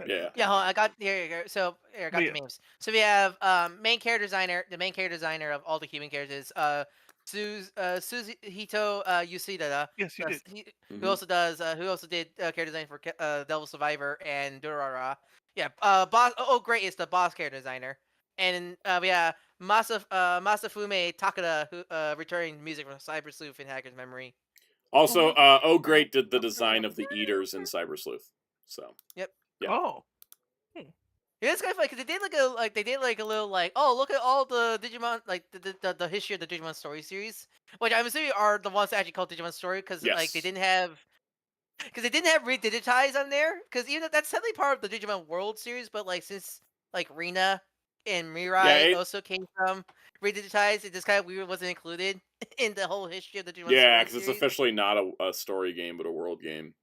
Yeah. Yeah, hold on, I got here. So here, I got Yeah. the memes. So we have main character designer. The main character designer of all the human characters, Suzuhito Yoshida. Yes, you did. Who also does who also did character design for Devil Survivor and Durara. Yeah, boss. Oh, great! It's the boss character designer. And we have Masafume Takada, who returning music from Cyber Sleuth and Hacker's Memory. Also, Great did the design of the Eaters in Cyber Sleuth. So. Yep. Yeah. Oh. Yeah, it's kind of funny because they did like a little like, oh, look at all the Digimon, like the history of the Digimon Story series, which I'm assuming are the ones that actually called Digimon Story because like they Yes. didn't have redigitized on there because even though that's technically part of the Digimon World series, but like since like Rina and Mirai also came from redigitized, it just kind of weird wasn't included in the whole history of the Digimon Yeah, Story because it's series. officially not a story game, but a world game.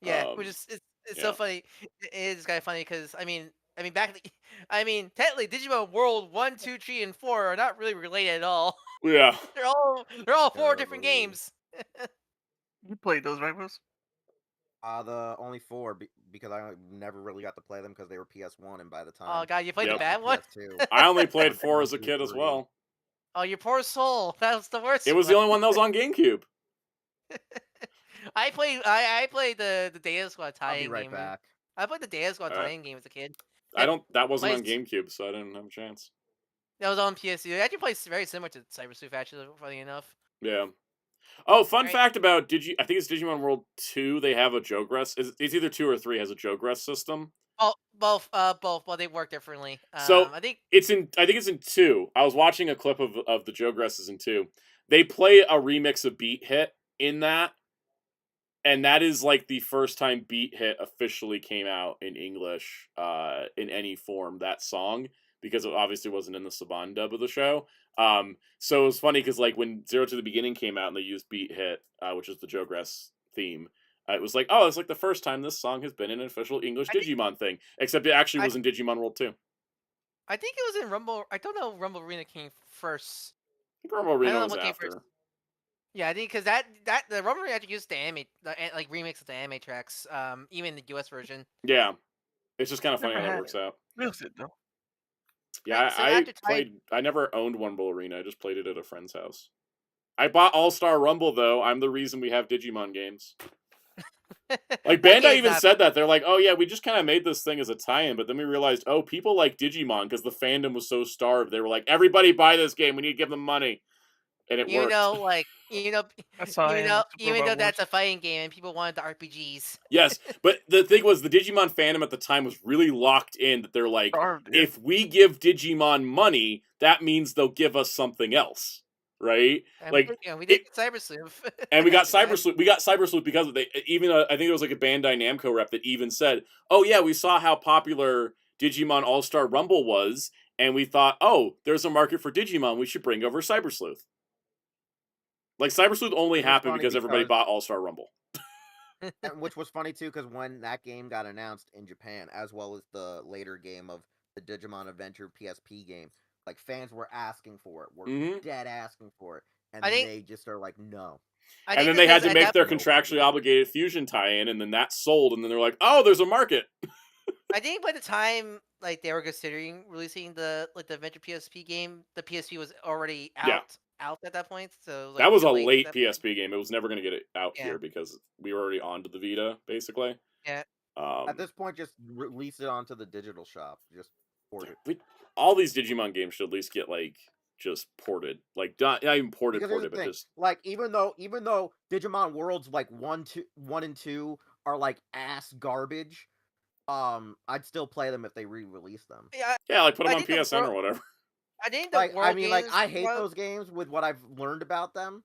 Yeah, which is it's so funny. It is kind of funny because I mean technically Digimon World 1, 2, 3, and 4 are not really related at all. Yeah. they're all 4 different games. You played those, right, Bruce? The only 4 because I never really got to play them because they were PS1, and by the time. Oh god, you played the bad one. PS2. I only played 4 as a kid as well. Oh, your poor soul. That was the worst. It was the only one that was on GameCube. I played the Data Squad tie-in I'll be right game. back. I played the Data Squad tie-in game as a kid. That wasn't on Plays- GameCube, so I didn't have a chance. That was on PS2. It actually plays very similar to Cyber Sleuth, actually, funny enough. Yeah. Oh, fun Right. fact about I think it's Digimon World 2, they have a Jogress. It's either 2 or 3 has a Jogress system. Oh, both, but they work differently. So I think it's in 2. I was watching a clip of the Jogresses in 2. They play a remix of Beat Hit in that. And that is like the first time Beat Hit officially came out in English in any form, that song, because it obviously wasn't in the Saban dub of the show. So it was funny because like when Zero to the Beginning came out and they used Beat Hit, which is the Jogress theme, it was like, oh, it's like the first time this song has been in an official English Digimon thing, except it actually was in Digimon World 2. I think it was in Rumble. I don't know. Rumble Arena came first. I think Rumble Arena was what came after. first. Yeah, I think because the Rumble Arena actually used the anime, like remix of the anime tracks, even the US version. Yeah, it's just kind of funny Never how that had works out. Feels it though. Yeah, Right, so I after played. I never owned Rumble Arena. I just played it at a friend's house. I bought All Star Rumble though. I'm the reason we have Digimon games. Like Bandai even said that they're like, oh yeah, we just kind of made this thing as a tie-in, but then we realized, oh, people like Digimon because the fandom was so starved. They were like, everybody buy this game. We need to give them money, and it worked. Even though that's a fighting game and people wanted the RPGs. Yes, but the thing was, the Digimon fandom at the time was really locked in that they're like, if we give Digimon money, that means they'll give us something else, right? And like we did Cyber Sleuth. And we got Cyber Sleuth. We got Cyber Sleuth because of even I think it was like a Bandai Namco rep that even said, "Oh yeah, we saw how popular Digimon All Star Rumble was, and we thought, oh, there's a market for Digimon. We should bring over Cyber Sleuth." Like Cyber Sleuth only It was happened funny because everybody because- bought All Star Rumble. And which was funny too, because when that game got announced in Japan, as well as the later game of the Digimon Adventure PSP game, like fans were asking for it, were Mhm. dead asking for it, and I think- they just are like, no. I And think then they had because to at make their that- contractually obligated Fusion tie-in, and then that sold, and then they're like, oh, there's a market. I think by the time like they were considering releasing the Adventure PSP game, the PSP was already Yeah. out at that point. So like, That was too a late late at that point. PSP game. It was never going to get it out Yeah. here because we were already onto the Vita, basically. Yeah. At this point, just release it onto the digital shop. Just port it. All these Digimon games should at least get like just ported, like not even ported, Because here's the but thing, just like even though Digimon Worlds like 1 and 2 are like ass garbage, I'd still play them if they re-release them. yeah, like put them I on think the PSN or World- whatever. I think the Like World I mean, like games I hate was- those games with what I've learned about them.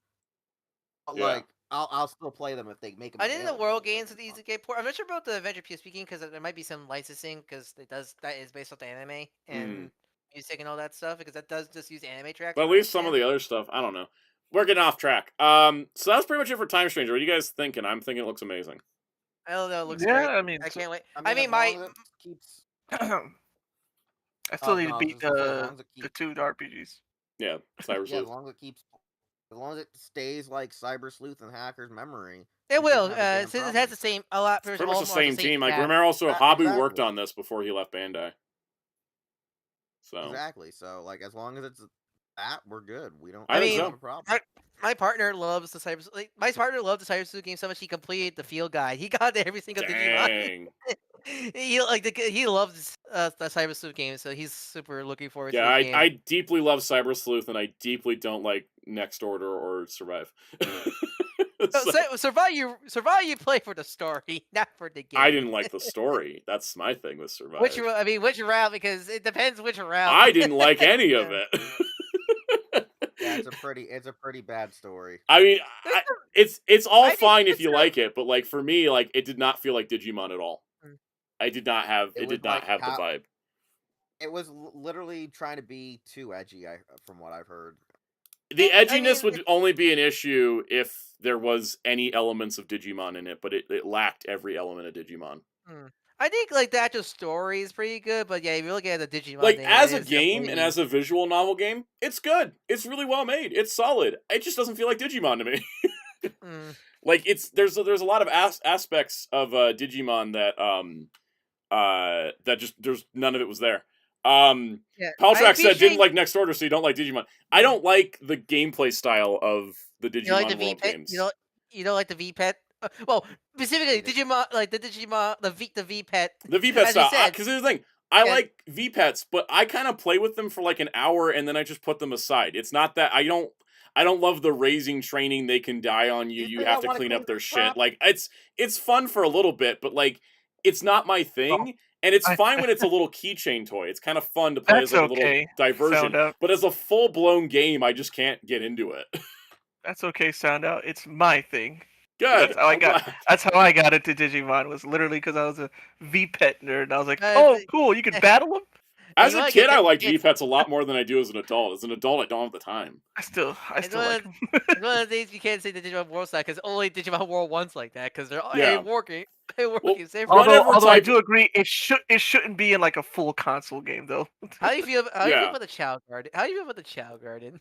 But, Yeah. like I'll still play them if they make them. I think the available, World like, games it's with easy fun. get port. I'm not sure about the Adventure PSP game because there might be some licensing because that is based off the anime and music and all that stuff because that does just use anime tracks. But at from what I least some of understand. the other stuff, I don't know. We're getting off track. So that's pretty much it for Time Stranger. What are you guys thinking? I'm thinking it looks amazing. I don't know. It looks Yeah, great. I mean, I can't wait. as I mean, long my as it keeps. I still need no, to I was beat just gonna say, as long the as it keeps. two RPGs. Yeah, Cyber Yeah, as Sleuth. long as it keeps. As long as it stays like Cyber Sleuth and Hacker's memory. It we will. shouldn't have a damn Since it problem. has the same a lot. Pretty much the same team. Like cast. remember, also Yeah, Habu worked exactly. on this before he left Bandai. So Exactly. So like, as long as it's that, we're good. We don't. I think we don't so. have a problem. My partner loves the Cyber. Like, my partner loved the Cyber Sleuth game so much he completed the field guide. He got every single Digimon. dang. He loves the Cyber Sleuth game, so he's super looking forward Yeah, to the I, game. I deeply love Cyber Sleuth, and I deeply don't like Next Order or Survive. So, Survive you play for the story, not for the game. I didn't like the story. That's my thing with Survive. Which route? Because it depends which route. I didn't like any of Yeah. it. Yeah, it's a pretty bad story. I mean, it's all I think fine if it's you a- like it, but like for me, like it did not feel like Digimon at all. Mm. I did not have It it was did not like have the how- vibe. It was literally trying to be too edgy. From what I've heard. The I edginess mean, would only be an issue if there was any elements of Digimon in it, but it lacked every element of Digimon. I think like the actual story is pretty good, but yeah, if you look at the Digimon, Like thing, as it a is game and definitely- as a visual novel game, it's good. It's really well made. It's solid. It just doesn't feel like Digimon to me. Mm. Like there's a lot of aspects of Digimon that just there's none of it was there. Yeah, I Paltrax said didn't appreciate- like Next Order, so you don't like Digimon. I don't like the gameplay style of the Digimon You like the World V-Pet? games. You don't like the V-Pet? Well, specifically Digimon, like the Digimon, the V-Pet. The V-Pet as you style, said. because here's the thing. I Yeah. like V-Pets, but I kind of play with them for like an hour and then I just put them aside. It's not that I don't love the raising training. They can die on you. You You think have I to wanna clean clean up their up shit. crap? Like it's fun for a little bit, but like it's not my thing. And it's fine when it's a little keychain toy. It's kind of fun to play as That's like a little okay, diversion. Soundout. But as a full blown game, I just can't get into it. That's okay, Soundout. It's my thing. Good. That's how I I'm got. glad. That's how I got into Digimon. Was literally because I was a V-Pet nerd, and I was like, Uh, "Oh, the- cool! You can battle them." As you a wanna kid, get I the- liked it's- V-Pets a lot more than I do as an adult. As an adult, I don't have the time. I still It's like one 'em. It's one of the things you can't say the Digimon World side because only Digimon World 1's like that because they're Yeah. working. They're Well, working. Same Run for- Whatever Although I type- do agree, it shouldn't be in like a full console game though. How do you feel? How do you Yeah. feel about the Chow Garden? How do you feel about the Chow Garden?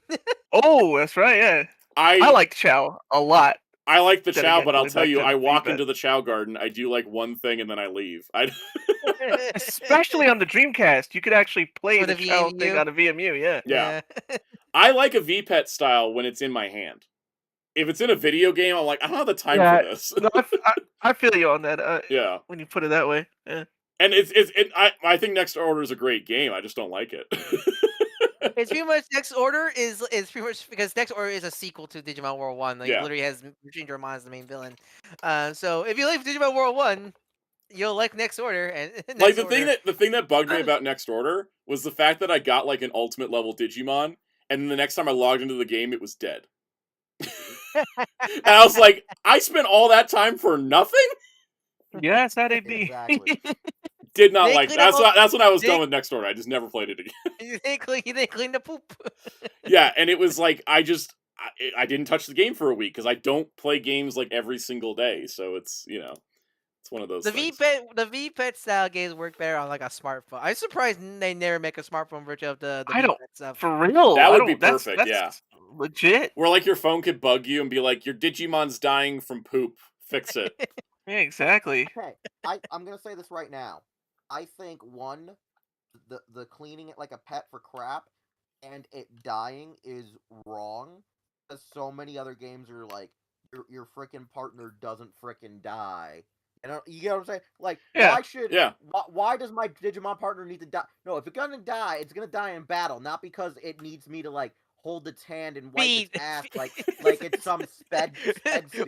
Oh, that's right. Yeah, I like Chow a lot. I like the Then Chow, again, but I'll going tell back you, to I walk V-Bet. into the Chow Garden, I do like one thing, and then I leave. Especially on the Dreamcast, you could actually play With the the Chow thing VMU? on a VMU. Yeah. Yeah. I like a V-Pet style when it's in my hand. If it's in a video game, I'm like, I don't have the time Yeah. for this. No, I feel you on that. Yeah, When you put it that way. Yeah. and I think Next Order is a great game. I just don't like it. It's pretty much Next Order is pretty much because Next Order is a sequel to Digimon World 1. Like, Yeah. it literally has Machine Dramon as the main villain. So if you like Digimon World 1, you'll like Next Order. And Like Next the thing that bugged me about Next Order was the fact that I got like an ultimate level Digimon, and then the next time I logged into the game, it was dead. And I was like, I spent all that time for nothing. Yeah, that's how they be. Exactly. Did not They like clean that's up all- what, that's when I was they- done with Next Order. I just never played it again. you think clean the poop. Yeah, and it was like I didn't touch the game for a week because I don't play games like every single day. So it's it's one of those The things. V-Pet style games work better on like a smartphone. I'm surprised they never make a smartphone version of the I don't V-Pet stuff. for real. That I would be don't. That's perfect, yeah. legit. Where like your phone could bug you and be like, your Digimon's dying from poop. Fix it. Yeah, exactly. Okay, I'm gonna say this right now. I think the cleaning it like a pet for crap and it dying is wrong, because so many other games are like your freaking partner doesn't freaking die. You get what I'm saying? Like, Yeah. why does my Digimon partner need to die? No, if it's gonna die, it's gonna die in battle, not because it needs me to like hold its hand and wipe its ass like it's some sped suit.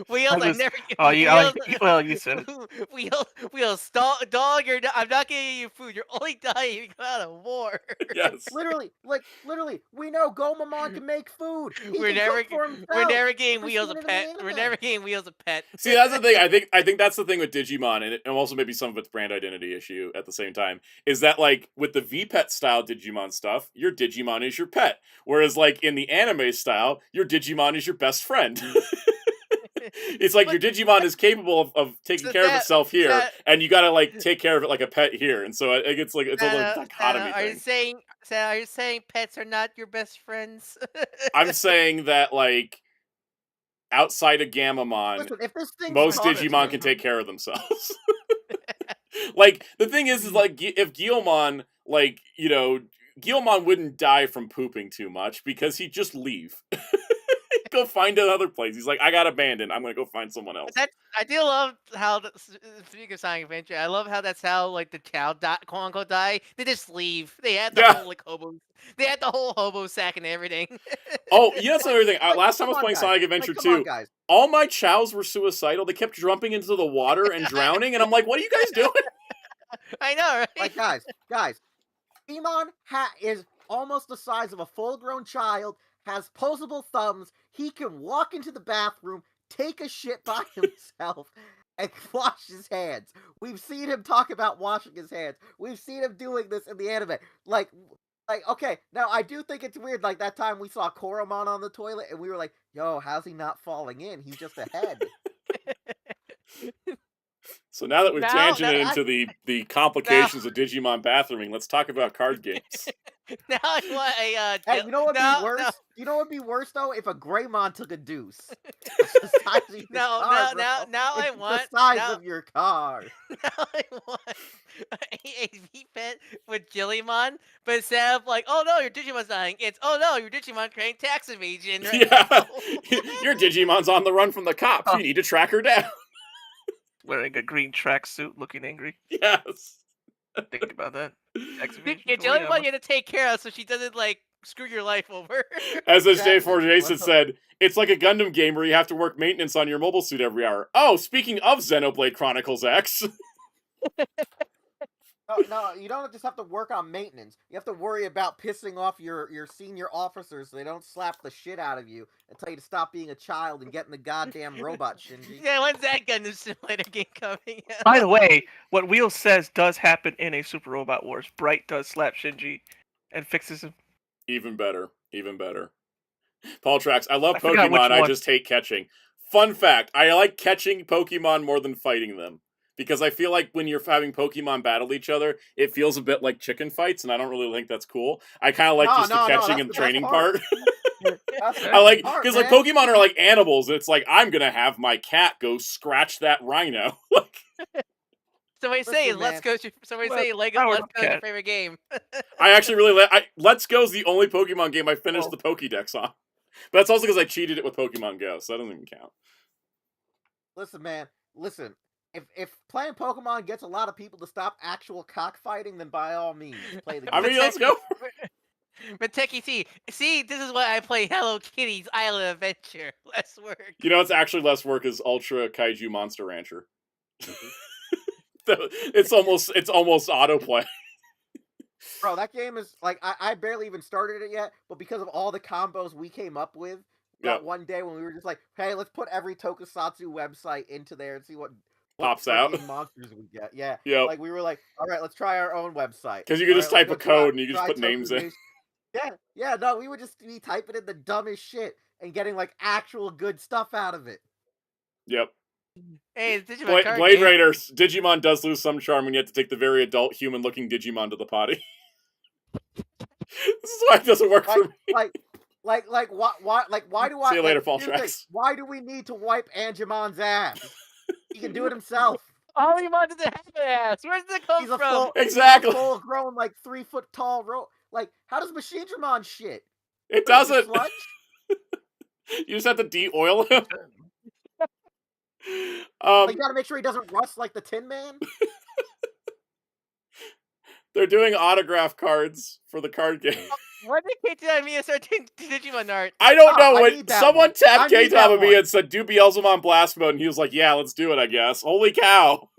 Wheels, I never. Oh, you. Wheels, Well, you said it. Wheels, dog. I'm not getting you food. You're only dying if you go out of war. Yes. Literally, we know Gomamon can make food. We're never getting Wheels a pet. We're never getting Wheels a pet. See, that's the thing. I think that's the thing with Digimon, and also maybe some of its brand identity issue at the same time, is that like with the V-Pet style Digimon stuff, your Digimon is your pet. Whereas like in the anime style, your Digimon is your best friend. It's like your Digimon is capable of taking care of itself here, and you gotta like take care of it like a pet here. And so it's like it's a little dichotomy thing. Are you saying pets are not your best friends? I'm saying that like outside of Gamamon, Listen, if this thing's most Digimon can take care of themselves. Like the thing is like if Guilmon, like Guilmon wouldn't die from pooping too much because he'd just leave. Go find another place. He's like, I got abandoned. I'm gonna go find someone else. I do love how speaking of Sonic Adventure, I love how that's how like the cow quote unquote die. They just leave. They had the whole like hobo. They had the whole hobo sack and everything. Oh, that's another thing. Last time I was playing guys. Sonic Adventure Come 2, on, guys. all my chows were suicidal. They kept jumping into the water and drowning, and I'm like, what are you guys doing? I know, right? Like, guys, Digimon is almost the size of a full-grown child, has posable thumbs, he can walk into the bathroom, take a shit by himself, and wash his hands. We've seen him talk about washing his hands. We've seen him doing this in the anime. Like, okay, now I do think it's weird, like that time we saw Koromon on the toilet, and we were like, yo, how's he not falling in? He's just ahead. So now that we've tangented into the complications of Digimon bathrooming, let's talk about card games. Now I want a. Hey, you know what'd be worse? No. You know what'd be worse though? If a Greymon took a deuce. Now I want the size of your car. Now I want a V-Pet with Jillymon, but instead of like, oh no, your Digimon's dying, it's oh no, your Digimon creating tax evasion. Right now. Your Digimon's on the run from the cops. You need to track her down. Wearing a green tracksuit, looking angry. Yes. Think about that. Yeah, Jillymon you have to take care of so she doesn't like screw your life over. As J4 Jason said, it's like a Gundam game where you have to work maintenance on your mobile suit every hour. Oh, speaking of Xenoblade Chronicles X. No, you don't just have to work on maintenance. You have to worry about pissing off your senior officers so they don't slap the shit out of you and tell you to stop being a child and get in the goddamn robot, Shinji. Yeah, when's that Gundam Simulator game coming out? By the way, what Wheel says does happen in a Super Robot Wars. Bright does slap Shinji and fixes him. Even better. Paul Trax, I love Pokemon, I just hate catching. Fun fact, I like catching Pokemon more than fighting them. Because I feel like when you're having Pokemon battle each other, it feels a bit like chicken fights, and I don't really think that's cool. I kind of like the catching and training part. I like, because like Pokemon are like animals. It's like, I'm going to have my cat go scratch that rhino. Somebody say Let's Go's your favorite game. I actually really Let's Go's the only Pokemon game I finished the Pokédex on. But that's also because I cheated it with Pokemon Go, so that doesn't even count. Listen, man. Listen. If playing Pokemon gets a lot of people to stop actual cockfighting, then by all means, play the game. I mean, let's go. But Techie see, this is why I play Hello Kitty's Island Adventure. Less work. You know, it's actually less work is Ultra Kaiju Monster Rancher. It's almost autoplay. Bro, that game is like I barely even started it yet, but because of all the combos we came up with, that one day when we were just like, hey, let's put every Tokusatsu website into there and see what pops out monsters we get. Yeah. Yep. Like we were like, all right, let's try our own website. Because you could just type a code and you could just put names in. Yeah. No, we would just be typing in the dumbest shit. and getting like actual good stuff out of it. Yep. Hey, it's Digimon card Blade game. Raiders. Digimon does lose some charm when you have to take the very adult human-looking Digimon to the potty. This is why it doesn't work for me. Why do I? See you later, like, Fall here's the thing, Tracks. why do we need to wipe Angemon's ass? He can do it himself. Polymon doesn't have an ass. Where does it come He's a from? full, Exactly. full-grown, like 3-foot tall Like, how does Machinedramon shit? It What is it, doesn't. sludge? You just have to de-oil him. Like, you gotta make sure he doesn't rust like the Tin Man. They're doing autograph cards for the card game. Why did K2 start doing Digimon art? I don't know. I When need that someone one. tapped I need that K-Tom one. and said, do Beelzemon Blast Mode, and he was like, yeah, let's do it, I guess. Holy cow.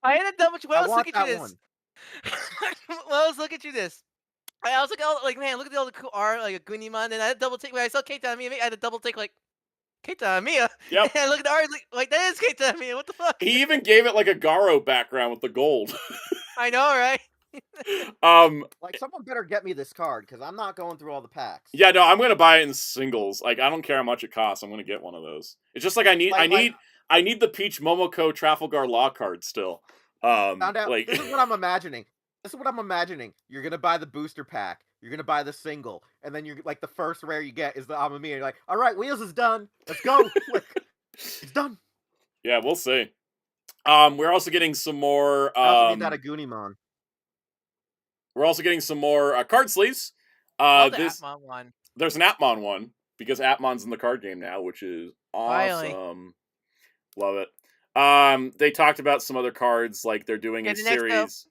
I had to double check. When I was want looking through that this. one. When I was looking through this, I was like, man, look at all the cool art, like a Gunimon, and I had to double take when I saw K-Tom, I had to double take like Keita Mia. Yep. And I look at the art, like that is Keita Mia. What the fuck? He even gave it like a Garo background with the gold. I know, right? Like, someone better get me this card, because I'm not going through all the packs. Yeah, no, I'm gonna buy it in singles. Like, I don't care how much it costs. I'm gonna get one of those. It's just like I need the Peach Momoko Trafalgar Law card still. Found out. Like, This is what I'm imagining. You're gonna buy the booster pack. You're gonna buy the single, and then you're like the first rare you get is the Amamiya. You're like, all right, Wheels is done. Let's go. Like, it's done. yeah, we'll see. We're also getting some more. I also need that Agunimon. We're also getting some more card sleeves. Love the Atmon one. There's an Atmon one because Atmon's in the card game now, which is awesome. Finally. Love it. They talked about some other cards like they're doing a series.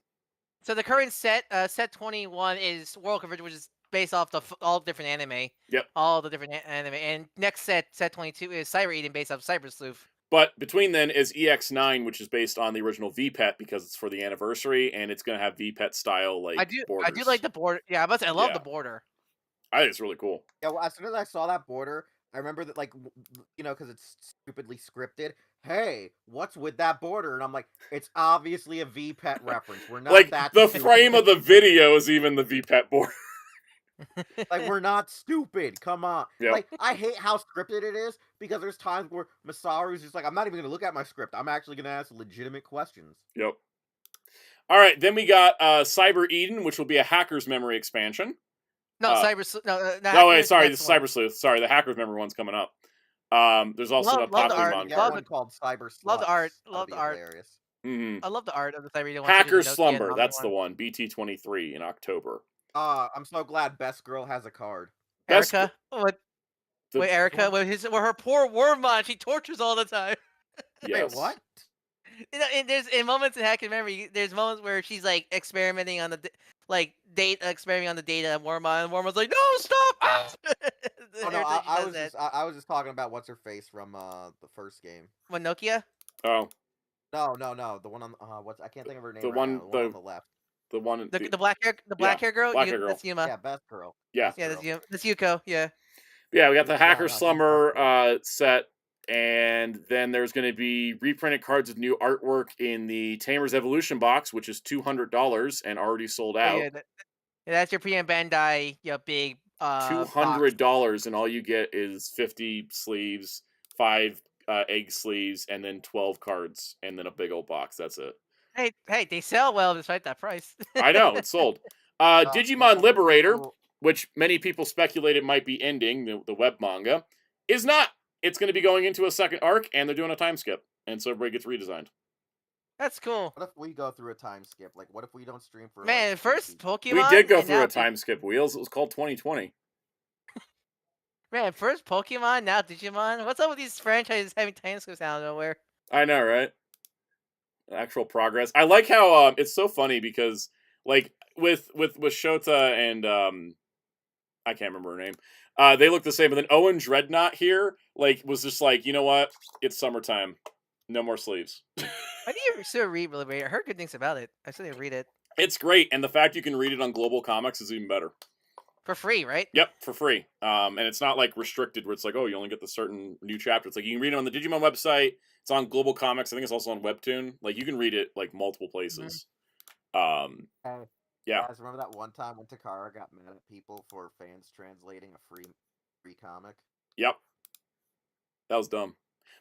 So the current set, set 21 is World Converge, which is based off all different anime. Yep. All the different anime. And next set 22, is Cyber Eden, based off Cyber Sleuth. But between then is EX9, which is based on the original VPET because it's for the anniversary, and it's going to have VPET style borders. I do like the border. Yeah, I love the border. I think it's really cool. Yeah, well, as soon as I saw that border, I remember that, like, because it's stupidly scripted. Hey, what's with that border? And I'm like, it's obviously a VPET reference. We're not like, that the stupid. frame of the video is even the VPET border. Like, we're not stupid. Come on. Yep. Like, I hate how scripted it is because there's times where Masaru's just like, I'm not even going to look at my script. I'm actually going to ask legitimate questions. Yep. All right, then we got Cyber Eden, which will be a Hacker's Memory expansion. No, Cyber Sleuth. No, wait, sorry, this is Cyber Sleuth. Sorry, the Hacker's Memory one's coming up. There's also a Pokemon card called Cyber Sluts. Love the art. Love the art. Hilarious. Mm-hmm. I love the art of the Cyber Eden one. Hacker's Slumber, that's the one. BT23 in October. I'm so glad Best Girl has a card. Erica? Wait, Erica? With her poor Wormmon, she tortures all the time. Yes. Wait, what? And there's in moments in Hack and Memory, there's moments where she's like experimenting on the experimenting on the data of Wormmon, and Wormmon's like, "No, stop!" Oh no, I was just talking about what's her face from the first game. What, Nokia? Oh. No, the one on I can't think of her name. The right one, now. The one on the left. The one, the black hair girl. Black hair girl. That's Yuma. Yeah, Best Girl. Yeah, that's Yuko. Yeah. Yeah, we got the Hacker Slumber set, and then there's going to be reprinted cards with new artwork in the Tamer's Evolution box, which is $200 and already sold out. Yeah, that's your pre and Bandai, big $200, and all you get is 50 sleeves, 5 egg sleeves, and then 12 cards, and then a big old box. That's it. Hey, they sell well despite that price. I know, it's sold. Digimon Liberator, which many people speculated might be ending, the web manga, is not. It's going to be going into a second arc, and they're doing a time skip, and so everybody gets redesigned. That's cool. What if we go through a time skip? Like, what if we don't stream for? Man, first Pokemon. We did go through a time skip, Wheels. It was called 2020. Man, first Pokemon, now Digimon. What's up with these franchises having time skips out of nowhere? I know, right? Actual progress. I like how it's so funny because like with Shota and I can't remember her name. They look the same, but then Owen Dreadnought here was just like, you know what? It's summertime. No more sleeves. I need to still read Liberator. I heard good things about it. I still need to read it. It's great, and the fact you can read it on Global Comics is even better. For free, right? Yep, for free. And it's not restricted where it's like, oh, you only get the certain new chapter. It's like you can read it on the Digimon website. It's on Global Comics. I think it's also on Webtoon. You can read it multiple places. Hey, yeah. guys, remember that one time when Takara got mad at people for fans translating a free comic? Yep. That was dumb.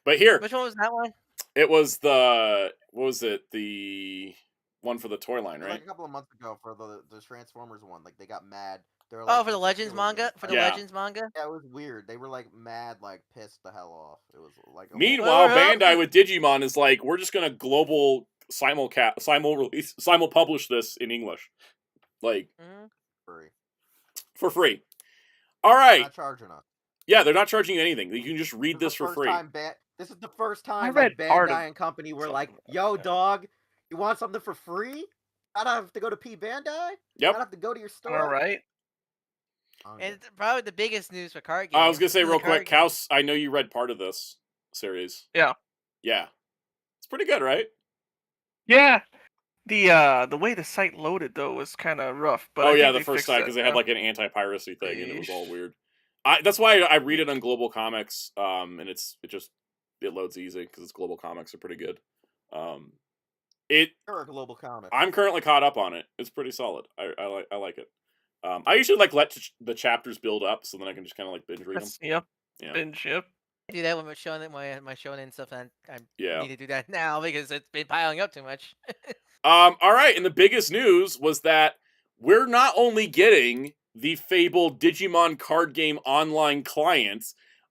But here, Which one was that one? it was the what was it? The one for the toy line, Like right? a couple of months ago for the Transformers one, like they got mad. They were Oh, like, for the it Legends was manga. For the Yeah. Legends manga. Yeah, it was weird. They were like mad, like pissed the hell off. It was like a whole- Meanwhile, Well, we're Bandai hoping- with Digimon is like, we're just gonna global simul publish this in English, like Mhm. free. for free. All They're right, not charging us. yeah, they're not charging you anything. You can just read This this is the for first free. time this is the first time read like part of Bandai and company were something like, like "Yo, that. dog, you want something for free? I don't have to go to P Bandai. Yep. I don't have to go to your store." All right. And probably the biggest news for card games. I was gonna say the real card quick, game- Kaus, I know you read part of this series. Yeah. Yeah, it's pretty good, right? Yeah. The way the site loaded though was kind of rough. But Oh I yeah, think the they first fixed time that because they had now. like an anti-piracy thing and it was all Yeesh. weird. That's why I read it on Global Comics, and it loads easy because it's Global Comics are pretty good. You're a global comic. I'm currently caught up on it. It's pretty solid. I like it. I usually like let the chapters build up so then I can just kind of like binge read them. Yep. Yeah. Binge. Yep. I do that with my shonen stuff, and I Yeah. need to do that now because it's been piling up too much. All right, and the biggest news was that we're not only getting the fabled Digimon card game online client,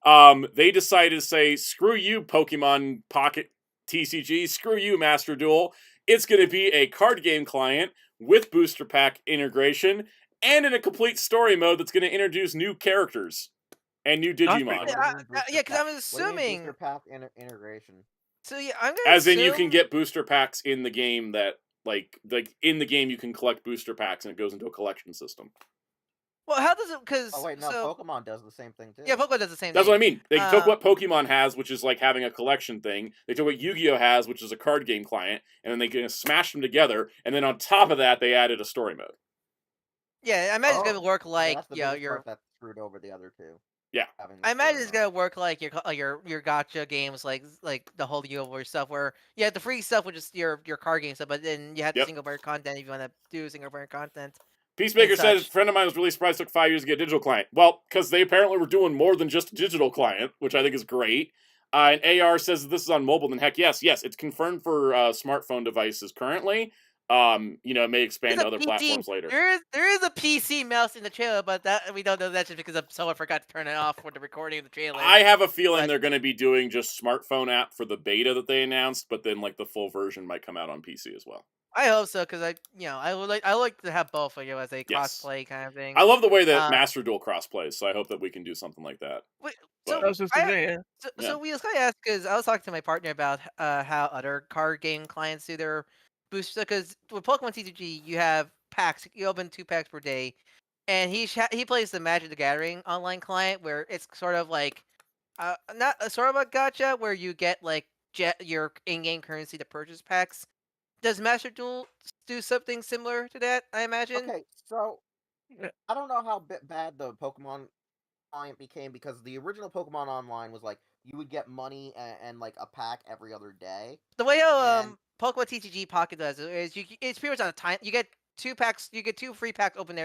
they decided to say, screw you, Pokemon Pocket TCG, screw you, Master Duel. It's going to be a card game client with booster pack integration and in a complete story mode that's going to introduce new characters and new Digimon. What do you mean booster Yeah, because I'm pack? What do you mean assuming. booster pack integration. So yeah, I'm gonna As in, assume... you can get booster packs in the game that, like in the game, you can collect booster packs and it goes into a collection system. Well, how does it? Because Oh wait, no, Pokemon does the same thing too. yeah, Pokemon does the same That's thing. what I mean. They took what Pokemon has, which is like having a collection thing. They took what Yu-Gi-Oh has, which is a card game client, and then they kind of smashed them together. And then on top of that, they added a story mode. Yeah, I imagine it's gonna work Yeah, like that's the biggest part that screwed over the other two. Yeah. I imagine it's gonna work like your gacha games, like the whole War stuff, where you have the free stuff, which is your card game stuff, but then you have the single player content if you want to do single player content. Peacemaker said, a such. friend of mine was really surprised it took 5 years to get a digital client. Well, because they apparently were doing more than just a digital client, which I think is great. And AR says this is on mobile, then heck yes, it's confirmed for smartphone devices currently. It may expand to other platforms later. There is a PC mouse in the trailer, but that we don't know that just because someone forgot to turn it off for the recording of the trailer. I have a feeling they're going to be doing just smartphone app for the beta that they announced, but then like the full version might come out on PC as well. I hope so, because I like to have both, as a cosplay kind of thing. I love the way that Master Duel crossplays, so I hope that we can do something like that. So I was just saying, So we was gonna ask, because I was talking to my partner about how other card game clients do their boosts, because with Pokemon TCG you have packs. You open 2 packs per day, and he plays the Magic the Gathering online client, where it's sort of like not sort of a gacha where you get like your in-game currency to purchase packs. Does Master Duel do something similar to that? I imagine. Okay, so I don't know how bad the Pokemon client became, because the original Pokemon Online was like you would get money and like a pack every other day. The way how Pokemon TCG Pocket does it is it's pretty much on a time. You get 2 packs. You get 2 free packs open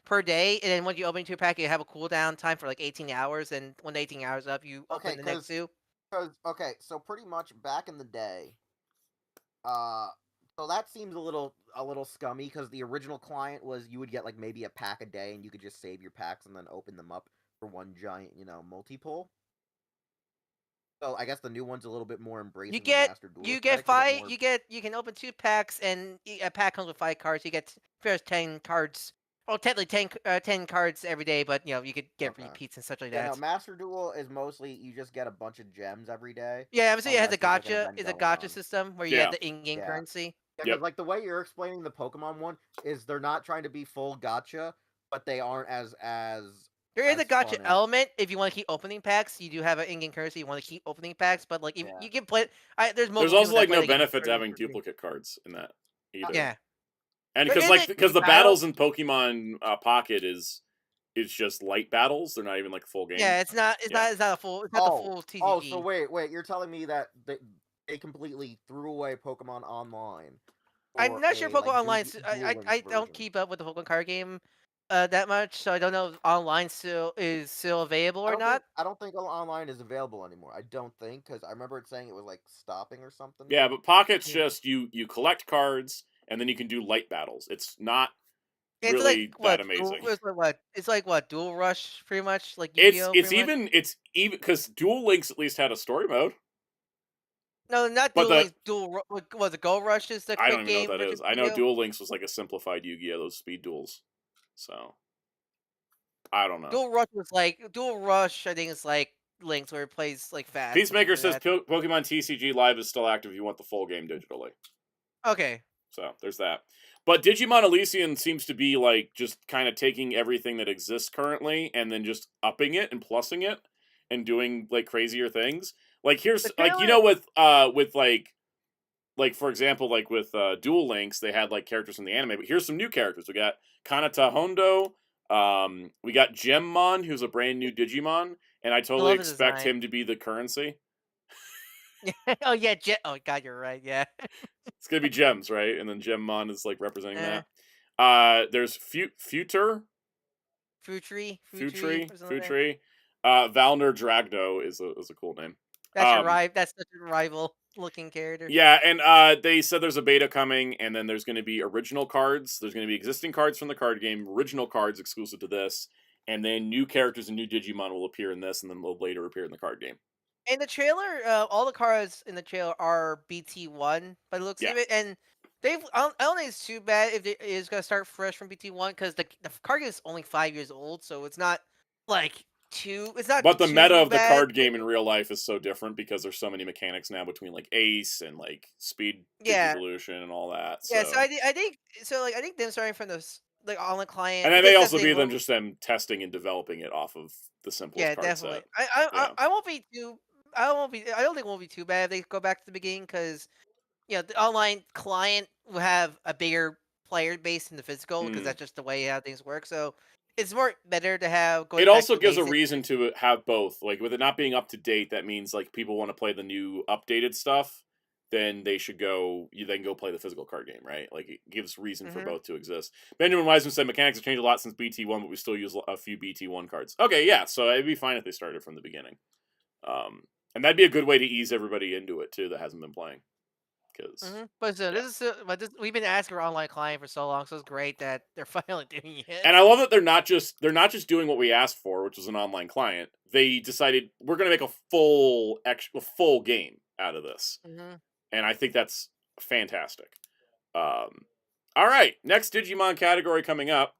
per day, and then once you open 2 pack, you have a cooldown time for like 18 hours. And when the 18 hours up, you open the next 2. So pretty much back in the day, so that seems a little scummy, because the original client was you would get like maybe a pack a day, and you could just save your packs and then open them up for one giant, multi-pull. So I guess the new one's a little bit more embracing the Master Duel. You get 5. You can open 2 packs, and a pack comes with 5 cards. You get first 10 cards. Well, technically 10 cards every day, but you could get repeats and such like that. No, Master Duel is mostly you just get a bunch of gems every day. Yeah, I'm saying it has a unless there's an gotcha. event It's a going gotcha on. system where you have the in-game currency. Yeah, because like the way you're explaining the Pokemon one is they're not trying to be full gotcha, but they aren't as There is a gotcha fun as- element if you want to keep opening packs. You do have an in-game currency. You want to keep opening packs, but like if you can play, there's also like no benefit to having duplicate cards in that either. Yeah, and But because the battles battles in Pokemon Pocket is just light battles. They're not even like full game. Yeah, it's not a full. It's not the full TCG. Oh, so wait, you're telling me that they completely threw away Pokemon Online? I'm not sure Pokemon Online. Duelist I don't version. keep up with the Pokemon card game that much, so I don't know if online is still available or not. I don't think online is available anymore. I don't think, because I remember it saying it was like stopping or something. Yeah, but Pocket's Mm. just you collect cards and then you can do light battles. It's not It's like really that what? amazing. It's like what? It's like what? Dual Rush, pretty much, like Yu-Gi-Oh. It's Pretty much. even because Duel Links at least had a story mode. No, not But Duel Links. What was it? Gold Rush is the I don't quick even know what game that version is. of I know Yu-Gi-Oh. Duel Links was like a simplified Yu-Gi-Oh, those speed duels. So I don't know. Dual Rush. I think it's like Links where it plays like fast. Peacemaker says Pokemon TCG Live is still active if you want the full game digitally. Okay. So there's that. But Digimon Elysian seems to be like just kind of taking everything that exists currently and then just upping it and plussing it and doing like crazier things. Like here's The like trailer. with like for example like with Duel Links they had like characters from the anime, but here's some new characters. We got Kanata Hondo, we got Gemmon, who's a brand new Digimon, and I I totally love the expect design. him to be the currency. Oh yeah, Oh god, you're right. Yeah. It's gonna be Gems, right? And then Gemmon is like representing Eh, that. There's Future, Futri, or something. Futri. Valner Dragno is a cool name. That's such a rival looking character. Yeah, and they said there's a beta coming, and then there's going to be original cards. There's going to be existing cards from the card game, original cards exclusive to this, and then new characters and new Digimon will appear in this, and then will later appear in the card game. In the trailer, all the cards in the trailer are BT1 by the looks Yeah. of it, and I don't think it's too bad if it is gonna start fresh from BT1 because the card game is only 5 years old, so it's not like too. It's not But the meta too of the bad. card game in real life is so different because there's so many mechanics now between like Ace and like Speed Yeah, Digivolution and all that. yeah. So. So I think so. Like I think them starting from this like online client And it may because also testing. be them testing and developing it off of the simplest Yeah, card definitely. set. I Yeah. I won't be too. I won't be. I don't think it won't be too bad if they go back to the beginning because the online client will have a bigger player base than the physical because Mm. that's just the way how things work. So it's more better to have going It back also to gives a basics. reason to have both. Like with it not being up to date, that means like people want to play the new updated stuff. Then they should go. You then go play the physical card game, right? Like it gives reason for both to exist. Benjamin Wiseman said mechanics have changed a lot since BT1, but we still use a few BT1 cards. Okay, yeah, so it'd be fine if they started from the beginning, and that'd be a good way to ease everybody into it too that hasn't been playing. Because But we've been asking for online client for so long, so it's great that they're finally doing it. and I love that they're not just doing what we asked for, which was an online client. They decided we're going to make a full game out of this. And I think that's fantastic. All right, next Digimon category coming up,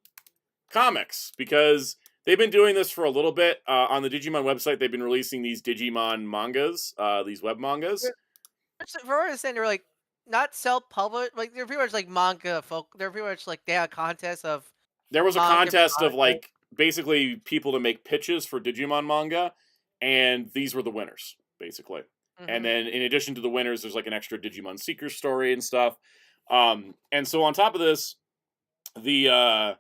comics, because they've been doing this for a little bit. On the Digimon website, they've been releasing these Digimon mangas, these web mangas. From what I understand, they're like not self-published. Like they're pretty much like manga folk. They're pretty much like they have contests of. There was a different contest of manga. like basically people to make pitches for Digimon manga, and these were the winners, basically. And then in addition to the winners, there's like an extra Digimon Seeker story and stuff. And so on top of this, the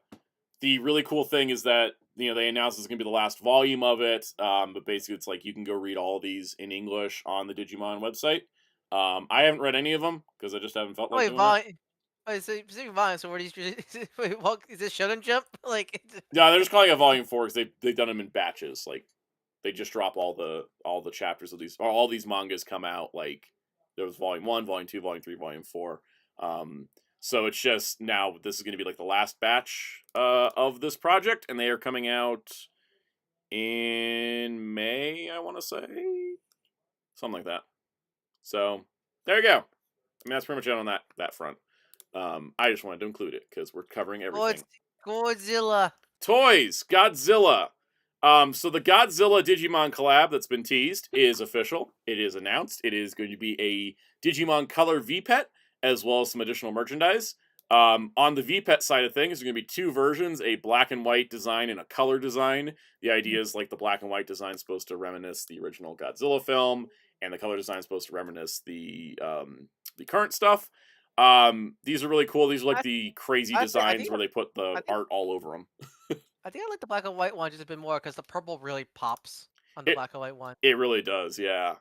really cool thing is that they announced it's gonna be the last volume of it. But basically, it's like you can go read all these in English on the Digimon website. I haven't read any of them because I just haven't felt like doing it. Wait, so specific volume. So what is wait, what is this Shonen Jump? Like Yeah, they're just calling it Volume 4 because they've done them in batches. Like they just drop all the chapters of these, or all these mangas come out. Like there was Volume 1, Volume 2, Volume 3, Volume 4. So it's just now this is going to be like the last batch of this project, and they are coming out in May, I want to say, something like that. So there you go. I mean, that's pretty much it on that front. I just wanted to include it because we're covering everything. Godzilla. Toys, Godzilla. So the Godzilla Digimon collab that's been teased is official. It is announced. It is going to be a Digimon Color VPET, as well as some additional merchandise. On the VPET side of things, there's going to be two versions, a black and white design and a color design. The idea is like the black and white design is supposed to reminisce the original Godzilla film, and the color design is supposed to reminisce the current stuff. These are really cool. These are like the crazy designs where they put the art all over them. I think I like the black and white one just a bit more because the purple really pops on the black and white one. It really does, yeah.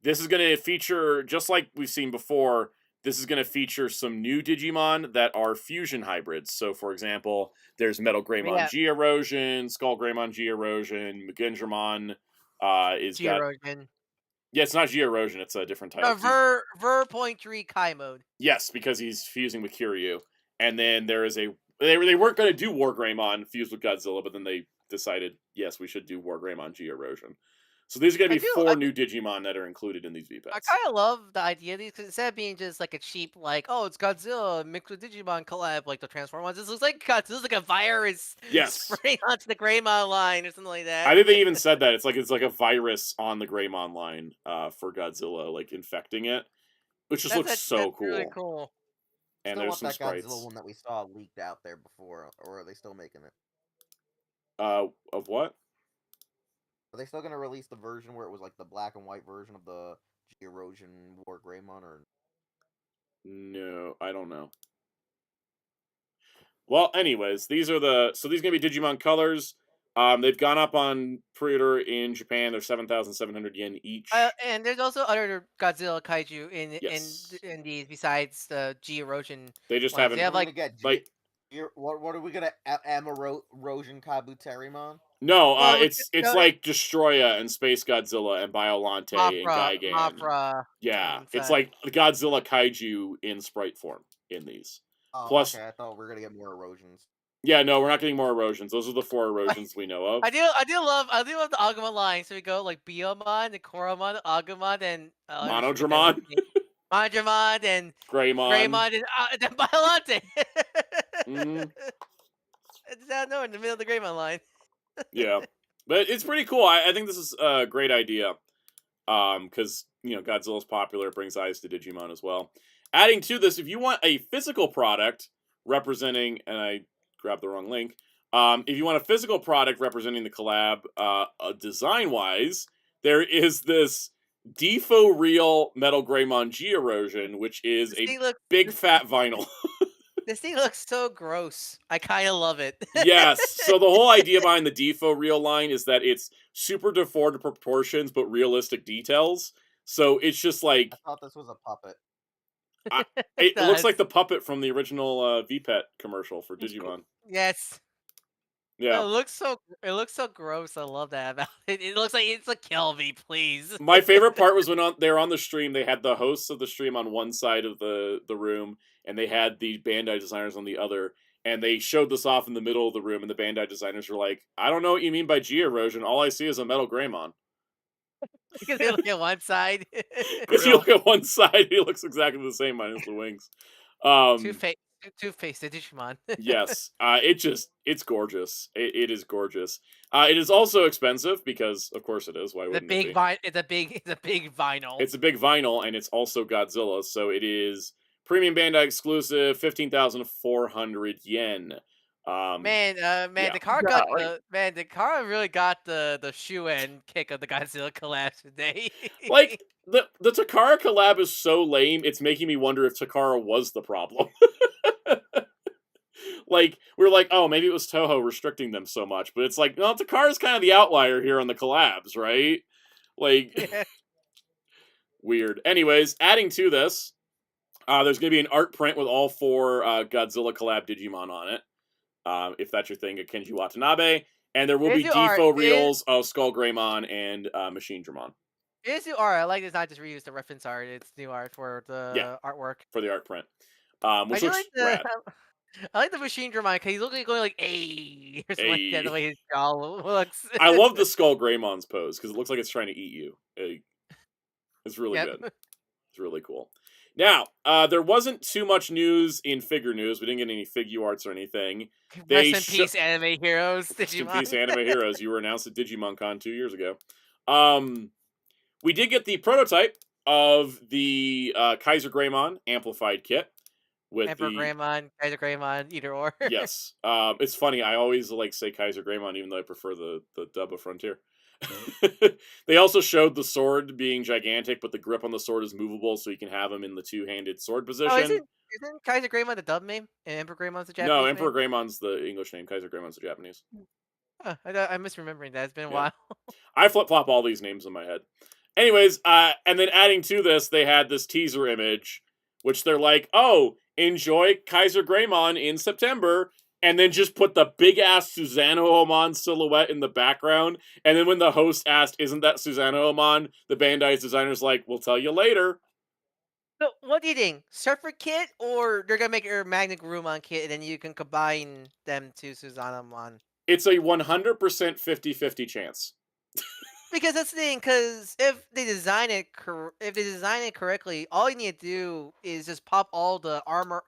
This is going to feature, just like we've seen before, this is going to feature some new Digimon that are fusion hybrids. So, for example, there's Metal Greymon Yeah. G-Erosion, Skull Greymon G-Erosion, Mugundramon is got... G-Erosion. Yeah, it's not G-Erosion, it's a different type. Ver.3 Kai mode. Yes, because he's fusing with Kiryu. And then there is a... They weren't going to do War Greymon fused with Godzilla, but then they decided, yes, we should do War Greymon G-Erosion. So these are going to be 4 new Digimon that are included in these I VPETs. kind of love the idea of these because instead of being just like a cheap, like, oh, it's Godzilla mixed with Digimon collab, like the Transform ones, this looks like Godzilla's like a virus spraying onto the Greymon line or something like that. I think they even said that. It's like a virus on the Greymon line for Godzilla, like infecting it, which just looks so cool. Really cool. And Still there's want some that sprites. Godzilla one that we saw leaked out there before, or are they still making it? Of what? Are they still gonna release the version where it was like the black and white version of the G-Erosion War Greymon, or? No, I don't know. Well, anyways, these are these are gonna be Digimon colors. They've gone up on pre-order in Japan. They're 7,700 yen each. And there's also other Godzilla kaiju in these besides the G-Erosion. They just haven't. They have like what are we gonna Erosion Kabuterimon? No, it's like Destroya and Space Godzilla and Biolante and Gigan. Mothra. Yeah, it's like the Godzilla kaiju in sprite form in these. Oh, Plus, okay, I thought we were gonna get more erosions. Yeah, no, we're not getting more erosions. Those are the 4 erosions we know of. I do love the Agumon line. So we go like Biomon, the Koromon, Agumon, and Monodramon. Monodramon, and Greymon, and then Biolante. Mm-hmm. It's out nowhere in the middle of the Greymon line. Yeah, but it's pretty cool. I think this is a great idea. Because Godzilla's popular, it brings eyes to Digimon as well. Adding to this, if you want a physical product representing, and I grabbed the wrong link. If you want a physical product representing the collab, design-wise, there is this Defo Real Metal Greymon G-Erosion, which is a big fat vinyl. This thing looks so gross. I kind of love it. Yes. So the whole idea behind the Defo Real line is that it's super deformed proportions, but realistic details. So it's just like... I thought this was a puppet. It looks like the puppet from the original VPET commercial for Digimon. Yes. Yeah. It looks so gross. I love that about it. It looks like it's a kill me, please. My favorite part was when they were on the stream. They had the hosts of the stream on one side of the room, and they had the Bandai designers on the other. And they showed this off in the middle of the room, and the Bandai designers were like, "I don't know what you mean by G-Erosion. All I see is a Metal Greymon." Because they look at one side. Because you look at one side, he looks exactly the same minus the wings. Two-faced Digimon. Yes, it's gorgeous. It is gorgeous. It is also expensive because, of course, it is. Why wouldn't it be? It's a big vinyl. It's a big vinyl, and it's also Godzilla, so it is premium Bandai exclusive, 15,400 yen. The car really got the shoe end kick of the Godzilla collab today. Like the Takara collab is so lame, it's making me wonder if Takara was the problem. Like we're like, oh, maybe it was Toho restricting them so much, but it's like, no, Takara's kind of the outlier here on the collabs, right? Like weird. Anyways, adding to this, there's gonna be an art print with all 4 Godzilla collab Digimon on it. If that's your thing, at Kenji Watanabe. And there will be Defo reels of Skull Greymon and Machine Dramon. It's new art. I like it's not just reused the reference art. It's new art for the artwork. For the art print. Which looks rad. I like the Machine Dramon because he's looking going like "ay" or something like that. The way his jaw looks. I love the Skull Greymon's pose because it looks like it's trying to eat you. It's really good. It's really cool. Now, there wasn't too much news in figure news. We didn't get any figure arts or anything. Rest in peace, anime heroes. Digimon. Rest in peace, anime heroes. You were announced at Digimon Con 2 years ago. We did get the prototype of the Kaiser Greymon amplified kit. With Emperor Greymon, Kaiser Greymon, either or. Yes. It's funny. I always say Kaiser Greymon, even though I prefer the dub of Frontier. They also showed the sword being gigantic, but the grip on the sword is movable, so you can have him in the 2-handed sword position. Oh, isn't Kaiser Greymon the dub name, and Emperor Greymon's the Japanese No, name? Emperor Greymon's the English name. Kaiser Greymon's the Japanese. I'm misremembering that. It's been a while. I flip-flop all these names in my head. Anyways, and then adding to this, they had this teaser image which they're like, oh, enjoy Kaiser Greymon in September, and then just put the big-ass Susanoo-Omon silhouette in the background, and then when the host asked, isn't that Susanoo-Omon, the Bandai's designer's like, we'll tell you later. So, what do you think? Surfer kit, or they're gonna make your Magnagurumon kit, and then you can combine them to Susanamon? It's a 100% 50-50 chance. Because that's the thing. Because if they design it, correctly, all you need to do is just pop all the armor,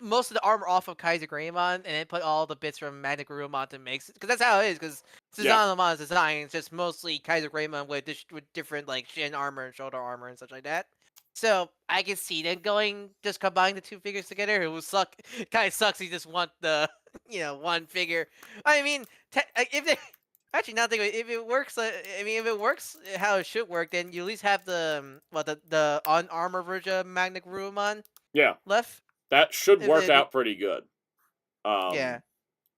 most of the armor off of Kaiser Greymon, and then put all the bits from Magnagurumon to mix it. Because that's how it is. Because Suzanamon's design is just mostly Kaiser Greymon with different like shin armor and shoulder armor and such like that. So I can see them just combining the two figures together. It would suck. Kind of sucks. You just want the one figure. I mean, if they actually now think of it, if it works, if it works how it should work, then you at least have the on armor version of Magnagurumon left. That should work out pretty good. Yeah.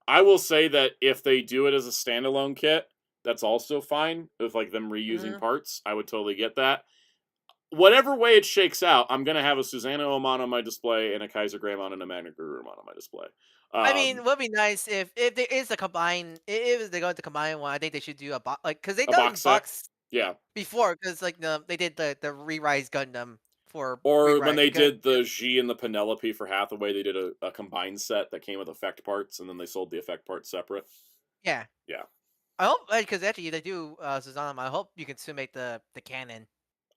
I will say that if they do it as a standalone kit, that's also fine. With like them reusing parts, I would totally get that. Whatever way it shakes out, I'm gonna have a Susanoo-Omon on my display and a Kaiser Greymon and a Magnagurumon on my display. I mean, it would be nice if there is a combine. If they're going to combine one, I think they should do a box, because they done box before, because like they did the Re-Rise Gundam for or when they did the G and the Penelope for Hathaway, they did a combined set that came with effect parts, and then they sold the effect parts separate. Yeah. I hope, because actually they do Susanoo. I hope you can still make the canon.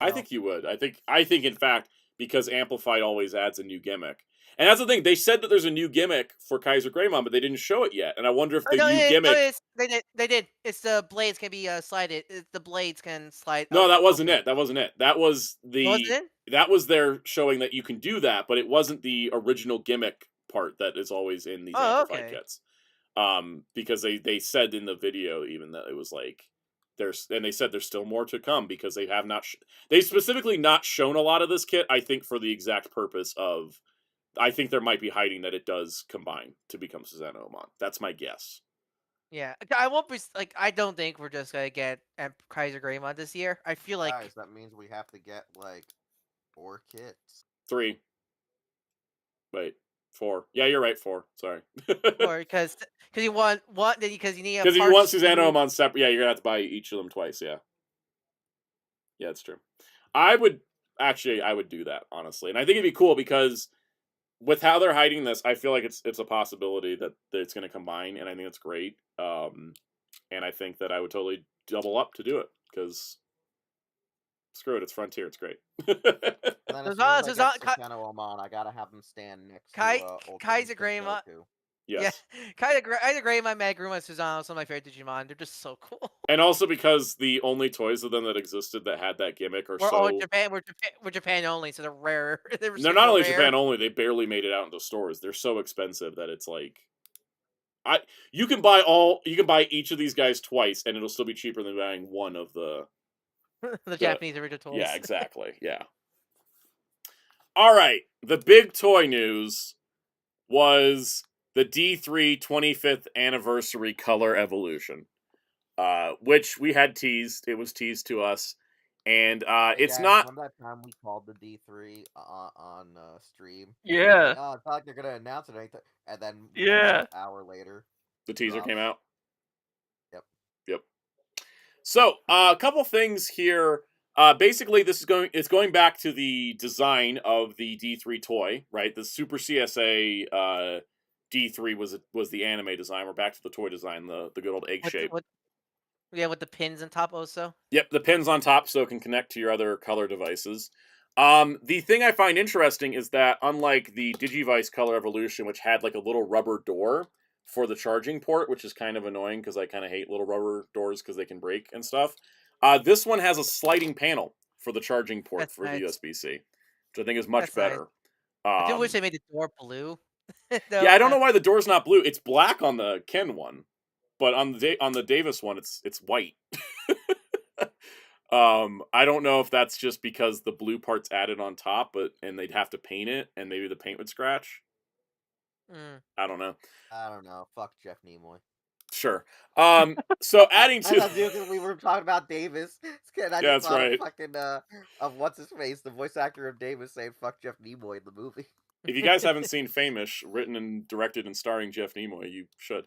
I think you would. I think in fact, because Amplified always adds a new gimmick. And that's the thing. They said that there's a new gimmick for Kaiser Greymon, but they didn't show it yet. And I wonder if the new gimmick. They did. It's the blades can be slided. The blades can slide. No, that wasn't it. That wasn't it. That was Wasn't it? That was their showing that you can do that, but it wasn't the original gimmick part that is always in these Amplified kits. Because they said in the video even that it was like and they said there's still more to come, because they have not. They specifically not shown a lot of this kit. I think for the exact purpose of. I think there might be hiding that it does combine to become Susanoo-Omon. That's my guess. Yeah, I won't be like. I don't think we're just gonna get Kaiser Greymon this year. I feel like guys, that means we have to get like 4 kits. 3. Wait, 4. Yeah, you're right. 4. Sorry. Or because you want because you need because if you want Susanoo-Omon separate, yeah, you're gonna have to buy each of them twice. Yeah, it's true. I would do that, honestly, and I think it'd be cool because. With how they're hiding this, I feel like it's a possibility that it's going to combine, and I think it's great. And I think that I would totally double up to do it, because screw it, it's Frontier, it's great. And then as soon as I get Susanoo-Omon, I gotta have them stand next to Kaiser Greymon. Yes. Yeah, Kaiser Greymon, Magnagurumon, and Susanoo, some of my favorite Digimon. They're just so cool. And also because the only toys of them that existed that had that gimmick are we're Japan only, so they're rare. They're not only Japan only; they barely made it out into stores. They're so expensive that it's like, you can buy each of these guys twice, and it'll still be cheaper than buying one of the Japanese original toys. Yeah, exactly. Yeah. All right, the big toy news was the D3 25th anniversary color evolution, which we had teased. It was teased to us, and it's not. Remember that time we called the D3 on stream? Yeah. Like, oh, it's not like they're gonna announce it, and then an hour later, the teaser came out. Yep. So a couple things here. Basically, it's going back to the design of the D3 toy, right? The Super CSA D3 was the anime design. We're back to the toy design, the good old egg shape. With the pins on top also. Yep, the pins on top so it can connect to your other color devices. The thing I find interesting is that unlike the Digivice Color Evolution, which had like a little rubber door for the charging port, which is kind of annoying because I kind of hate little rubber doors because they can break and stuff. This one has a sliding panel for the charging port for the USB-C, which I think is much better. Nice. I do wish they made the door blue. No, yeah, I don't know why the door's not blue. It's black on the Ken one, but on the Davis one, it's white. I don't know if that's just because the blue part's added on top, and they'd have to paint it, and maybe the paint would scratch. I don't know. Fuck Jeff Nimoy. Sure. So adding I to thought because we were talking about Davis. And I Yeah, just that's thought of right. fucking of what's his face, the voice actor of Davis saying "fuck Jeff Nimoy" in the movie. If you guys haven't seen Famous, written and directed and starring Jeff Nimoy, you should.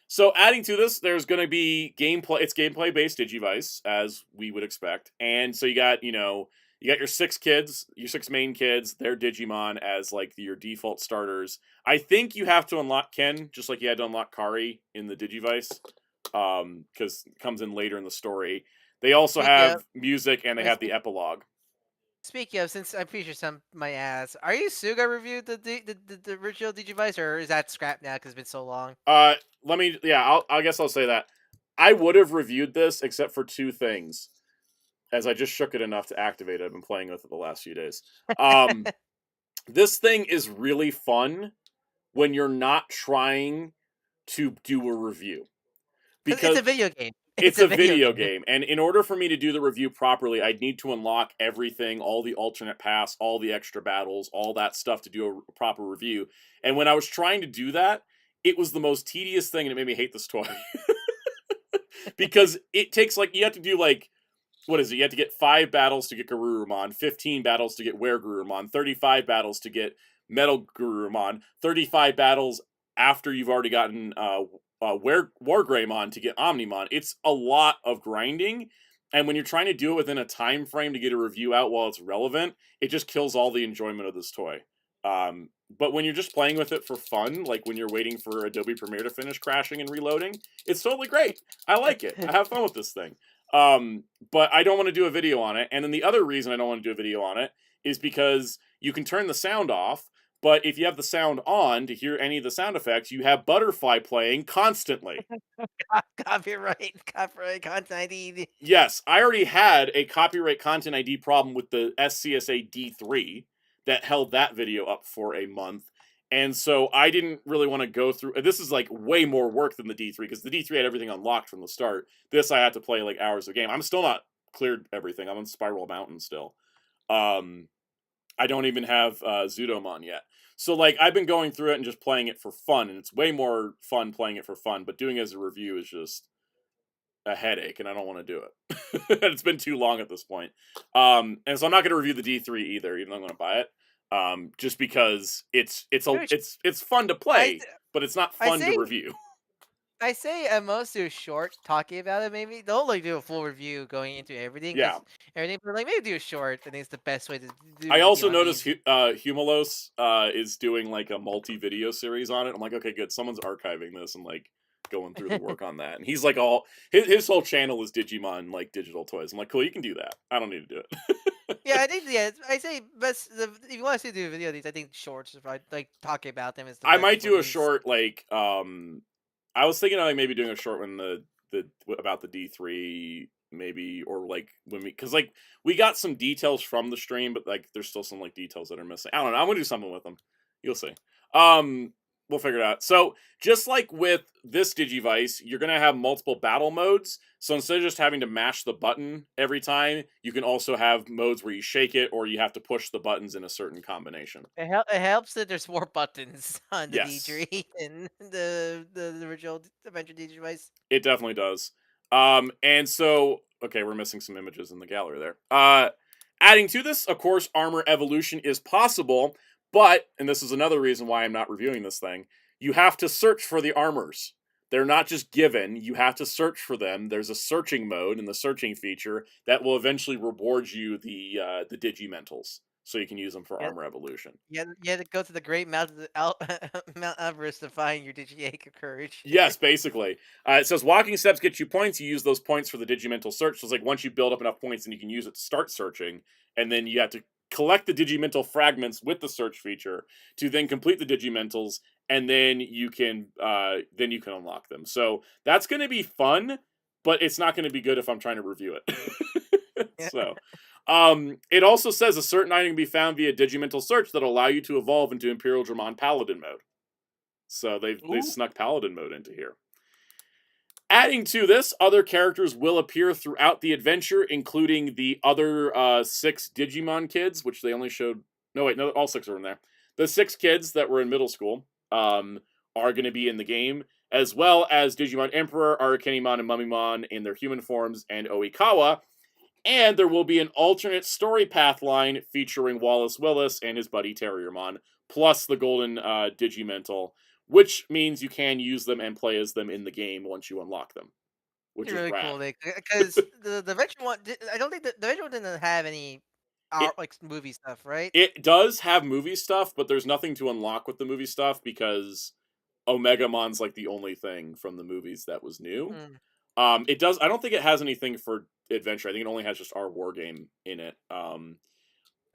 So adding to this, there's going to be gameplay. It's gameplay based Digivice, as we would expect. And so you got your 6 kids, your 6 main kids. They're Digimon as like your default starters. I think you have to unlock Ken, just like you had to unlock Kari in the Digivice, because it comes in later in the story. They also Speaking have of, music and they wait, have the epilogue. speaking of, since I'm pretty sure some might ask, are you Suga reviewed the original Digivice, or is that scrapped now because it's been so long? I guess I'll say that. I would have reviewed this except for 2 things, as I just shook it enough to activate it. I've been playing with it the last few days. This thing is really fun when you're not trying to do a review. 'Cause it's a Because video game. it's a video game, and in order for me to do the review properly, I'd need to unlock everything, all the alternate paths, all the extra battles, all that stuff to do a proper review. And when I was trying to do that, it was the most tedious thing, and it made me hate this toy. Because it takes, like, you have to do, like, what is it? You have to get 5 battles to get Garurumon, 15 battles to get Were-Garurumon, 35 battles to get Metal Garurumon, 35 battles after you've already gotten Wargreymon to get Omnimon. It's a lot of grinding, and when you're trying to do it within a time frame to get a review out while it's relevant, it just kills all the enjoyment of this toy. But when you're just playing with it for fun, like when you're waiting for Adobe Premiere to finish crashing and reloading, it's totally great. I like it. I have fun with this thing. But I don't want to do a video on it. And then the other reason I don't want to do a video on it is because you can turn the sound off, but if you have the sound on to hear any of the sound effects, you have Butterfly playing constantly. Copyright content ID. Yes, I already had a copyright content ID problem with the SCSA D3 that held that video up for a month. And so I didn't really want to go through. This is like way more work than the D3 because the D3 had everything unlocked from the start. This I had to play like hours of game. I'm still not cleared everything. I'm on Spiral Mountain still. I don't even have Zudomon yet. So like I've been going through it and just playing it for fun, and it's way more fun playing it for fun. But doing it as a review is just a headache, and I don't want to do it. It's been too long at this point. And so I'm not going to review the D3 either, even though I'm going to buy it. Just because it's fun to play, but it's not fun to review. I say at most do a short talking about it. Maybe don't like do a full review going into everything. Yeah. Everything, but like maybe do a short. I think it's the best way to do. I also noticed Humalos is doing like a multi-video series on it. I'm like, okay, good. Someone's archiving this and like going through the work on that. And he's like, his whole channel is Digimon like digital toys. I'm like, cool, you can do that. I don't need to do it. Yeah, I think I say best if you want to do a video of these, I think shorts, right? Like talking about them is. I might do a short like I was thinking of like maybe doing a short one about the D3 maybe, or like when because like we got some details from the stream, but like there's still some like details that are missing. I don't know. I'm gonna do something with them. You'll see. We'll figure it out. So just like with this Digivice, you're gonna have multiple battle modes. So instead of just having to mash the button every time, you can also have modes where you shake it or you have to push the buttons in a certain combination. It helps that there's more buttons on the Yes. D3 than the original Adventure Digivice. It definitely does. And so, okay, we're missing some images in the gallery there. Adding to this, of course, armor evolution is possible, but, and this is another reason why I'm not reviewing this thing, you have to search for the armors. They're not just given, you have to search for them. There's a searching mode in the searching feature that will eventually reward you the Digimentals, so you can use them for armor evolution. You had to go to the Great Mount Mount Everest to find your Digiacre Courage. Yes, basically. It says walking steps get you points. You use those points for the Digimental search. So it's like once you build up enough points, then you can use it to start searching. And then you have to collect the Digimental fragments with the search feature to then complete the Digimentals, and then you can unlock them. So that's going to be fun, but it's not going to be good if I'm trying to review it. So. It also says a certain item can be found via Digimental search that'll allow you to evolve into Imperial Dramon Paladin mode. So they've snuck Paladin mode into here. Adding to this, other characters will appear throughout the adventure, including the other 6 Digimon kids, which they only showed... No, all 6 are in there. The 6 kids that were in middle school are going to be in the game, as well as Digimon Emperor, Arukenimon, and Mummymon in their human forms, and Oikawa. And there will be an alternate story path line featuring Wallace Willis and his buddy Terriermon, plus the Golden Digimental, which means you can use them and play as them in the game once you unlock them, which It's is really rad. cool because the Venture one, I don't think the Venture one didn't have any like movie stuff, right? It does have movie stuff, but there's nothing to unlock with the movie stuff because Omegamon's like the only thing from the movies that was new. Mm. It does. I don't think it has anything for adventure. I think it only has just our war game in it. That's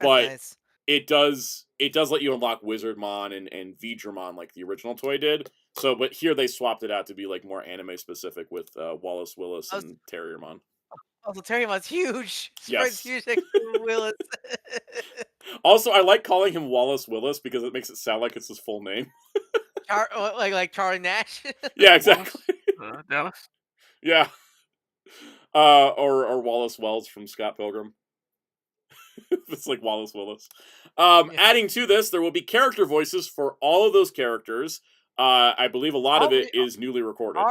But nice. it does let you unlock Wizardmon and Vidramon like the original toy did. So, but here they swapped it out to be like more anime specific with Wallace Willis and Terriermon. Also, Terriermon's huge. Yes. Huge next to Willis. Also, I like calling him Wallace Willis because it makes it sound like it's his full name. like Charlie Nash. Yeah, exactly. Dallas. Yeah. Or Wallace Wells from Scott Pilgrim. It's like Wallace Willis. Adding to this, there will be character voices for all of those characters. I believe a lot of it is newly recorded.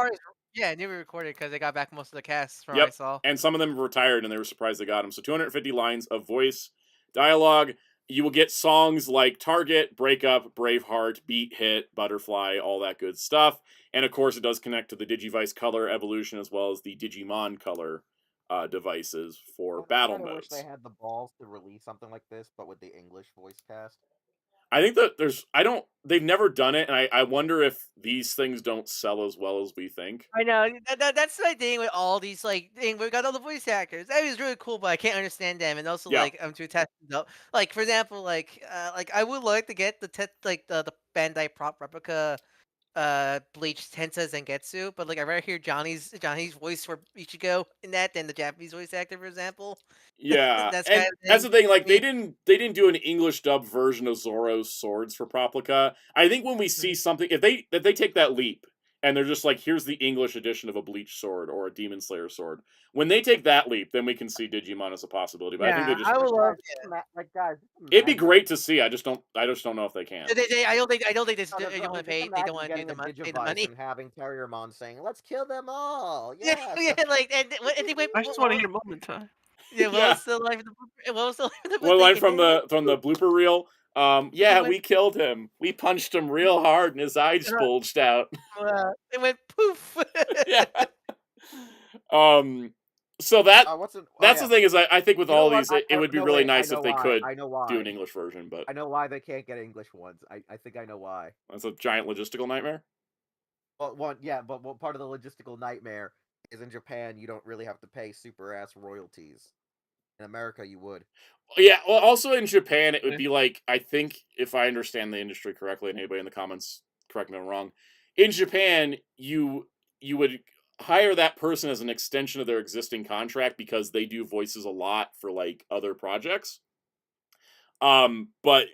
Yeah, newly recorded because they got back most of the cast from what I saw. And some of them retired and they were surprised they got them. So 250 lines of voice dialogue. You will get songs like Target, Breakup, Braveheart, Beat Hit, Butterfly, all that good stuff. And of course, it does connect to the Digivice Color Evolution as well as the Digimon Color devices for battle I modes. wish they had the balls to release something like this, but with the English voice cast. I think that they've never done it, and I wonder if these things don't sell as well as we think. I know that's my thing with all these we got all the voice actors. That was really cool, but I can't understand them, and also Yeah. like I'm too tested up. Like for example, like I would like to get the the Bandai prop replica Bleach Tensa Zangetsu, but like I rather hear Johnny's voice for Ichigo in that than the Japanese voice actor, for example. Yeah, That's and kind of that's the thing. Like me. they didn't do an English dub version of Zoro's swords for Proplica. I think when we see something, if they take that leap and they're just like, here's the English edition of a Bleach sword or a Demon Slayer sword. When they take that leap, then we can see Digimon as a possibility. But I think they just I would love. Like guys, it'd be great to see. I just don't know if they can. I don't think they No, don't want to pay. They don't want to pay the money. And having Terriermon saying, "Let's kill them all." Yeah, Yes. yeah, like and they went. I just want to hear moment time. Yeah, what Yeah. was the line? What was the line? One line from the blooper reel. Yeah, went- we killed him. We punched him real hard, and his eyes bulged out. It went poof. Yeah. So that that's yeah. the thing is I think with You know all what? these it would be No, really wait, nice I if know they why. could I know why. do an English version, but I know why they can't get English ones. I think I know why. that's a giant logistical nightmare. Well, but part of the logistical nightmare is in Japan you don't really have to pay super ass royalties. In America, you would. Yeah, well, also in Japan, it would be like, I think, if I understand the industry correctly, and anybody in the comments correct me if I'm wrong, in Japan, you would hire that person as an extension of their existing contract because they do voices a lot for, like, other projects. But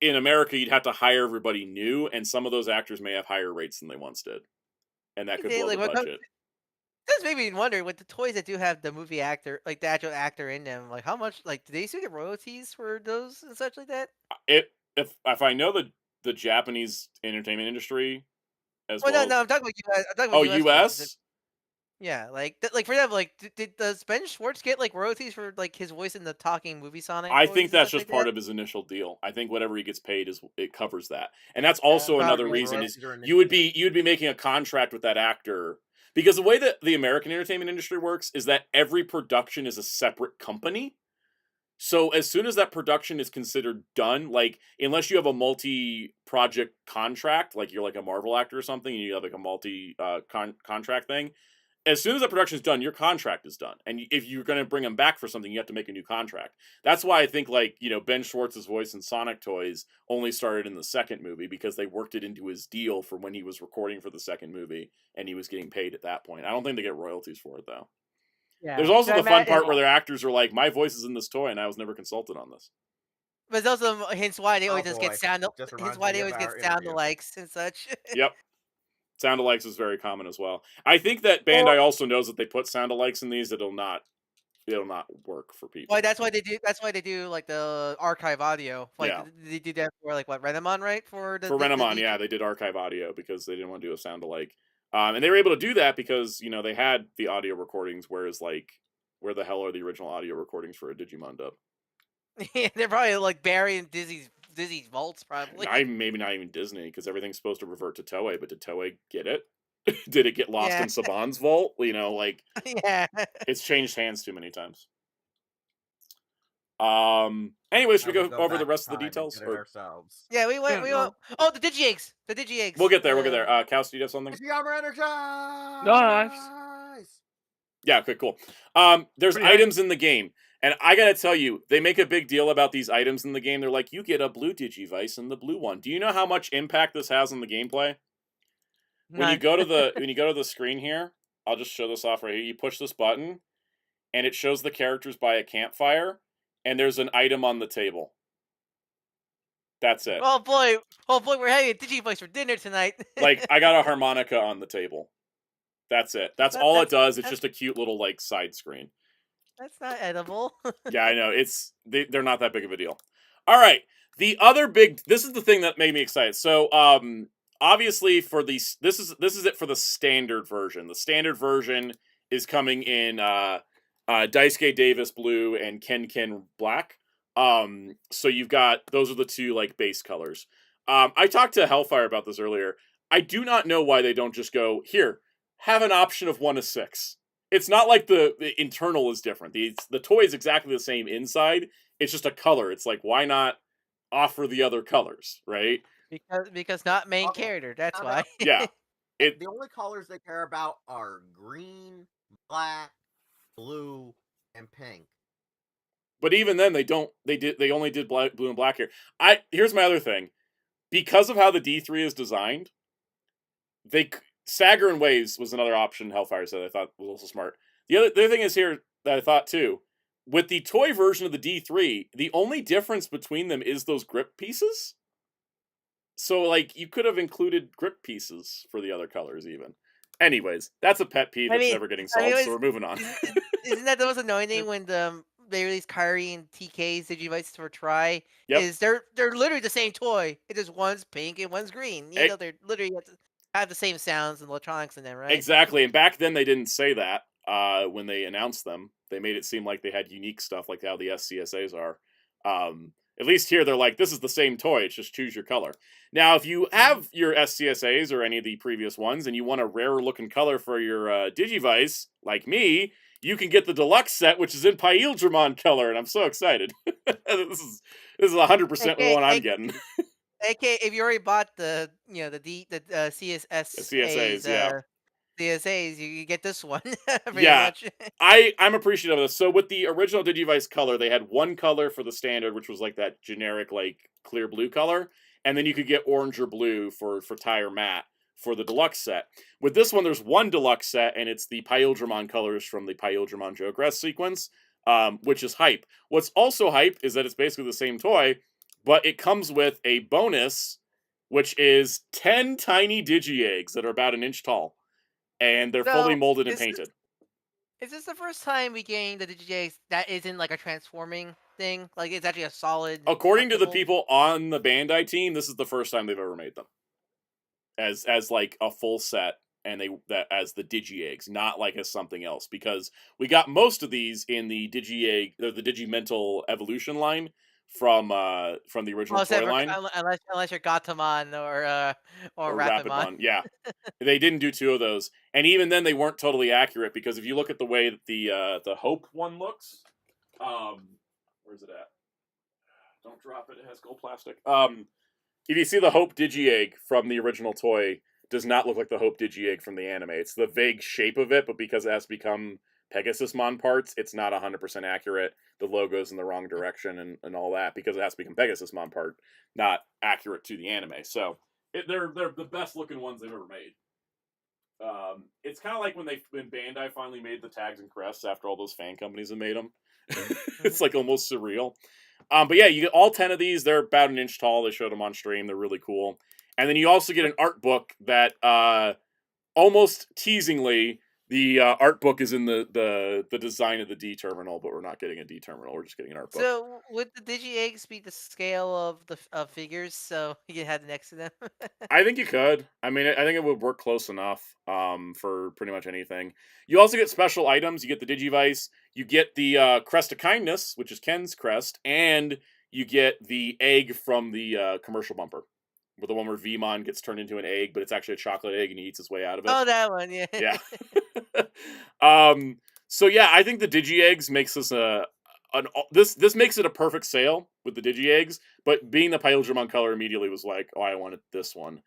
in America, you'd have to hire everybody new, and some of those actors may have higher rates than they once did. And that could blow the budget. This made me wonder with the toys that do have the movie actor, like the actual actor in them, like how much, like, do they still get royalties for those and such like that? If I know the Japanese entertainment industry as well. No, I'm talking about US. I'm talking about US? toys. Yeah, like for example, like does Ben Schwartz get like royalties for like his voice in the talking movie Sonic? I toys think and that's such just like part that? of his initial deal. I think whatever he gets paid it covers that. And that's also another probably. reason is you would be making a contract with that actor. Because the way that the American entertainment industry works is that every production is a separate company. So as soon as that production is considered done, like unless you have a multi-project contract, like you're like a Marvel actor or something, and you have like a multi contract thing, as soon as the production is done, your contract is done. And if you're going to bring them back for something, you have to make a new contract. That's why I think like, Ben Schwartz's voice in Sonic Toys only started in the second movie because they worked it into his deal for when he was recording for the second movie and he was getting paid at that point. I don't think they get royalties for it though. Yeah. There's also the fun part where their actors are like, my voice is in this toy and I was never consulted on this. But there's also hence why they always Oh, just boy. get sound. Just Hence reminds why me they of always get our sound interview. alikes and such. Yep. Sound alikes is very common as well. I think that Bandai also knows that they put sound alikes in these, it'll not work for people. Well, that's why they do. That's why they do like the archive audio. Like Yeah. they do that for like what Renamon, right? For the Renamon, D3. yeah, they did archive audio because they didn't want to do a sound alike. And they were able to do that because, they had the audio recordings, whereas, like, where the hell are the original audio recordings for a Digimon dub? Yeah, they're probably like burying Disney's vaults, probably. Maybe not even Disney, because everything's supposed to revert to Toei, but did Toei get it? Did it get lost Yeah. in Saban's vault? Like, Yeah. it's changed hands too many times. Anyways, should we go over the rest of the details? Or... ourselves. Yeah, we went. Yeah, we no. went. Oh, the Digi Eggs. The Digi Eggs. We'll get there. Cass, do you have something? Armor Energize! Nice. Yeah, okay, cool. There's Pretty items in the game, and I gotta tell you, they make a big deal about these items in the game. They're like, you get a blue Digivice and the blue one. Do you know how much impact this has on the gameplay? When you go to the screen here, I'll just show this off right here. You push this button, and it shows the characters by a campfire, and there's an item on the table. That's it. Oh boy, we're having a Digivice for dinner tonight. Like, I got a harmonica on the table. That's it. That's all it does. It's just a cute little, like, side screen. That's not edible. Yeah, I know. They're not that big of a deal. All right. The other big... This is the thing that made me excited. So, obviously, for these... This is it for the standard version. The standard version is coming in Daisuke Davis blue and Ken black. So you've got... Those are the two, like, base colors. I talked to Hellfire about this earlier. I do not know why they don't just go, here, have an option of 1 to 6. It's not like the internal is different. The toy is exactly the same inside. It's just a color. It's like, why not offer the other colors, right? Because not main character. That's why. Yeah. The only colors they care about are green, black, blue, and pink. But even then, they only did blue and black here. Here's my other thing. Because of how the D3 is designed, Stagger and Waves was another option Hellfire said I thought was also smart. The other thing is here that I thought too, with the toy version of the D3, the only difference between them is those grip pieces. So, like, you could have included grip pieces for the other colors even. Anyways, that's a pet peeve that's never getting solved, so we're moving on. Isn't that the most annoying thing when they release Kyrie and TK's Digivices for Try? Yep. Is they're literally the same toy. It just one's pink and one's green. You know, they're literally have the same sounds and electronics in them, right? Exactly, and back then they didn't say that when they announced them. They made it seem like they had unique stuff, like how the SCSAs are. At least here, they're like, this is the same toy, it's just choose your color. Now, if you have your SCSAs or any of the previous ones, and you want a rarer looking color for your Digivice, like me, you can get the deluxe set, which is in Ultraman color, and I'm so excited. This is 100% the one I'm getting. AK, if you already bought the CSAs, yeah. CSAs, you get this one. Yeah, much. I'm appreciative of this. So with the original Digivice color, they had one color for the standard, which was like that generic, like, clear blue color, and then you could get orange or blue for Tire Matte for the deluxe set. With this one, there's one deluxe set, and it's the Ultraman colors from the Ultraman Joe sequence, which is hype. What's also hype is that it's basically the same toy, but it comes with a bonus, which is 10 tiny Digi-Eggs that are about an inch tall. And they're fully molded and painted. Is this the first time we gained the Digi-Eggs that isn't like a transforming thing? Like, it's actually a solid... According to the people on the Bandai team, this is the first time they've ever made them. As like a full set, and as the Digi-Eggs, not like as something else. Because we got most of these in the Digi-Egg, the Digimental Evolution line from the original toy line. Unless you're Gatomon or Rapidmon. Yeah. They didn't do 2 of those. And even then they weren't totally accurate, because if you look at the way that the Hope one looks, where's it at? Don't drop it, it has gold plastic. If you see the Hope Digi-Egg from the original toy, does not look like the Hope Digi-Egg from the anime. It's the vague shape of it, but because it has to become Pegasusmon parts, it's not 100% accurate. The logo's in the wrong direction and all that, because it has to become Pegasusmon part, not accurate to the anime. So they're the best looking ones they've ever made. It's kind of like when Bandai finally made the tags and crests after all those fan companies have made them. It's like almost surreal. But yeah, you get all 10 of these. They're about an inch tall. They showed them on stream. They're really cool. And then you also get an art book that almost teasingly The art book is in the design of the D terminal, but we're not getting a D terminal. We're just getting an art book. So would the Digi Eggs be the scale of the figures, so you can have it next to them? I think you could. I mean, I think it would work close enough for pretty much anything. You also get special items. You get the Digivice. You get the Crest of Kindness, which is Ken's crest, and you get the egg from the commercial bumper, with the one where Vmon gets turned into an egg, but it's actually a chocolate egg, and he eats his way out of it. Oh, that one, yeah. Yeah. So yeah, I think the Digi Eggs makes this this makes it a perfect sale with the Digi Eggs, but being the Digimon color immediately was like, oh, I wanted this one.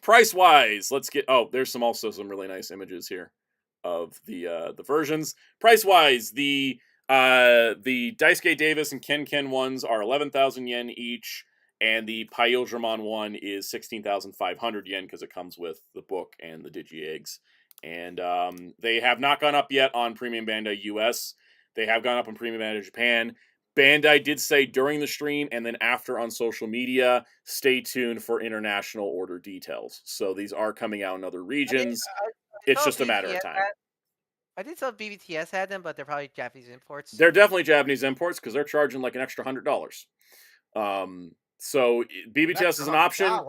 Price wise, let's get there's also some really nice images here of the versions. Price wise, the Daisuke Davis and Ken ones are 11,000 yen each, and the Digimon one is 16,500 yen because it comes with the book and the Digi Eggs. And they have not gone up yet on Premium Bandai US. They have gone up on Premium Bandai Japan. Bandai did say during the stream and then after on social media, stay tuned for international order details. So these are coming out in other regions. It's just a matter of time. I did saw BBTS had them, but they're probably Japanese imports. They're definitely Japanese imports because they're charging like an extra $100. So BBTS is an option.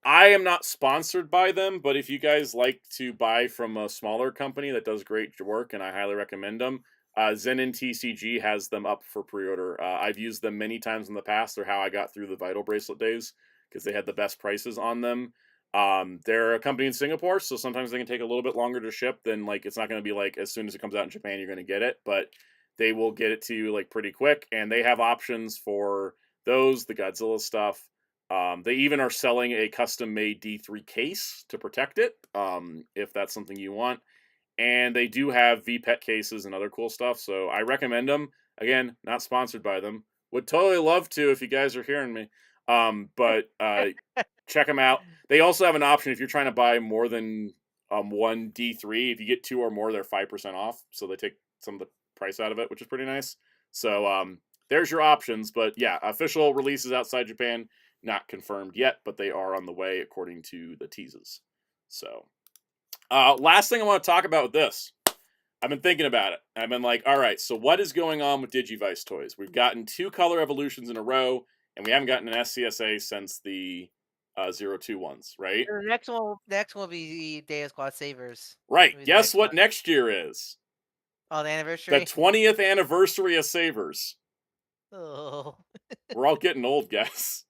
I am not sponsored by them, but if you guys like to buy from a smaller company that does great work, and I highly recommend them, Zenin TCG has them up for pre-order. I've used them many times in the past. They're how I got through the Vital Bracelet days because they had the best prices on them. They're a company in Singapore, so sometimes they can take a little bit longer to ship than like it's not going to be like as soon as it comes out in Japan you're going to get it, but they will get it to you like pretty quick, and they have options for those, the Godzilla stuff. They even are selling a custom-made D3 case to protect it, if that's something you want. And they do have VPET cases and other cool stuff, so I recommend them. Again, not sponsored by them. Would totally love to if you guys are hearing me. But check them out. They also have an option if you're trying to buy more than one D3. If you get 2 or more, they're 5% off, so they take some of the price out of it, which is pretty nice. So there's your options. But yeah, official releases outside Japan. Not confirmed yet, but they are on the way according to the teases. So, last thing I want to talk about with this. I've been thinking about it. I've been like, all right, so what is going on with Digivice toys? We've gotten 2 color evolutions in a row, and we haven't gotten an SCSA since the 02 ones, right? The next one will be the Day of Squad Savers. Right. Guess what next year is? Oh, the anniversary? The 20th anniversary of Savers. Oh. We're all getting old, guys.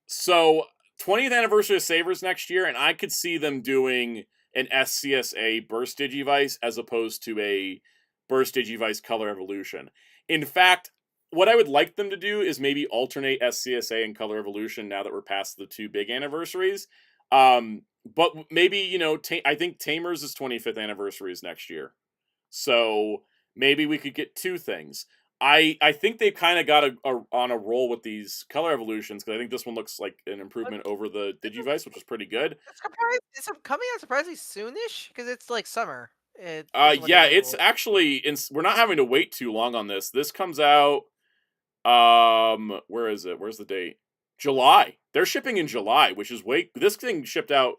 So 20th anniversary of Savers next year, and I could see them doing an SCSA Burst Digivice as opposed to a Burst Digivice Color Evolution. In fact, what I would like them to do is maybe alternate SCSA and Color Evolution now that we're past the 2 big anniversaries. But maybe, I think Tamers' 25th anniversary is next year. So maybe we could get 2 things. I think they've kind of got on a roll with these color evolutions because I think this one looks like an improvement over the Digivice, which is pretty good. It's coming out surprisingly soonish because it's like summer. Yeah, it's actually we're not having to wait too long on this. This comes out. Where is it? Where's the date? July. They're shipping in July, which is this thing shipped out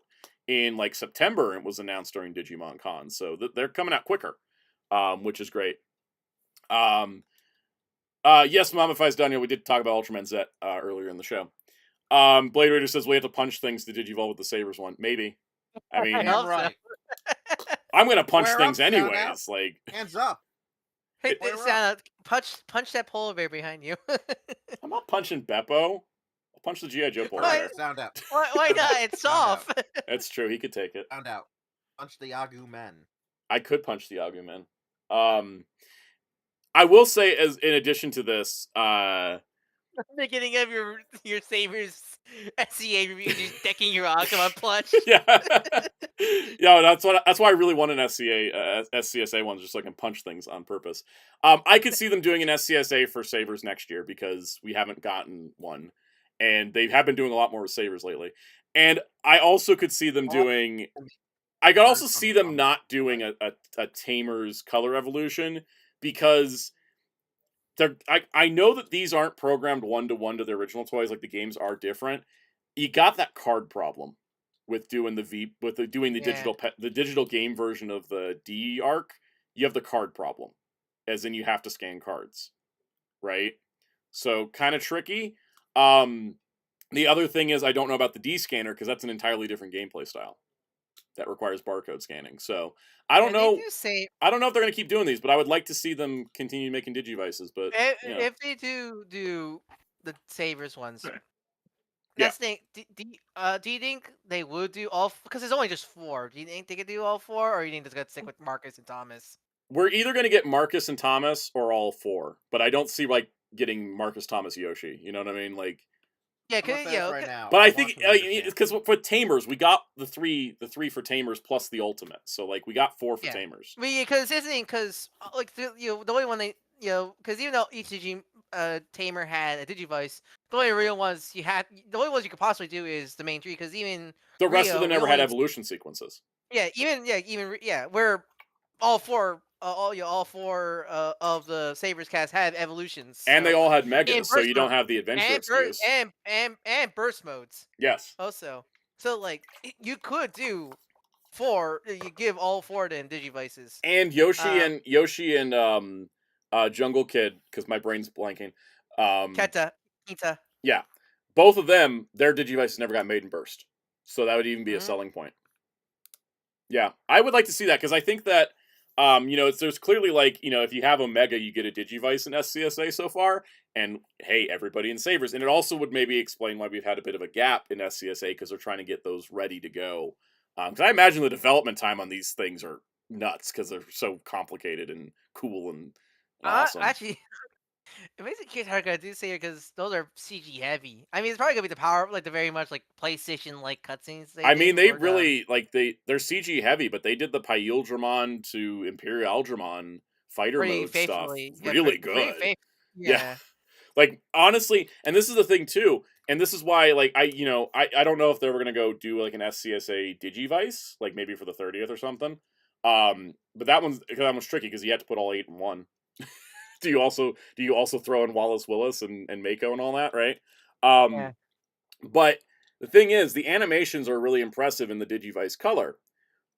in like September and was announced during Digimon Con, so they're coming out quicker, which is great. Yes, Mummifies Daniel, we did talk about Ultraman Z earlier in the show. Blade Raider says we have to punch things to Digivolve with the Sabers one. Maybe. I mean, I'm right. I'm gonna punch Square things up, anyways. Like, hands up. Hey, punch that polar bear behind you. I'm not punching Beppo. I'll punch the G.I. Joe polar bear. Sound out. Why not? It's soft. That's true. He could take it. Sound out. Punch the Yagu men. I could punch the Yagu men. I will say, as in addition to this, beginning of your Sabers SCA review, just decking your Agumon plush. Yeah, yeah. That's why I really want an SCSA one, just so I can punch things on purpose. I could see them doing an SCSA for Savers next year because we haven't gotten one, and they have been doing a lot more with Savers lately. And I also could see them doing. I could also see them not doing a Tamers color evolution because I know that these aren't programmed 1-to-1 to the original toys, like the games are different. You got that card problem. with doing doing the digital game version of the D arc. You have the card problem, as in you have to scan cards, right? So kind of tricky. The other thing is I don't know about the D scanner because that's an entirely different gameplay style that requires barcode scanning. So I don't know. They do say I don't know if they're going to keep doing these, but I would like to see them continue making Digivices. But if they do the Savers ones. Yeah. That's the thing. Do you think they would do all? Because there's only just 4. Do you think they could do all 4, or do you think they're gonna stick with Marcus and Thomas? We're either going to get Marcus and Thomas or all 4, but I don't see like getting Marcus, Thomas, Yoshi. You know what I mean? Like, Yeah, I'm gonna cause, say this right now. but I want think them to understand. because for Tamers we got the three for Tamers plus the Ultimate, so like we got 4 for Yeah. Tamers. I mean, because isn't it? Because like the only one they because even though each Tamer had a Digivice, the only real ones the only ones you could possibly do is the main 3. Because even The rest of Rio, them we never had only- evolution sequences. where all 4 all 4 of the Sabers cast have evolutions, And so- they all had Megas, and so you burst don't mode- have the adventure and excuse. and burst modes Yes. also. So like you could do 4. You give all 4 to Digivices. And Yoshi and Jungle Kid, because my brain's blanking. Kita. Yeah. Both of them, their Digivices never got made in burst. So that would even be a Mhm. selling point. Yeah. I would like to see that, because I think that there's clearly like, if you have Omega, you get a Digivice in SCSA so far, and hey, everybody in Savers. And it also would maybe explain why we've had a bit of a gap in SCSA, because they're trying to get those ready to go. Because I imagine the development time on these things are nuts, because they're so complicated and cool and awesome. Actually, it makes it curious how they're gonna do say because those are CG heavy. I mean, it's probably gonna be the power, like the very much like PlayStation like cutscenes. They really they're CG heavy, but they did the Ultraman to Imperial Ultraman fighter mode stuff really good. Yeah. Like honestly, and this is the thing too, and this is why like I don't know if they were gonna go do like an SCSA Digivice, like maybe for the 30th or something. But that one's tricky because you had to put all 8 in one. Do you also throw in Wallace Willis and Mako and all that, right? Yeah. But the thing is, the animations are really impressive in the Digivice color,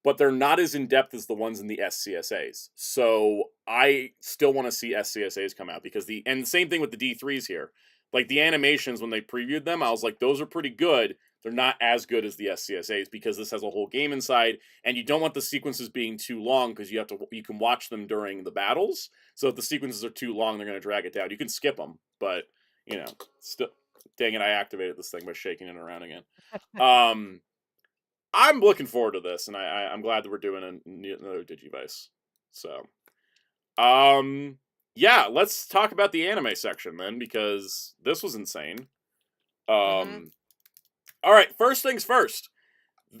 but they're not as in depth as the ones in the SCSAs. So I still want to see SCSAs come out, because and the same thing with the D3s here. Like the animations when they previewed them, I was like, those are pretty good. They're not as good as the SCSAs, because this has a whole game inside, and you don't want the sequences being too long, because you can watch them during the battles. So if the sequences are too long, they're going to drag it down. You can skip them, but still, dang it, I activated this thing by shaking it around again. I'm looking forward to this, and I'm glad that we're doing another Digivice. So, yeah, let's talk about the anime section then, because this was insane. All right, first things first.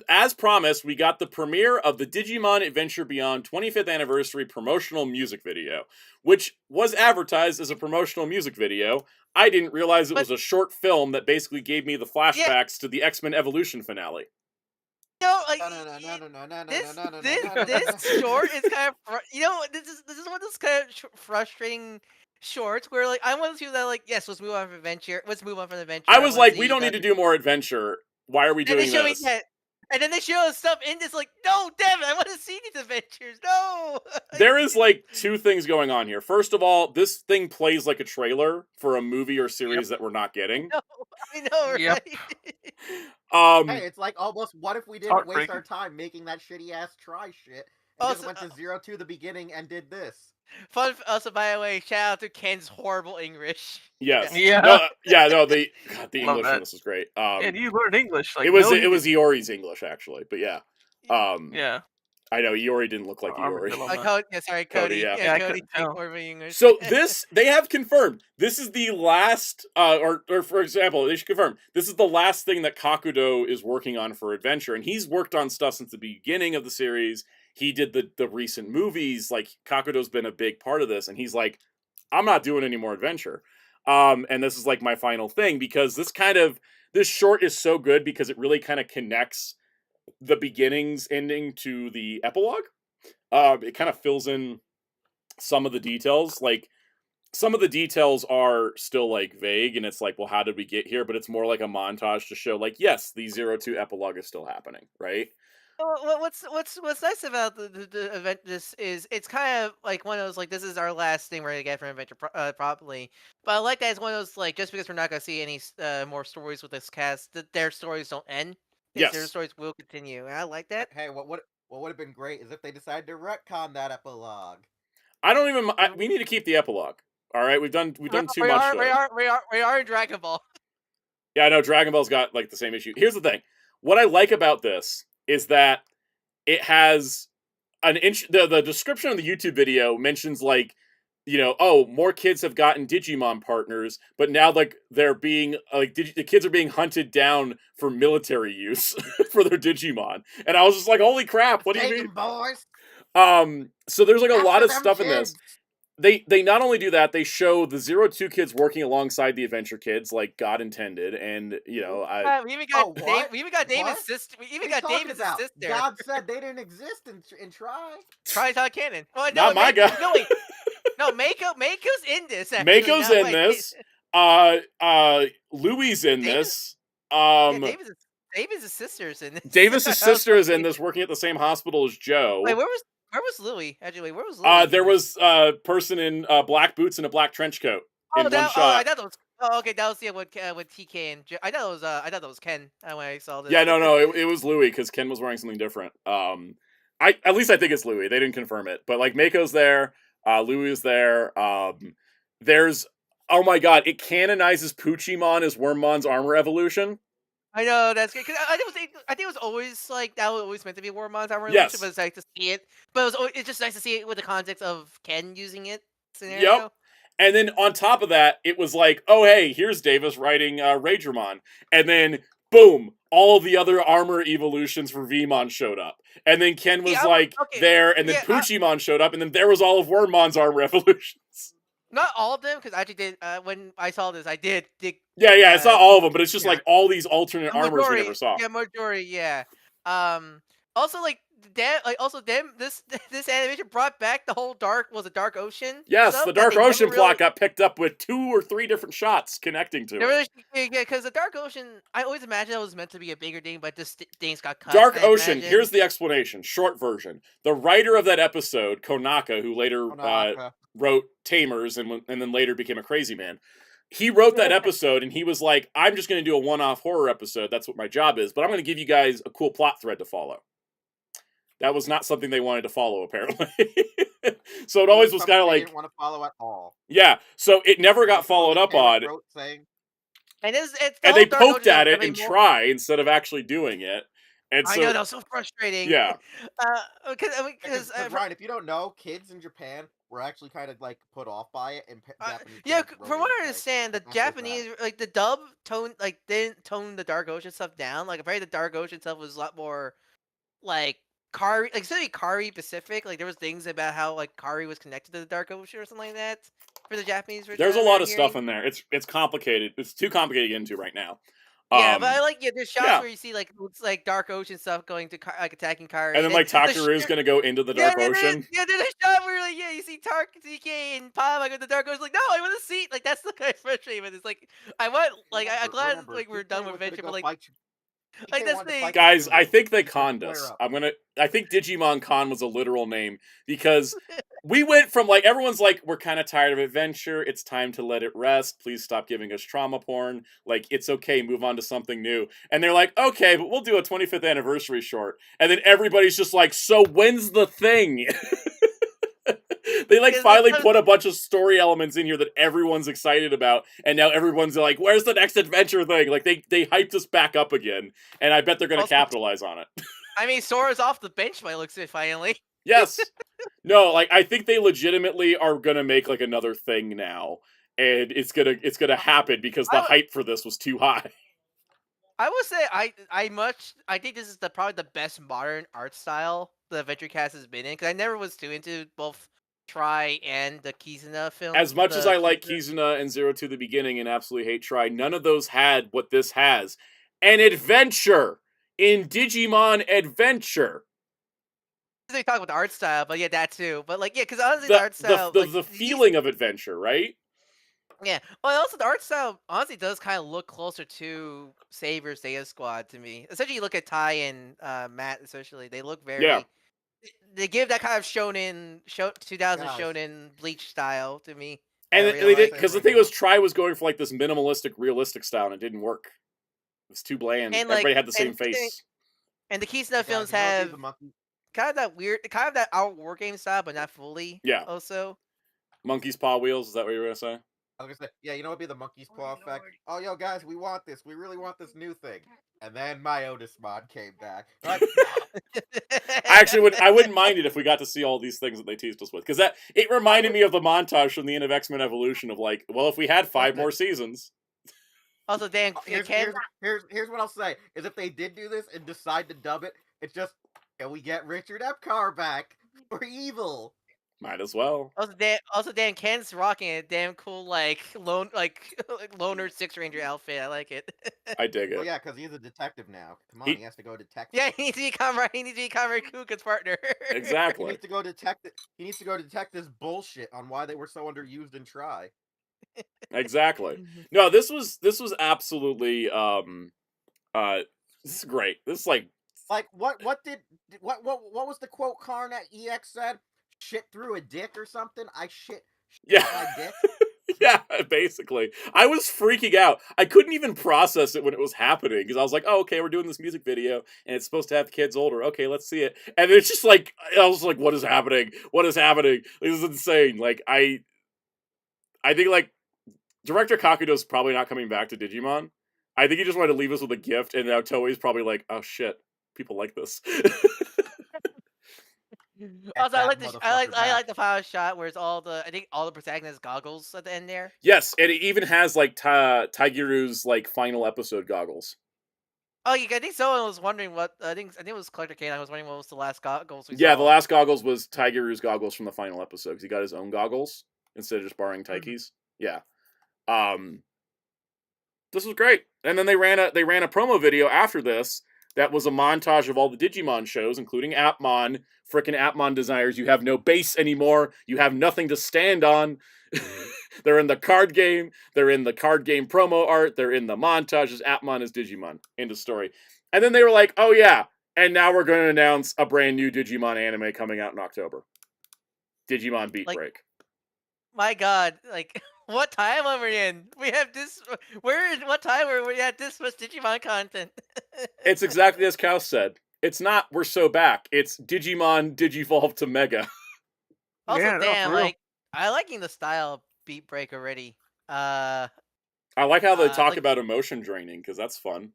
As promised, we got the premiere of the Digimon Adventure Beyond 25th Anniversary promotional music video, which was advertised as a promotional music video. I didn't realize it was a short film that basically gave me the flashbacks to the X-Men Evolution finale. Like No. this short is kind of this is one of those kind of frustrating shorts where like I want to see that like yes, let's move on from adventure. Let's move on from adventure. I was like, we don't need to do more adventure. Why are we doing this? And then they show us stuff in this like, no, damn it, I want to see these adventures. No. There is like 2 things going on here. First of all, this thing plays like a trailer for a movie or series that we're not getting. No, I know, right? Yep. Hey, it's like almost, what if we didn't waste our time making that shitty ass try shit and just went to 0 to the beginning and did this? Fun. Also, by the way, shout out to Ken's horrible English. Yes. Yeah. The English in this is great. And you learned English. Like it was Iori's English actually, but yeah. Yeah. I know Iori didn't look like Iori. Cody. Yeah. I Cody. couldn't tell. English. So they have confirmed this is the last, or for example, they should confirm this is the last thing that Kakudo is working on for Adventure, and he's worked on stuff since the beginning of the series. He did the recent movies. Like Kakudo's been a big part of this, and he's like, I'm not doing any more Adventure. And this is like my final thing, because this short is so good because it really kind of connects the beginnings ending to the epilogue. It kind of fills in some of the details. Like some of the details are still like vague, and it's like, well, how did we get here? But it's more like a montage to show, like, yes, the 02 epilogue is still happening, right? What's nice about the event this is it's kind of like one of those like this is our last thing we're gonna get from Adventure probably, but I like that it's one of those like just because we're not gonna see any more stories with this cast, that their stories don't end. Their Yes. stories will continue, and I like that. Hey, what would have been great is if they decided to retcon that epilogue. I don't even. We need to keep the epilogue. All right, we've done too much. We are in Dragon Ball. Yeah, I know Dragon Ball's got like the same issue. Here's the thing: what I like about this is that it has the description of the YouTube video mentions like, oh, more kids have gotten Digimon partners, but now like they're being like the kids are being hunted down for military use for their Digimon, and I was just like, holy crap, what do you mean, boys? So there's like a lot of After them stuff in this. kids. They not only do that, they show the 02 kids working alongside the Adventure kids, like God intended, and We even got Oh, what? we even got David's What? sister. We even What are you got talking David's about? sister. God said they didn't exist in Try. Try not canon. Well, Not my guy. No, wait. No, Mako's in this. Actually. Mako's No, in wait. this. Louis in this. Yeah, David's sister's in this. Davis's sister is in this, working at the same hospital as Joe. Wait, where was Louis? Actually, where was Louis? There was a person in black boots and a black trench coat in one shot. I thought that was. Oh, okay, that was with TK and I thought that was Ken when I saw this. Yeah, no, it was Louis because Ken was wearing something different. At least I think it's Louis. They didn't confirm it, but like Mako's there, Louis is there. There's, oh my god, it canonizes Poochimon as Wormmon's armor evolution. I know, that's good. Cause I think it was always like that was always meant to be Wormmon's armor Yes. evolution, but it's nice to see it. But it's just nice to see it with the context of Ken using it scenario. Yep. And then on top of that, it was like, oh hey, here's Davis writing Ragermon, and then boom, all of the other armor evolutions for Vmon showed up, and then Ken was there, and then Poochimon showed up, and then there was all of Wormmon's armor evolutions. Not all of them, because I actually did. When I saw this, I did. Yeah, it's not all of them, but it's just like all these alternate armors we never saw. Yeah, majority. Yeah. Also, this animation brought back the whole Dark Ocean. Yes, the Dark Ocean plot got picked up with 2 or 3 different shots connecting to it. Yeah, because the Dark Ocean, I always imagined that was meant to be a bigger thing, but this things got cut. Dark Ocean. Here's the explanation. Short version. The writer of that episode, Konaka, who later wrote Tamers and then later became a Crazy Man. He wrote that episode and he was like, I'm just going to do a one-off horror episode. That's what my job is. But I'm going to give you guys a cool plot thread to follow. That was not something they wanted to follow, apparently. So it always was kind of like... didn't want to follow at all. Yeah, so it never got followed up on. And they poked at it and try instead of actually doing it. And so, I know, that was so frustrating. Yeah. Because Ryan, if you don't know, kids in Japan were actually kind of like put off by it, and Japanese. Yeah, from what I understand, the Japanese like the dub tone didn't tone the Dark Ocean stuff down. Like apparently the Dark Ocean stuff was a lot more like Kari, like especially Kari Pacific. Like there was things about how like Kari was connected to the Dark Ocean or something like that for the Japanese version. There's a lot of stuff in there. It's complicated. It's too complicated to get into right now. Yeah, but I like there's shots where you see like it's like Dark Ocean stuff going to like attacking Kari, and then like Takeru's gonna go into the Dark Ocean. There's a shot where like you see TK and Palm like with the Dark Ocean. Like no, I want to see like that's the kind of frustrating. But it's like I'm glad like we're done with Adventure, but like that's the guys. I think they conned us. I think Digimon Con was a literal name because we went from like everyone's like we're kind of tired of Adventure. It's time to let it rest. Please stop giving us trauma porn. Like it's okay, move on to something new. And they're like, okay, but we'll do a 25th anniversary short. And then everybody's just like, so when's the thing? They like finally put a bunch of story elements in here that everyone's excited about, and now everyone's like, "Where's the next adventure thing?" Like they hyped us back up again, and I bet they're going to capitalize on it. I mean, Sora's off the bench by looks of it finally. Yes, no, like I think they legitimately are going to make like another thing now, and it's gonna happen because the hype for this was too high. I would say I think this is probably the best modern art style the Adventure Cast has been in, because I never was too into both Try and the Kizuna film. As much as I like Kizuna and 02 the beginning and absolutely hate Try, none of those had what this has. An adventure in Digimon Adventure. we talk about the art style, but yeah, that too. But like, yeah, because honestly, the art style, the, like the these- feeling of adventure, right? yeah. Well, also the art style honestly does kind of look closer to Saber's Data Squad to me. Especially you look at Ty and Matt, especially they look very. Yeah. They give that kind of shonen, 2000 Guys. shonen Bleach style to me. And I they really did like because the right thing now. was, Try was going for like this minimalistic, realistic style, and it didn't work. It was too bland. And, like, Everybody had the same and- face. And the Kisuna Guys, films you know what would be have the monkey? kind of that weird, kind of that our war game style, but not fully. Yeah. Also, Monkey's paw wheels. Is that what you were gonna say? I was gonna say, yeah, you know what would be the monkey's paw effect? Oh, yo, guys, we want this. We really want this new thing. And then my Otis mod came back. Like, I wouldn't mind it if we got to see all these things that they teased us with, because it reminded me of the montage from the end of X-Men Evolution of like, well, if we had 5 more seasons. also, Dan, here's what I'll say: is if they did do this and decide to dub it, it's just, can we get Richard Epcar back for evil? Might as well. Also, Dan, Ken's rocking a damn cool loner Six Ranger outfit. I like it. I dig Well, it. yeah, because he's a detective now. Come on, He- he has to go detect. Yeah, he needs to be Conrad. He needs to be Conrad Kuka's partner. He Exactly. needs to go detect it. He needs to go detect this bullshit on why they were so underused in Try. Exactly. No, this was absolutely this is great. This is like Like, what was the quote Karn at EX said? Shit through a dick or something? I shit yeah. my dick. Yeah, basically. I was freaking out. I couldn't even process it when it was happening because I was like, "Oh, okay, we're doing this music video and it's supposed to have the kids older. Okay, let's see it." And it's just like I was like, "What is happening? What is happening? This is insane." Like I think like Director Kakudo's probably not coming back to Digimon. I think he just wanted to leave us with a gift, and now Toei's probably like, "Oh shit, people like this." Also, I like I motherfucker like back. the final shot where it's all the protagonists' goggles at the end there. Yes, and it even has like Taigiru's like final episode goggles. Oh, yeah, I think someone was wondering what I think it was Collector Kane. I was wondering what was the last goggles we Yeah, saw. the last goggles was Taigiru's goggles from the final episode because he got his own goggles instead of just borrowing Taiki's. Yeah, this was great. And then they ran a promo video after this that was a montage of all the Digimon shows, including Appmon. Frickin' Appmon designers, you have no base anymore. You have nothing to stand on. They're in the card game. They're in the card game promo art. They're in the montages. Appmon is Digimon. End of story. And then they were like, oh yeah, and now we're going to announce a brand new Digimon anime coming out in October. Digimon Beat Like- Break. My God, like what time are we in? We have this. What time are we at? This much Digimon content. It's exactly as Cal said. It's not we're so back. It's Digimon Digivolve to Mega. Also, Yeah, no, damn, for real. like I liking the style of Beat Break already. I like how they talk like- about emotion draining because that's fun.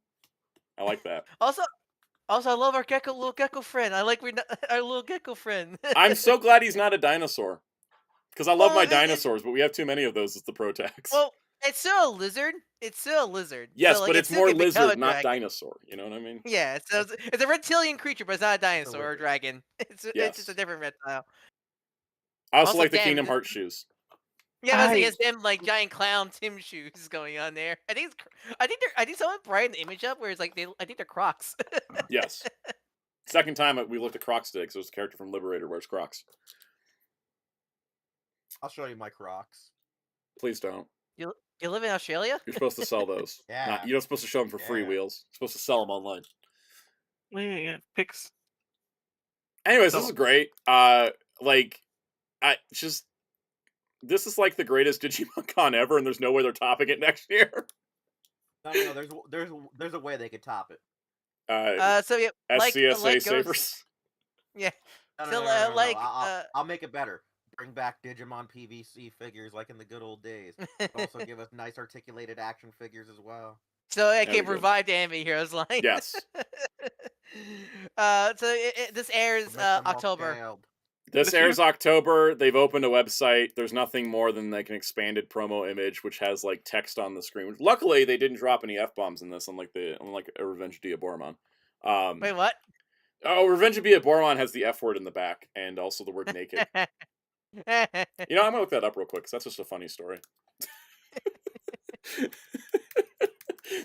I like that. Also, I love our little gecko friend. I like our little gecko friend. I'm so glad he's not a dinosaur. Because I love Well, my it- dinosaurs, but we have too many of those as the pro tags. Well, it's still a lizard. yes, So, like, but it it's still more can become a lizard, not dragon. dinosaur. You know what I mean? Yeah, so it's a reptilian creature, but it's not a dinosaur or a lizard. dragon. It's Yes. just a different reptile. I also Also, like the damn, Kingdom the- Hearts shoes. Yeah, I was I- thinking it's them like giant clown Tim shoes going on there. I think someone brightened the image up where it's like I think they're Crocs. Yes. Second time we looked at Crocs today, because there's a character from Liberator wears Crocs. I'll show you my Crocs. Please don't. You live in Australia? You're supposed to sell those. Yeah. You're not supposed to show them for free, Yeah. Wheels. You're supposed to sell them online. Yeah, pics. Anyways, this So- is great. This is like the greatest Digimon Con ever, and there's no way they're topping it next year. No, there's a way they could top it. So yeah, SCSA like Sabers. Yeah. No, So, no. like, I'll make it better. Bring back Digimon PVC figures like in the good old days. Also give us nice articulated action figures as well. So I There we can go. provide the Anime Heroes line. Yes. This airs Make them more October. scaled. This This year? airs October. They've opened a website. There's nothing more than like an expanded promo image, which has like text on the screen. Luckily, they didn't drop any F-bombs in this, unlike a Revenge of Diaboromon. Wait, what? Oh, Revenge of Diaboromon has the F word in the back and also the word naked. You know, I'm gonna look that up real quick because that's just a funny story.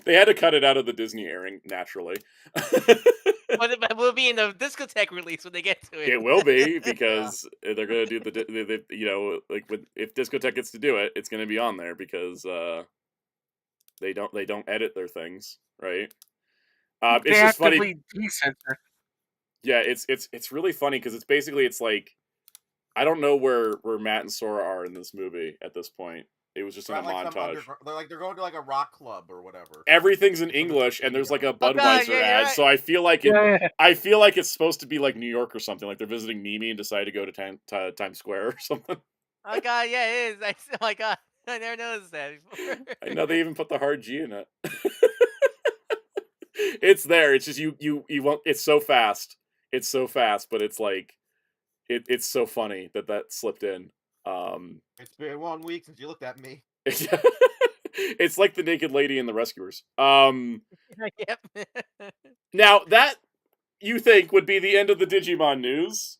They had to cut it out of the Disney airing naturally. But we'll be in the Discotek release when they get to it. It will be because they're gonna do if Discotek gets to do it, it's gonna be on there because they don't edit their things, right? They It's just funny. actively decensor. Yeah, it's really funny because it's like I don't know where Matt and Sora are in this movie at this point. It was just in a montage. They're going to like a rock club or whatever. Everything's in English, and there's like a God, Budweiser yeah, you're ad. right. So I feel like Yeah. I feel like it's supposed to be like New York or something. Like they're visiting Mimi and decide to go to Times Square or something. Oh god, yeah, it is. Oh my god, I never noticed that before. I know they even put the hard G in it. It's there. It's just you won't. It's so fast. It's so fast, but it's like it's so funny that slipped in. It's been 1 week since you looked at me. It's like the naked lady in The Rescuers. Yep. Now that you think would be the end of the Digimon news,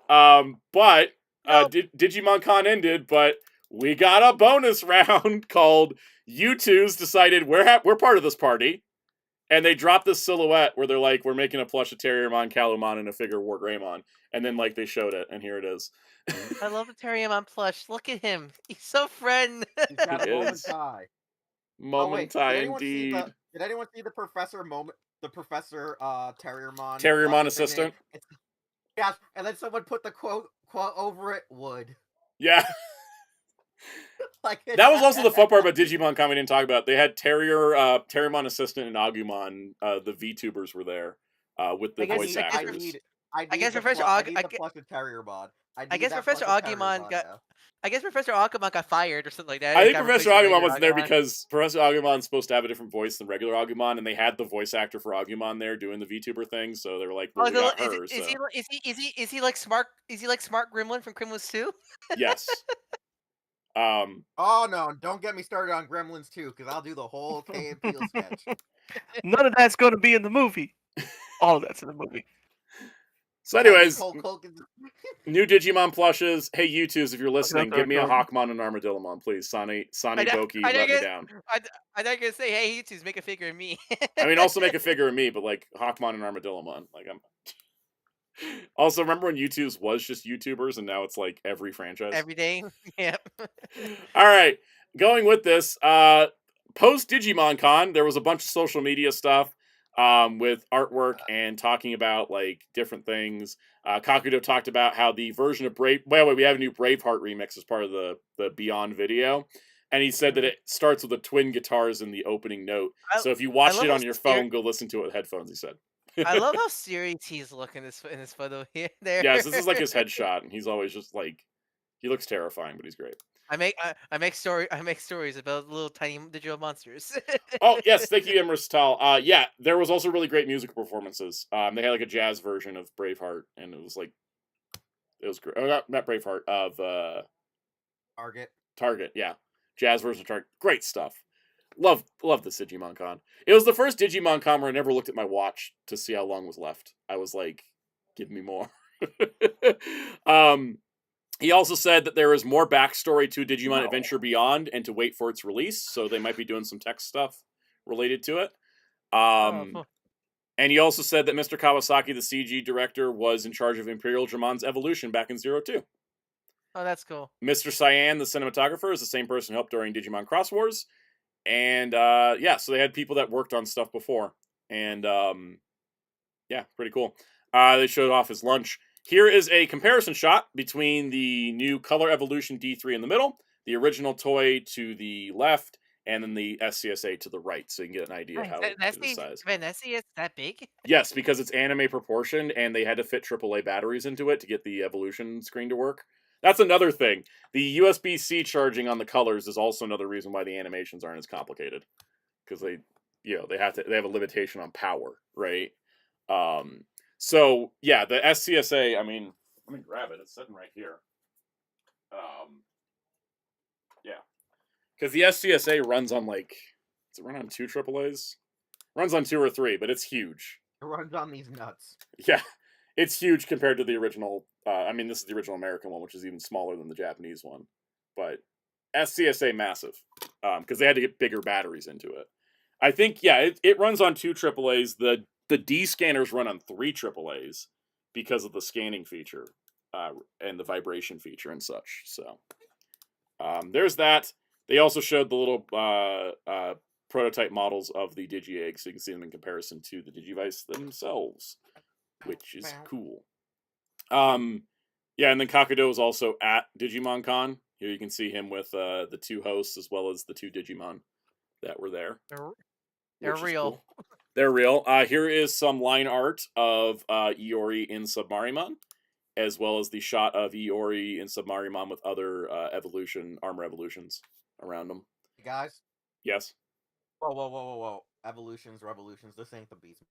but Nope. Digimon Con ended, but we got a bonus round called U2's decided we're part of this party, and they dropped this silhouette where they're like, we're making a plush of Terriermon, Calumon, and a figure of War Greymon, and then like they showed it, and here it is. I love the Terriermon plush. Look at him. He's so friend. He's got It a moment is. tie. Momentai Did indeed. anyone see the Professor moment? The Professor Terriermon. Terriermon assistant. Yes, and then someone put the quote over it. Would. Yeah. Like That was also the fun part about Digimon Con we didn't talk about. They had Terriermon Assistant and Agumon. The VTubers were there with the voice actors. I guess Professor Terriermon. I guess Professor Agumon got. I guess Professor Agumon got fired or something like that. I He think got Professor replaced with Agumon regular wasn't there Agumon. because Professor Agumon's supposed to have a different voice than regular Agumon, and they had the voice actor for Agumon there doing the VTuber thing, so they were like, "Well, we got her." Is he like smart? Is he like Smart Gremlin from Gremlins 2? Yes. Oh no! Don't get me started on Gremlins 2, because I'll do the whole Key and Peele sketch. None of that's going to be in the movie. All of that's in the movie. So, anyways, Nicole Culkin- new Digimon plushes. Hey, U2s, if you're listening, sorry, give me a go on. Hawkmon and Armadillomon, please. Sani I know- Boki, I know let me you- down. I thought you were gonna say, "Hey, you two, make a figure of me." I mean, also make a figure of me, but like Hawkmon and Armadillomon. Like I'm. Also, remember when U2s was just YouTubers, and now it's like every franchise. Every day. Yep. All right, going with this. Post Digimon Con, there was a bunch of social media stuff with artwork and talking about like different things. Kakudo talked about how the version of we have a new Braveheart remix as part of the Beyond video. And he said that it starts with the twin guitars in the opening note. So if you watched it on your phone, go listen to it with headphones, he said. I love how serious he's looking in this photo here. There. Yes, this is like his headshot, and he's always just like, he looks terrifying, but he's great. I make stories about little tiny digital monsters. Oh yes, thank you, Emrys Tal. Yeah, there was also really great musical performances. They had like a jazz version of Braveheart, and it was great. Oh, not Braveheart, of Target. Yeah, jazz version of Target. Great stuff. Love this Digimon Con. It was the first Digimon Con where I never looked at my watch to see how long was left. I was like, give me more. He also said that there is more backstory to Digimon Adventure Beyond and to wait for its release, so they might be doing some tech stuff related to it. Cool. And he also said that Mr. Kawasaki, the CG director, was in charge of Imperial Dramon's evolution back in 02. Oh, that's cool. Mr. Cyan, the cinematographer, is the same person who helped during Digimon Cross Wars. And so they had people that worked on stuff before. And yeah, pretty cool. They showed off his lunch. Here is a comparison shot between the new Color Evolution D3 in the middle, the original toy to the left, and then the SCSA to the right, so you can get an idea of how it's size. Vanessa, that big? Yes, because it's anime proportioned, and they had to fit AAA batteries into it to get the Evolution screen to work. That's another thing. The USB-C charging on the colors is also another reason why the animations aren't as complicated, because they have a limitation on power, right? So yeah, the SCSA. I mean, let me grab it. It's sitting right here. Yeah, because the SCSA runs on does it run on 2 AAAs? Runs on 2 or 3, but it's huge. It runs on these nuts. Yeah, it's huge compared to the original. I mean, this is the original American one, which is even smaller than the Japanese one. But SCSA massive, because they had to get bigger batteries into it. I think, yeah, it runs on 2 AAAs. The The D scanners run on 3 AAAs because of the scanning feature and the vibration feature and such. So there's that. They also showed the little prototype models of the Digi-Egg, so you can see them in comparison to the Digivice themselves, which is cool. Yeah, and then Kakudo was also at Digimon Con. Here you can see him with the 2 hosts as well as the 2 Digimon that were there. They're which is real. cool. They're real. Here is some line art of Iori in Submarimon, as well as the shot of Iori in Submarimon with other armor evolutions around them. Hey guys. Yes. Whoa. Evolutions, revolutions. This ain't the beast.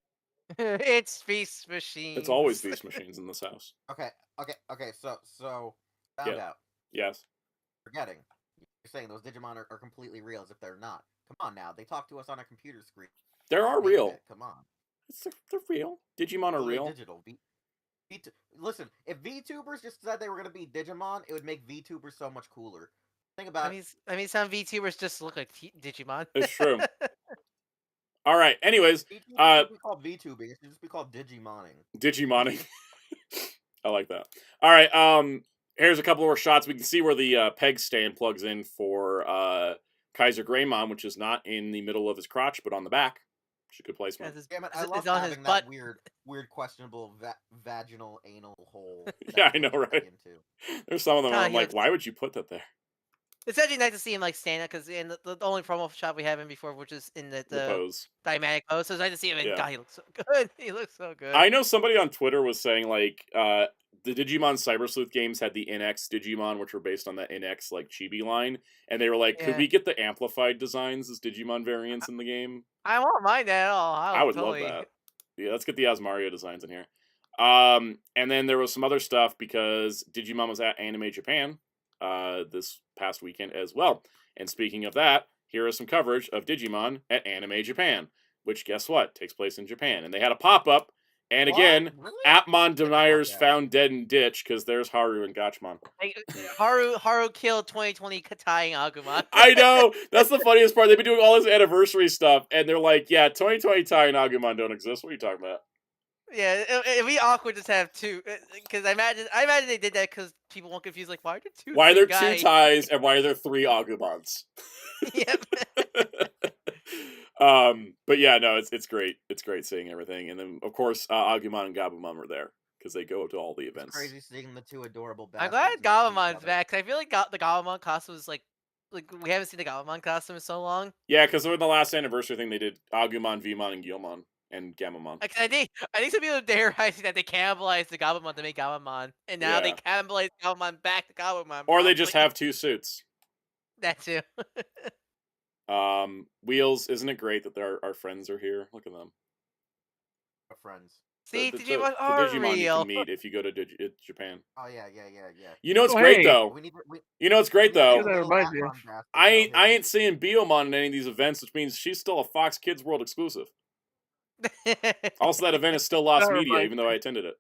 It's Beast Machines. It's always Beast Machines in this house. Okay. So found out. Yes. Forgetting. You're saying those Digimon are completely real as if they're not. Come on now. They talk to us on a computer screen. They are real. Come on. They're real. Digimon are real. Digital. Listen, if VTubers just said they were going to be Digimon, it would make VTubers so much cooler. Think about I mean, some VTubers just look like Digimon. It's true. All right. Anyways, VTubers should be called VTubing. It should just be called Digimoning. Digimoning. I like that. All right. Here's a couple more shots. We can see where the peg stand plugs in for Kaiser Greymon, which is not in the middle of his crotch, but on the back. Which is a good placement. Damn it, I love on having his that butt. weird, questionable vaginal anal hole. that Yeah, I you know, put right? into. There's some of them where I'm yeah, like, why would you put that there? It's actually nice to see him like stand up because in the only promo shot we have him before, which is in the pose. Dynamic pose. So it's nice to see him. And Yeah. God, he looks so good. He looks so good. I know somebody on Twitter was saying like the Digimon Cyber Sleuth games had the NX Digimon, which were based on that NX like Chibi line, and they were like, could Yeah. we get the amplified designs as Digimon variants in the game? I won't mind that at all. I would totally... love that. Yeah, let's get the Asmario designs in here. And then there was some other stuff because Digimon was at Anime Japan this past weekend as well. And speaking of that, here is some coverage of Digimon at Anime Japan, which guess what? Takes place in Japan. And they had a pop-up, and What? again, Really? Appmon deniers Okay. found dead in ditch because there's Haru and Gachmon. Haru killed 2020 Katai and Agumon. I know! That's the funniest part. They've been doing all this anniversary stuff, and they're like, yeah, 2020 Tai and Agumon don't exist. What are you talking about? Yeah, it'd be awkward to have two. Because I imagine they did that because people won't confuse. Like, why are there two? Why are there guy? 2 Tais and why are there 3 Agumons? Yep. But yeah, no, it's great. It's great seeing everything, and then of course Agumon and Gabumon were there because they go to all the events. It's crazy seeing the 2 adorable I'm bastards. glad next to each Gabumon's other. back. 'Cause I feel like the Gabumon costume is like we haven't seen the Gabumon costume in so long. Yeah, because in the last anniversary thing, they did Agumon, Vmon, and Gyomon and Gamamon. Like, I think some people are theorizing that they cannibalized the Gabumon to make Gabumon, and now they cannibalized Gabumon back to Gabumon. Or they just have 2 suits. that too. Wheels, isn't it great that our friends are here? Look at them. Our friends. See, the Digimon are Digimon you real. can meet if you go to Japan. Oh yeah. You know what's Oh, great hey. though? We need. You know what's great Yeah, though? that reminds me of- I ain't seeing Biomon in any of these events, which means she's still a Fox Kids World exclusive. Also, that event is still lost That media, reminds even though I attended it.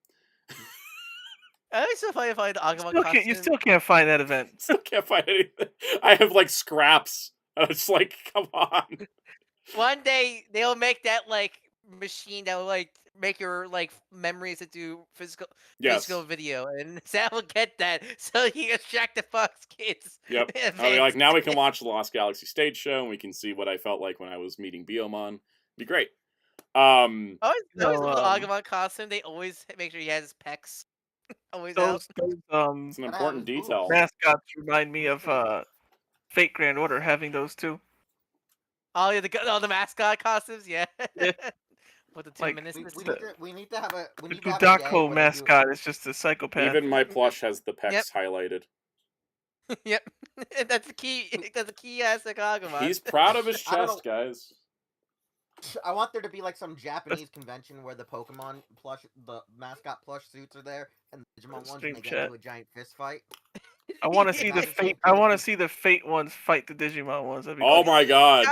I think it's so funny to find the Agumon You costume. still can't find that event. Still can't find anything. I have like scraps. And it's like, come on. One day they'll make that like machine that will like make your like memories into physical video, and Sam will get that so he can track the Fox Kids. Yep. I'll be like, now we can watch the Lost Galaxy stage show, and we can see what I felt like when I was meeting Biomon. Be great. Always No, the Agumon costume. They always make sure he has his pecs. Always out. Those It's an important detail. mascots remind me of Fate Grand Order having those too. Oh yeah, the mascot costumes. Yeah. Yeah. With the 2 Like, minutes. We need to have a. We The need to have a day Budako where they do- mascot is just a psychopath. Even my plush has the pecs Yep. highlighted. Yep. That's the key. That's the key aspect of Agumon. He's proud of his I don't chest, guys. I want there to be like some Japanese convention where the Pokemon plush, the mascot plush suits are there, and the Digimon ones, and they get Stream into a giant fist fight. I want to see the Imagine Fate. some I want to people- see the Fate ones fight the Digimon ones. That'd be Oh cool. my god.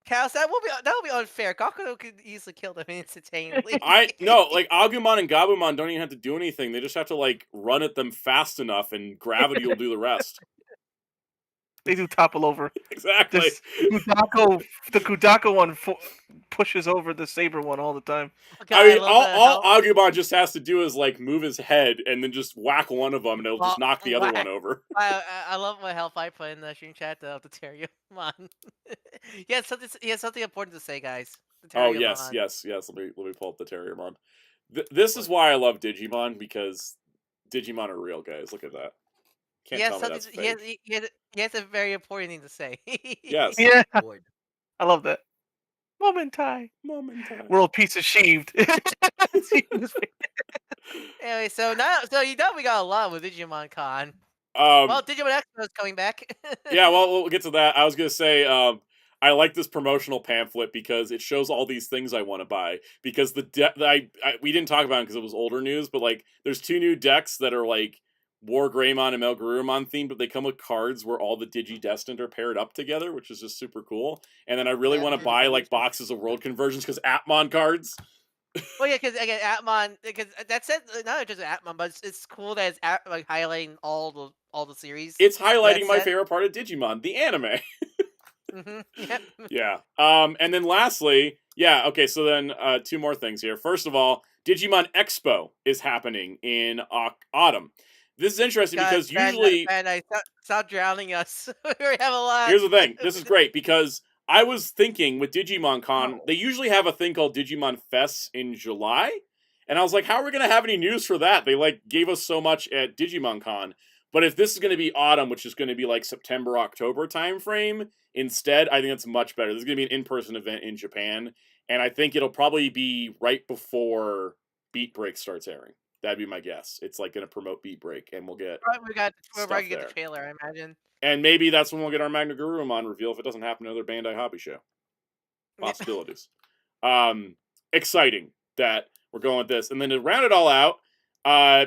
Chaos, that will be unfair. Gakudo could easily kill them instantaneously. Like Agumon and Gabumon don't even have to do anything. They just have to like run at them fast enough, and gravity will do the rest. They do topple over. Exactly. This the Kudako one pushes over the Saber one all the time. God, I mean, love the all help. Agumon just has to do is like move his head and then just whack one of them, and it'll just knock the other one over. I love what help I put in the stream chat of the Terriermon. He has something important to say, guys. The Oh yes, Terriermon. yes, yes. Let me pull up the Terriermon. This is why I love Digimon, because Digimon are real, guys. Look at that. Can't tell me that's fake. He has a very important thing to say. Yes. Yeah, Would. I love that. Momentai. Momentai. World Peace achieved. Anyway, so you know we got a lot with Digimon Con. Um, Well, Digimon Expo is coming back. yeah, well, we'll get to that. I was gonna say, I like this promotional pamphlet because it shows all these things I want to buy. Because we didn't talk about it because it was older news, but like, there's 2 new decks that are like War Greymon and Melgarurumon themed, but they come with cards where all the Digi-Destined are paired up together, which is just super cool. And then I really Yeah, want to dude, buy it like makes me- boxes of world conversions because Atmon cards. Well, yeah, because again, Atmon, because that's it. Not just Atmon, but it's cool that it's like highlighting all the series. It's highlighting my set. favorite part of Digimon, the anime. Yep. Yeah. And then lastly, yeah, okay, so then 2 more things here. First of all, Digimon Expo is happening in autumn. This is interesting because usually Stop drowning us. We have a lot. here's the thing. This is great because I was thinking with Digimon Con, they usually have a thing called Digimon Fest in July. And I was like, how are we going to have any news for that? They like gave us so much at Digimon Con. But if this is going to be autumn, which is going to be like September, October timeframe, instead, I think it's much better. This is going to be an in-person event in Japan. And I think it'll probably be right before Beat Break starts airing. That'd be my guess. It's like going to promote Beat Break, and we'll get We're stuff probably get there. the trailer, I imagine. And maybe that's when we'll get our Magna Gurumon reveal if it doesn't happen at another Bandai Hobby show. Yeah. Possibilities. Exciting that we're going with this. And then to round it all out,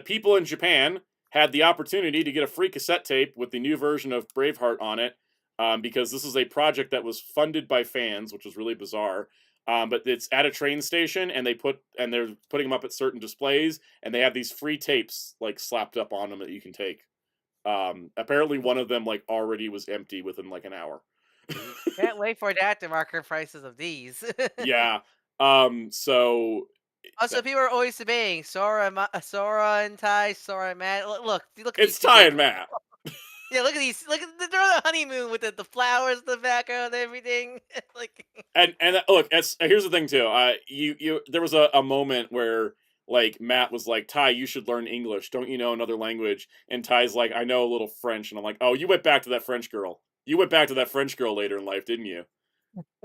people in Japan had the opportunity to get a free cassette tape with the new version of Braveheart on it, because this is a project that was funded by fans, which was really bizarre. But it's at a train station, and they're putting them up at certain displays, and they have these free tapes like slapped up on them that you can take. Apparently one of them like already was empty within like an hour. Can't wait for that to market prices of these. Yeah. So Also, people are always debating Sora and Tai, Sora and Matt. Look at it's these two Tai and people. Matt. Yeah, look at these. They're on the honeymoon with the flowers in the background and everything. Like, And look, here's the thing too. There was a moment where like Matt was like, Tai, you should learn English. Don't you know another language? And Tai's like, I know a little French. And I'm like, oh, you went back to that French girl. You went back to that French girl later in life, didn't you?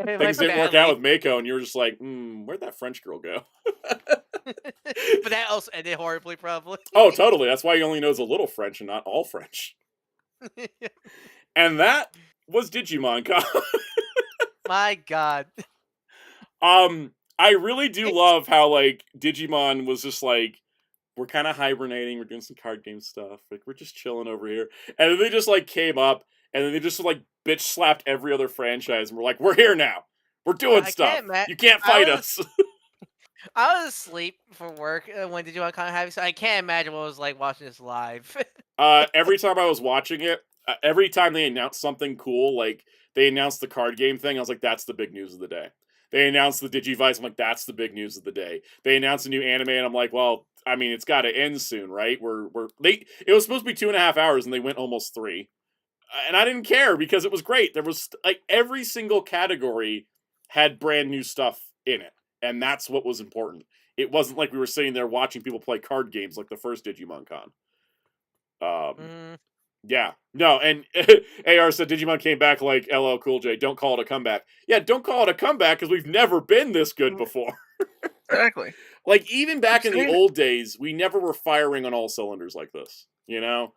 Things didn't work out with Mako, and you were just like, where'd that French girl go? But that also ended horribly, probably. Oh, totally. That's why he only knows a little French and not all French. And that was Digimon Con. My God. I really do love how like Digimon was just like, we're kind of hibernating, we're doing some card game stuff, like we're just chilling over here, and then they just like came up, and then they just like bitch slapped every other franchise, and we're like, we're here now, we're doing stuff. You can't fight us. I was asleep for work when Digimon Con happened, so I can't imagine what it was like watching this live. Every time I was watching it, every time they announced something cool, like they announced the card game thing, I was like, that's the big news of the day. They announced the Digivice, I'm like, that's the big news of the day. They announced a new anime, and I'm like, well, I mean, it's got to end soon, right? It was supposed to be 2.5 hours, and they went almost 3. And I didn't care because it was great. There was like every single category had brand new stuff in it, and that's what was important. It wasn't like we were sitting there watching people play card games like the first Digimon Con. Yeah. No, and AR said Digimon came back like LL Cool J. Don't call it a comeback. Yeah, don't call it a comeback because we've never been this good before. Exactly. Like, even back in the old days, we never were firing on all cylinders like this, you know?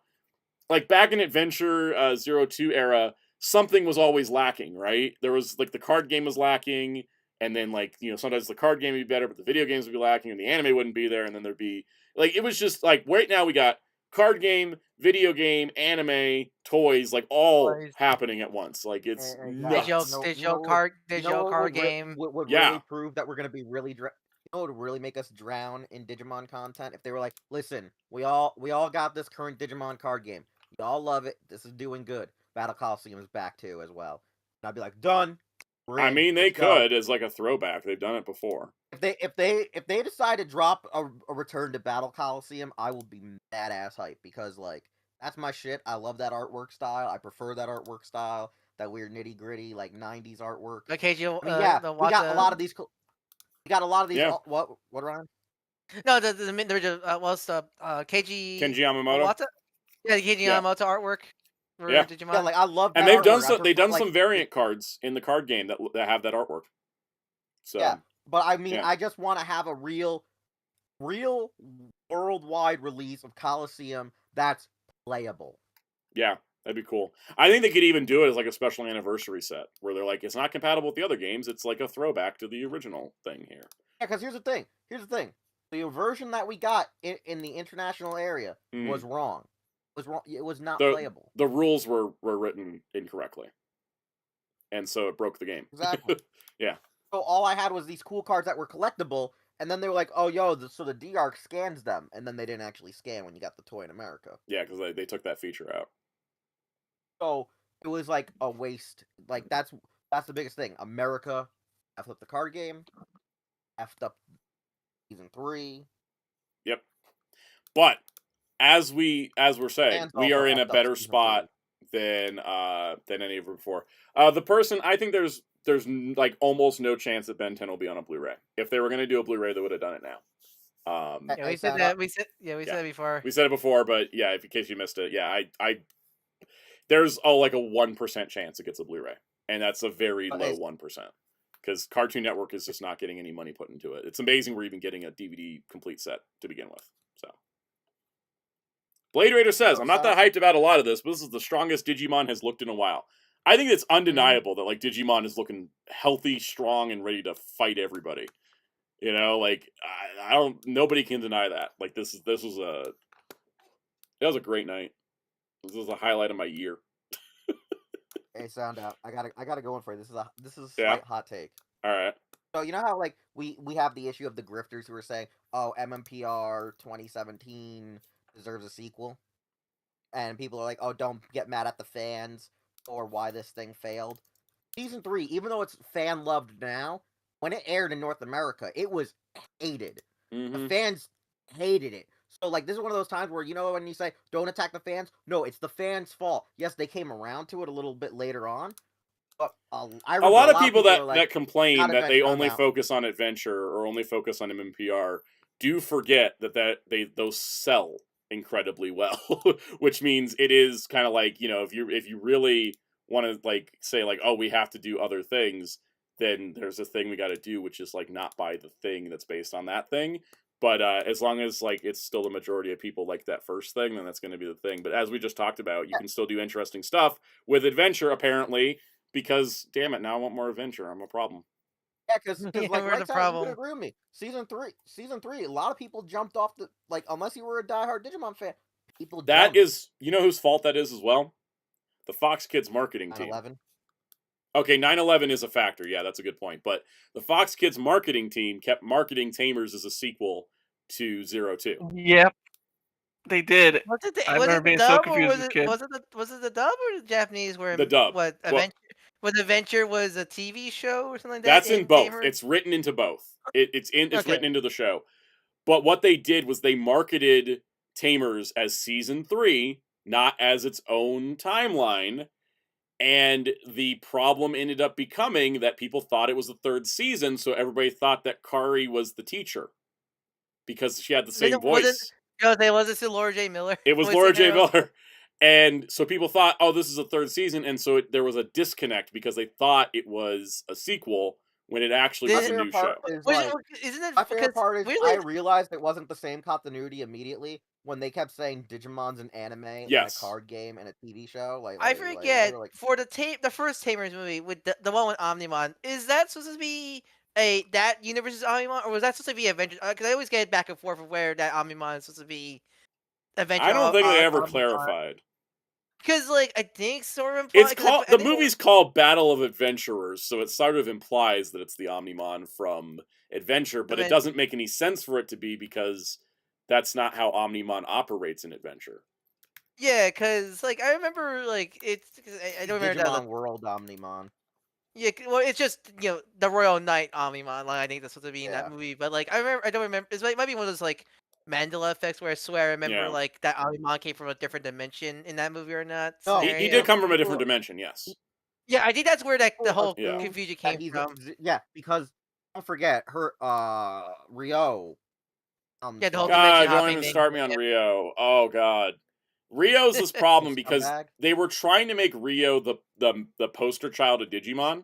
Like, back in Adventure 02 era, something was always lacking, right? There was, like, the card game was lacking, and then, like, you know, sometimes the card game would be better, but the video games would be lacking, and the anime wouldn't be there, and then there'd be... Like, it was just, like, right now we got card game, video game, anime, toys, like, all happening at once. Like, it's nuts. Digital card game. What would Yeah. really prove that we're going to be really... You know what would really make us drown in Digimon content? If they were like, listen, we all got this current Digimon card game. Y'all love it. This is doing good. Battle Coliseum is back too as well. And I'd be like, done. We're I in, mean, they let's go. could as like a throwback. They've done it before. If they decide to drop a return to Battle Coliseum, I will be badass hype because like that's my shit. I love that artwork style. I prefer that artwork style. That weird nitty gritty like '90s artwork. Okay, I mean, yeah, we got a lot of these. We got a lot of these. Yeah. What Ryan? No, KG Kenji Yamamoto. Iwata? Yeah, the Keiji Yeah. Yamamoto artwork for Yeah. Digimon. Yeah, like I love. And that they've done artwork. some. They've done like, some variant cards in the card game that have that artwork. So yeah, but I mean, yeah. I just want to have a real worldwide release of Coliseum that's playable. Yeah, that'd be cool. I think they could even do it as like a special anniversary set where they're like, it's not compatible with the other games. It's like a throwback to the original thing here. Yeah, because here's the thing. The version that we got in the international area was wrong. It was not playable. The rules were written incorrectly, and so it broke the game. Exactly. Yeah. So all I had was these cool cards that were collectible, and then they were like, "Oh, yo, so the D-Arc scans them," and then they didn't actually scan when you got the toy in America. Yeah, because they took that feature out. So it was like a waste. Like that's the biggest thing. America effed up the card game, effed up season 3. Yep. But as we're saying, And we are also in a effed up better season spot than any of before. The person, I think there's like almost no chance that Ben 10 will be on a Blu-ray. If they were going to do a Blu-ray, they would have done it now. Yeah, we said that. We said it before. We said it before, but yeah, in case you missed it, yeah, I there's like a 1% chance it gets a Blu-ray, and that's a very low 1%. Because Cartoon Network is just not getting any money put into it. It's amazing we're even getting a DVD complete set to begin with. So, Blade Raider says, I'm not that hyped about a lot of this, but this is the strongest Digimon has looked in a while. I think it's undeniable that like Digimon is looking healthy, strong, and ready to fight everybody. You know, like I don't. Nobody can deny that. Like this was a great night. This was a highlight of my year. Hey, Soundout, I gotta go in for you. This is a slight hot take. All right. So you know how like we have the issue of the grifters who are saying, "Oh, MMPR 2017 deserves a sequel," and people are like, "Oh, don't get mad at the fans or why this thing failed." Season 3, even though it's fan loved now, when it aired in North America, it was hated. The fans hated it. So like this is one of those times where you know when you say don't attack the fans, no, it's the fans' fault. Yes, they came around to it a little bit later on, but a lot of people that like, complain that they only out. focus on adventure or only focus on MMPR do forget that those sell incredibly well, which means it is kind of like, you know, if you really want to like say like, oh, we have to do other things, then there's a thing we got to do, which is like not buy the thing that's based on that thing. But as long as like it's still the majority of people like that first thing, then that's going to be the thing. But as we just talked about, you can still do interesting stuff with adventure, apparently, because damn it, now I want more adventure. I'm a problem. Yeah, because Yeah, like we're right the side, problem. you could agree with me. Season three, a lot of people jumped off the like unless you were a diehard Digimon fan, people That jumped. is, you know whose fault that is as well? The Fox Kids marketing team. 9/11. Okay, 9/11 is a factor. Yeah, that's a good point. But the Fox Kids marketing team kept marketing Tamers as a sequel to 02. Yep, they did. Was it I was remember it the being so dub or confused was as a it kid. was it the dub or the Japanese where The dub. what Well- Adventure was a TV show or something like that? That's in both. Tamer? It's written into both. It's Okay. written into the show. But what they did was they marketed Tamers as season 3, not as its own timeline. And the problem ended up becoming that people thought it was the 3rd season, so everybody thought that Kari was the teacher because she had the same voice. Was it still Laura J. Miller? It was voicing Laura J. her? Miller. And so people thought, oh, this is a 3rd season, and so there was a disconnect because they thought it was a sequel when it actually was a new show. Isn't it? My favorite part is really, I realized it wasn't the same continuity immediately when they kept saying Digimon's an anime, Yes. and a card game, and a TV show. I forget for the first Tamers movie with the one with Omnimon. Is that supposed to be that universe's Omnimon, or was that supposed to be Adventure? Because I always get back and forth of where that Omnimon is supposed to be. Adventure. I don't think they ever Omnimon. clarified. Because like I think sort of implies, It's called the movie's called Battle of Adventurers, so it sort of implies that it's the Omnimon from Adventure, but it doesn't make any sense for it to be because that's not how Omnimon operates in Adventure. Yeah, because like I remember like it's 'cause I don't remember Digimon that. World Omnimon. Yeah, well, it's just the Royal Knight Omnimon. Like I think that's supposed to be in that Yeah. movie, but like I don't remember. It might be one of those like Mandela effects where I swear I remember Yeah. like that Omnimon came from a different dimension in that movie or not No, He scenario. did come from a people different dimension, yes. Yeah, I think that's where like the people whole Yeah. assume confusion that came he's from. because don't forget her Rio Yeah, the whole from dimension God, don't hopping even thing. start me on Rio. Oh God. Rio's this problem the because scumbag. they were trying to make Rio the poster child of Digimon,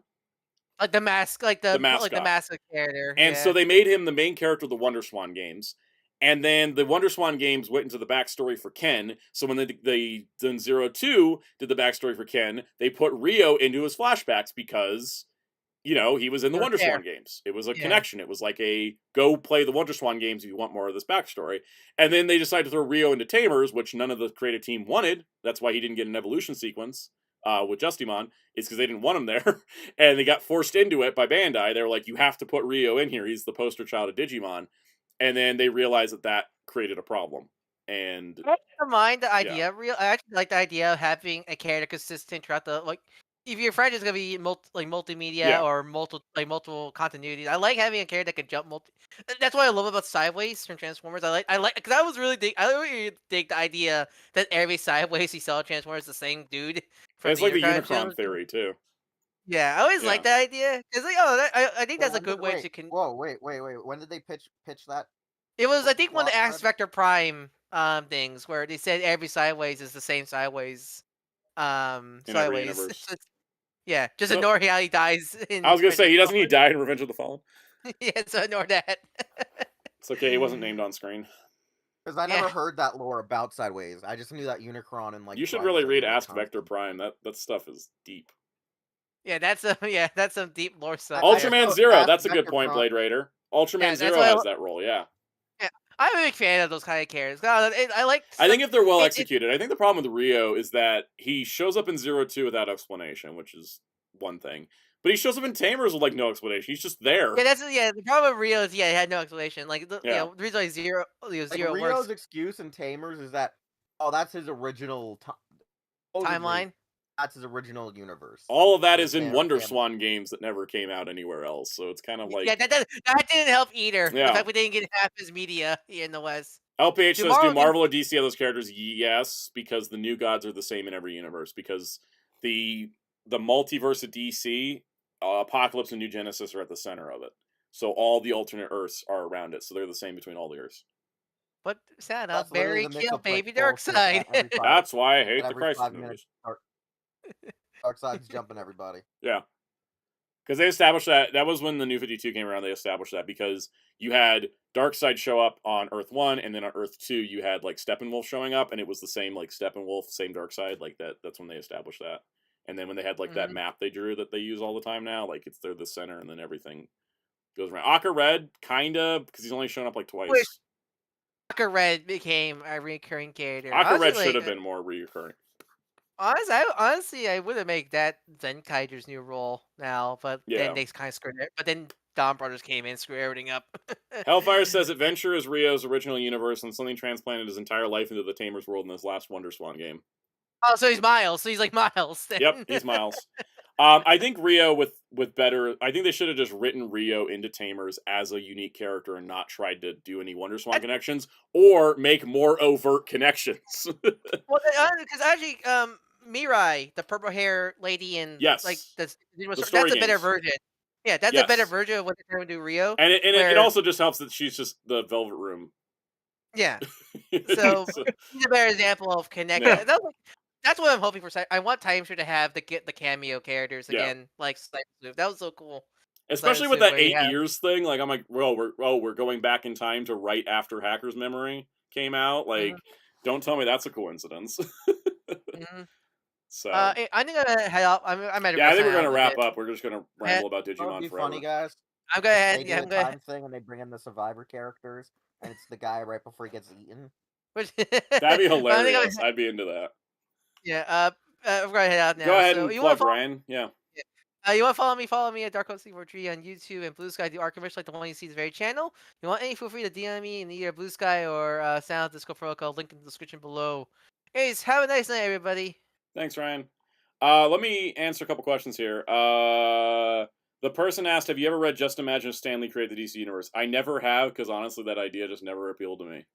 Like the mask, the like the mascot. mascot character. And so Yeah. they made him the main character of the Wonder Swan games. And then the Wonder Swan games went into the backstory for Ken. So when they done 02 did the backstory for Ken, they put Rio into his flashbacks because, he was in the They were Wonder Swan there. games. It was a Yeah. connection. It was like a go play the Wonder Swan games if you want more of this backstory. And then they decided to throw Rio into Tamers, which none of the creative team wanted. That's why he didn't get an evolution sequence with Justimon, is because they didn't want him there. And they got forced into it by Bandai. They were like, you have to put Rio in here. He's the poster child of Digimon. And then they realized that created a problem. And I don't mind the yeah. idea. I actually like the idea of having a character consistent throughout the like. If your franchise is gonna be multimedia Yeah. or multiple continuities, I like having a character that can jump multi. That's what I love about Sideways from Transformers. I like because I really dig the idea that every Sideways you saw Transformers is the same dude from It's the like the Unicron Unicron shows. theory, too. Yeah, I always Yeah. like that idea because I think that's a good way to Whoa, wait. When did they pitch that? It was, I think, one of Plot the Axe thread? Vector Prime things where they said every Sideways is the same Sideways. In every Sideways. universe. Yeah, just So, ignore how he dies in I was going to say, he doesn't Transformers. he die in Revenge of the Fallen? Yeah, so ignore that. It's okay, he wasn't named on screen. Because I Yeah. never heard that lore about Sideways. I just knew that Unicron and like. You should Prime really said read they were Ask constant. Vector Prime. That stuff is deep. Yeah, that's some deep lore stuff. I there. Ultraman know Zero, Ask that's a good Vector point, Prime. Blade Raider. Ultraman Yeah, that's Zero why has that role, yeah. Yeah, I'm a big fan of those kind of characters. I like. I think if they're well it- executed, I think the problem with Rio is that he shows up in 02 without explanation, which is one thing. But he shows up in Tamers with like no explanation. He's just there. Yeah. The problem with Rio is it had no explanation. Like Yeah. the reason why Zero Like Zero Rio's works excuse in Tamers is that that's his original timeline. That's his original universe. All of that His is in family. Wonder Swan games that never came out anywhere else. So it's kind of like Yeah, that didn't help either. Yeah. The fact we didn't get half his media here in the West. LPH Do says, Marvel do Marvel or DC have those characters? Yes, because the new gods are the same in every universe. Because the multiverse of DC, Apocalypse and New Genesis are at the center of it. So all the alternate Earths are around it. So they're the same between all the Earths. But sad That's enough, literally Barry the mix kill of, like, baby bullshit Darkseid. that every That's why I hate the every Crisis 5 movies. minutes, Darkseid's jumping everybody. Yeah. Because they established that. That was when the New 52 came around. They established that because you had Darkseid show up on Earth 1, and then on Earth 2, you had, like, Steppenwolf showing up, and it was the same, like, Steppenwolf, same Darkseid. Like, that's when they established that. And then when they had, like, that map they drew that they use all the time now, like, they're the center, and then everything goes around. Akka Red, kinda, because he's only shown up, like, twice. Wish Akka Red became a recurring character. Akka Red Honestly, should have been more reoccurring. Honestly, I would have made that Zenkaiger's new role now, but Yeah. then they kind of screwed it. But then Dawn Brothers came in, screwed everything up. Hellfire says Adventure is Rio's original universe, and something transplanted his entire life into the Tamer's world in his last Wonder Swan game. Oh, so he's Miles. So he's like Miles. Then. Yep, he's Miles. I think Rio with better. I think they should have just written Rio into Tamers as a unique character and not tried to do any Wonder Swan connections or make more overt connections. Well, because actually, Mirai, the purple hair lady in Yes. like that's story a better games. version. Yeah, that's a better version of what they're trying to do Rio. And it where- also just helps that she's just the Velvet Room. Yeah. So he's a better example of connection. Yeah. That's what I'm hoping for. I want Timeshare to have the cameo characters Yeah. again, like Sniper Sleuth. That was so cool. Especially with that 8 years thing, like I'm like, well, we're going back in time to right after Hacker's Memory came out. Like, don't tell me that's a coincidence. So I'm gonna head up. I'm at. Yeah, I think we're gonna wrap up. We're just gonna ramble about That would Digimon be forever. funny, guys. I'm gonna head. They do Yeah, I'm the gonna. time thing and they bring in the Survivor characters, and it's the guy right before he gets eaten. That'd be hilarious. I'd be into that. Yeah. I'm gonna head out now. Go ahead so and you plug Ryan. Yeah. You want to follow me? Follow me at DarkHost343 on YouTube and Blue Sky, the Archivist, like the one you see in this very channel. If you want any, feel free to DM me in either Blue Sky or Sound Disco Protocol, link in the description below. Anyways, have a nice night, everybody. Thanks, Ryan. Let me answer a couple questions here. The person asked, have you ever read Just Imagine if Stan Lee created the DC Universe? I never have, because honestly, that idea just never appealed to me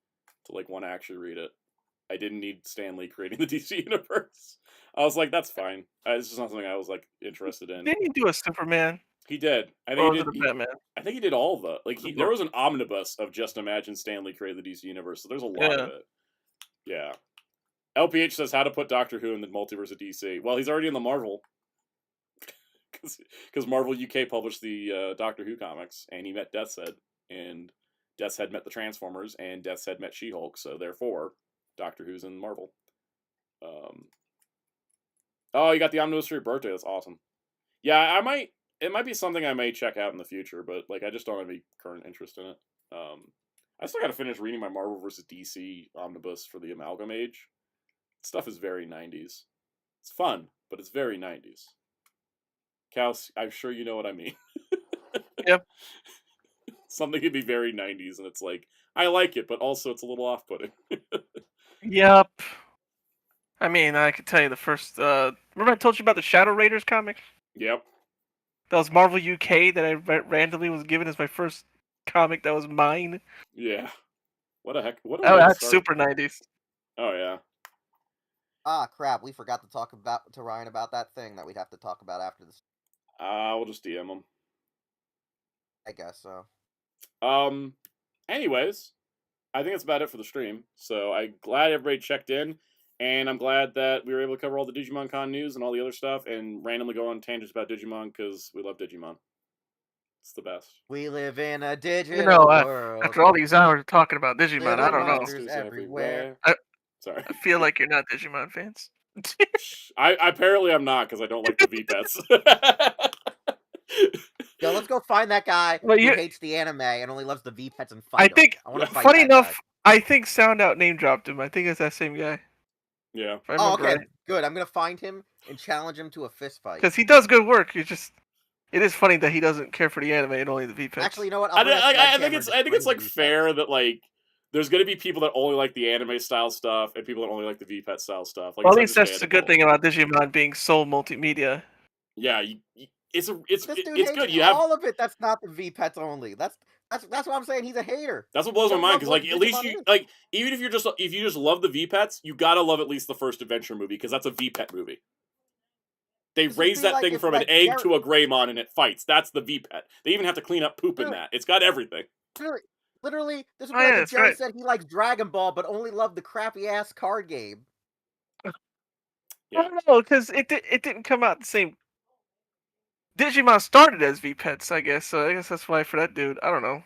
to like want to actually read it. I didn't need Stan Lee creating the DC Universe. I was like, that's fine. It's just not something I was like interested in. Didn't he do a Superman? He did. I Or think was it a Batman? I think he did all of the there was an omnibus of Just Imagine Stan Lee created the DC Universe, so there's a lot of it. Yeah. LPH says how to put Doctor Who in the multiverse of DC. Well, he's already in the Marvel. Because Marvel UK published the Doctor Who comics, and he met Death's Head, and Death's Head met the Transformers, and Death's Head met She-Hulk, so therefore, Doctor Who's in Marvel. Oh, you got the omnibus for your birthday. That's awesome. Yeah, it might be something I may check out in the future, but like I just don't have any current interest in it. I still got to finish reading my Marvel vs. DC omnibus for the Amalgam Age. Stuff is very 90s. It's fun, but it's very 90s. Cal, I'm sure you know what I mean. Yep. Something can be very 90s, and it's like, I like it, but also it's a little off-putting. Yep. I mean, I could tell you the first... remember I told you about the Shadow Raiders comic? Yep. That was Marvel UK that I randomly was given as my first comic that was mine. Yeah. What a heck... What a Oh, way to that's start. super 90s. Oh, yeah. Ah, crap. We forgot to talk to Ryan about that thing that we'd have to talk about after this. We'll just DM him. I guess so. Anyways, I think that's about it for the stream. So I'm glad everybody checked in, and I'm glad that we were able to cover all the Digimon Con news and all the other stuff, and randomly go on tangents about Digimon because we love Digimon. It's the best. We live in a digital You know, world. after all these hours of talking about Digimon, Little I don't know. monsters everywhere. Sorry. I feel like you're not Digimon fans. I apparently I'm not because I don't like the V-Pets. Yo, let's go find that guy Well, who you- hates the anime and only loves the V-Pets and I fight him. think, I want to fight funny that enough, guy. I think Soundout name dropped him. I think it's that same guy. Yeah. If I Oh, remember okay, right. good. I'm gonna find him and challenge him to a fist fight. Because he does good work. It is funny that he doesn't care for the anime and only the V-Pets. Actually, you know what? I think Sledgehammer it's just bring like the V-Pets. fair that like there's gonna be people that only like the anime style stuff and people that only like the V-Pet style stuff. Like, Well, at it's least that's the good understandable. thing about Digimon being so multimedia. Yeah, This dude it's hates good. You have all of it. That's not the V-Pets only. That's what I'm saying. He's a hater. that's what blows my Don't mind love because what like at least Digimon you is. like even if you just love the V-Pets, you gotta love at least the first adventure movie because that's a V-Pet movie. They This would raise be that like thing if, from like, an egg Garrett- to a Greymon and it fights. That's the V-Pet. They even have to clean up poop in Really? that. It's got everything. Literally, this would Oh, be yeah, like if that's Jared right. said he likes Dragon Ball but only loved the crappy ass card game. Yeah. I don't know, because it didn't come out the same. Digimon started as V-Pets, I guess, so I guess that's why for that dude. I don't know.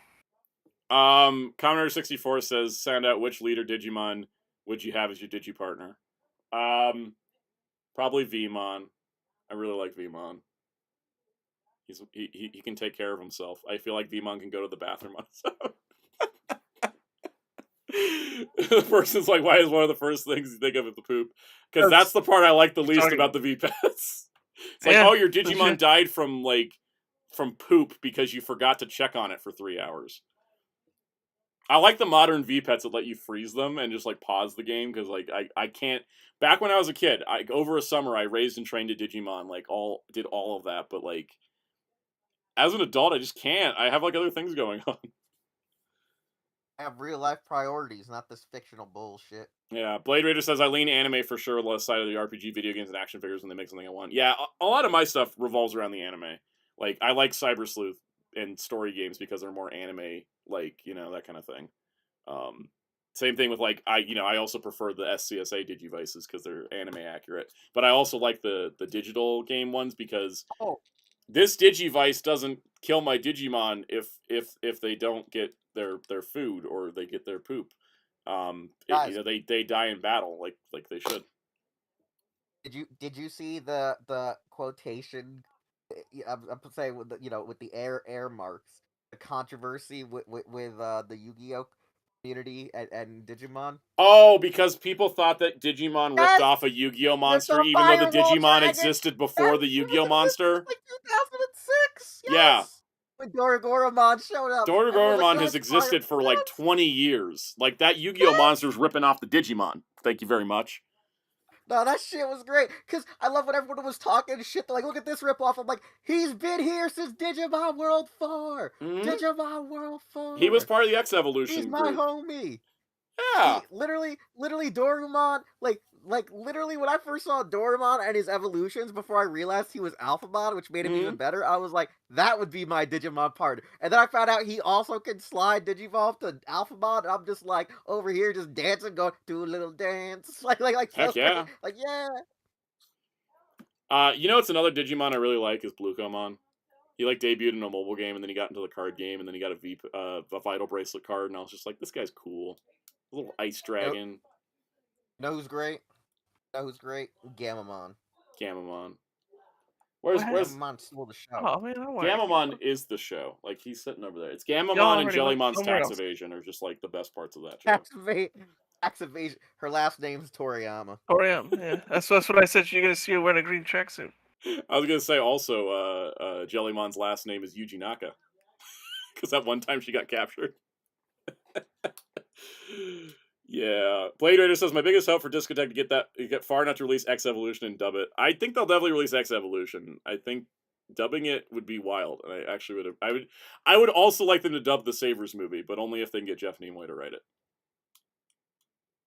Commoner 64 says, "Sound out which leader Digimon would you have as your Digi partner?" Probably Vmon. I really like Vmon. He can take care of himself. I feel like Vmon can go to the bathroom on his own. The person's like, "Why is one of the first things you think of the poop?" Because that's the part I like the least about the V-Pets. It's like, Yeah, oh, your Digimon legit. died from poop because you forgot to check on it for 3 hours. I like the modern V-Pets that let you freeze them and just like pause the game because like I can't. Back when I was a kid, over a summer I raised and trained a Digimon, did all of that, but like as an adult I just can't. I have like other things going on. I have real life priorities, not this fictional bullshit. Yeah, Blade Raider says I lean anime for sure, less side of the RPG, video games, and action figures when they make something I want. Yeah, a lot of my stuff revolves around the anime. Like I like Cyber Sleuth and story games because they're more anime, like that kind of thing. Same thing with like I also prefer the SCSA Digivices because they're anime accurate. But I also like the digital game ones because this Digivice doesn't kill my Digimon if they don't get their food or they get their poop. They die in battle like they should. Did you see the quotation? I'm saying with the air marks, the controversy with the Yu-Gi-Oh community and Digimon. Oh, because people thought that Digimon ripped Yes! off a Yu-Gi-Oh monster, the even though the Firewall Digimon Dragon! existed before the Yu-Gi-Oh monster. Like 2006. Yes! Yeah. When Doragoromon showed up. Doragoromon has existed for like 20 years. Like that Yu-Gi-Oh monster is ripping off the Digimon. Thank you very much. No, that shit was great. Cause I love when everyone was talking shit. They're like, look at this ripoff. I'm like, he's been here since Digimon World 4. Mhm. Digimon World 4. He was part of the X He's Evolution my group. homie. Yeah. He literally Dorumon, like literally when I first saw Dorumon and his evolutions before I realized he was Alphamon, which made him even better, I was like, that would be my Digimon partner. And then I found out he also can slide Digivolve to Alphamon, and I'm just like over here just dancing, going, do a little dance. Like Heck yeah. like yeah. You know, it's another Digimon I really like is Blucomon. He like debuted in a mobile game, and then he got into the card game, and then he got a Vital Bracelet card, and I was just like, this guy's cool. A little ice dragon. Know who's great? Know who's great? Gamamon. Gamamon. Where's Gamamon stole the show. Oh man, I want Gamamon is the show. Like he's sitting over there. It's Gamamon and already went Jellymon's somewhere tax else. evasion are just like the best parts of that show. Tax evasion. Her last name's Toriyama. Toriyama, yeah. That's what I said. You're gonna see her wearing a green tracksuit. I was gonna say also, Jellymon's last name is Yuji Naka, because that one time she got captured. Yeah, Blade Raider says my biggest hope for Discotek to get far enough to release X Evolution and dub it. I think they'll definitely release X Evolution. I think dubbing it would be wild, and I actually would. I would also like them to dub the Savers movie, but only if they can get Jeff Nimoy to write it.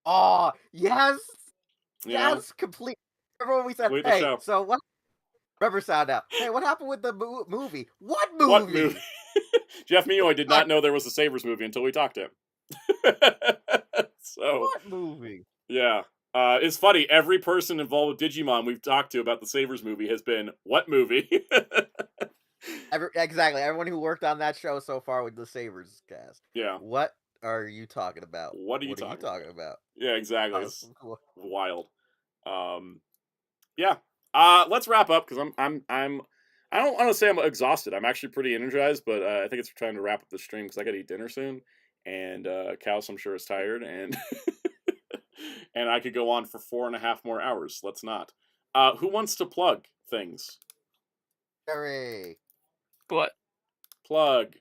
Oh yes, You know? yes, complete. Remember when we said, Complete the "Hey, show. so what?" Remember Soundout. Hey, what happened with the movie? What movie? What movie? Jeff Nimoy did not know there was a Savers movie until we talked to him. So What movie? yeah, it's funny. Every person involved with Digimon we've talked to about the Savers movie has been what movie? Exactly. Everyone who worked on that show so far with the Savers cast. Yeah. What are you talking about? What are you talking about? Yeah, exactly. It's Cool. wild. Yeah. Let's wrap up because I don't want to say I'm exhausted. I'm actually pretty energized, but I think it's time to wrap up the stream because I got to eat dinner soon, and Kaos I'm sure is tired, and and I could go on for 4.5 more hours. Let's not. Who wants to plug things? Hooray. What? Plug.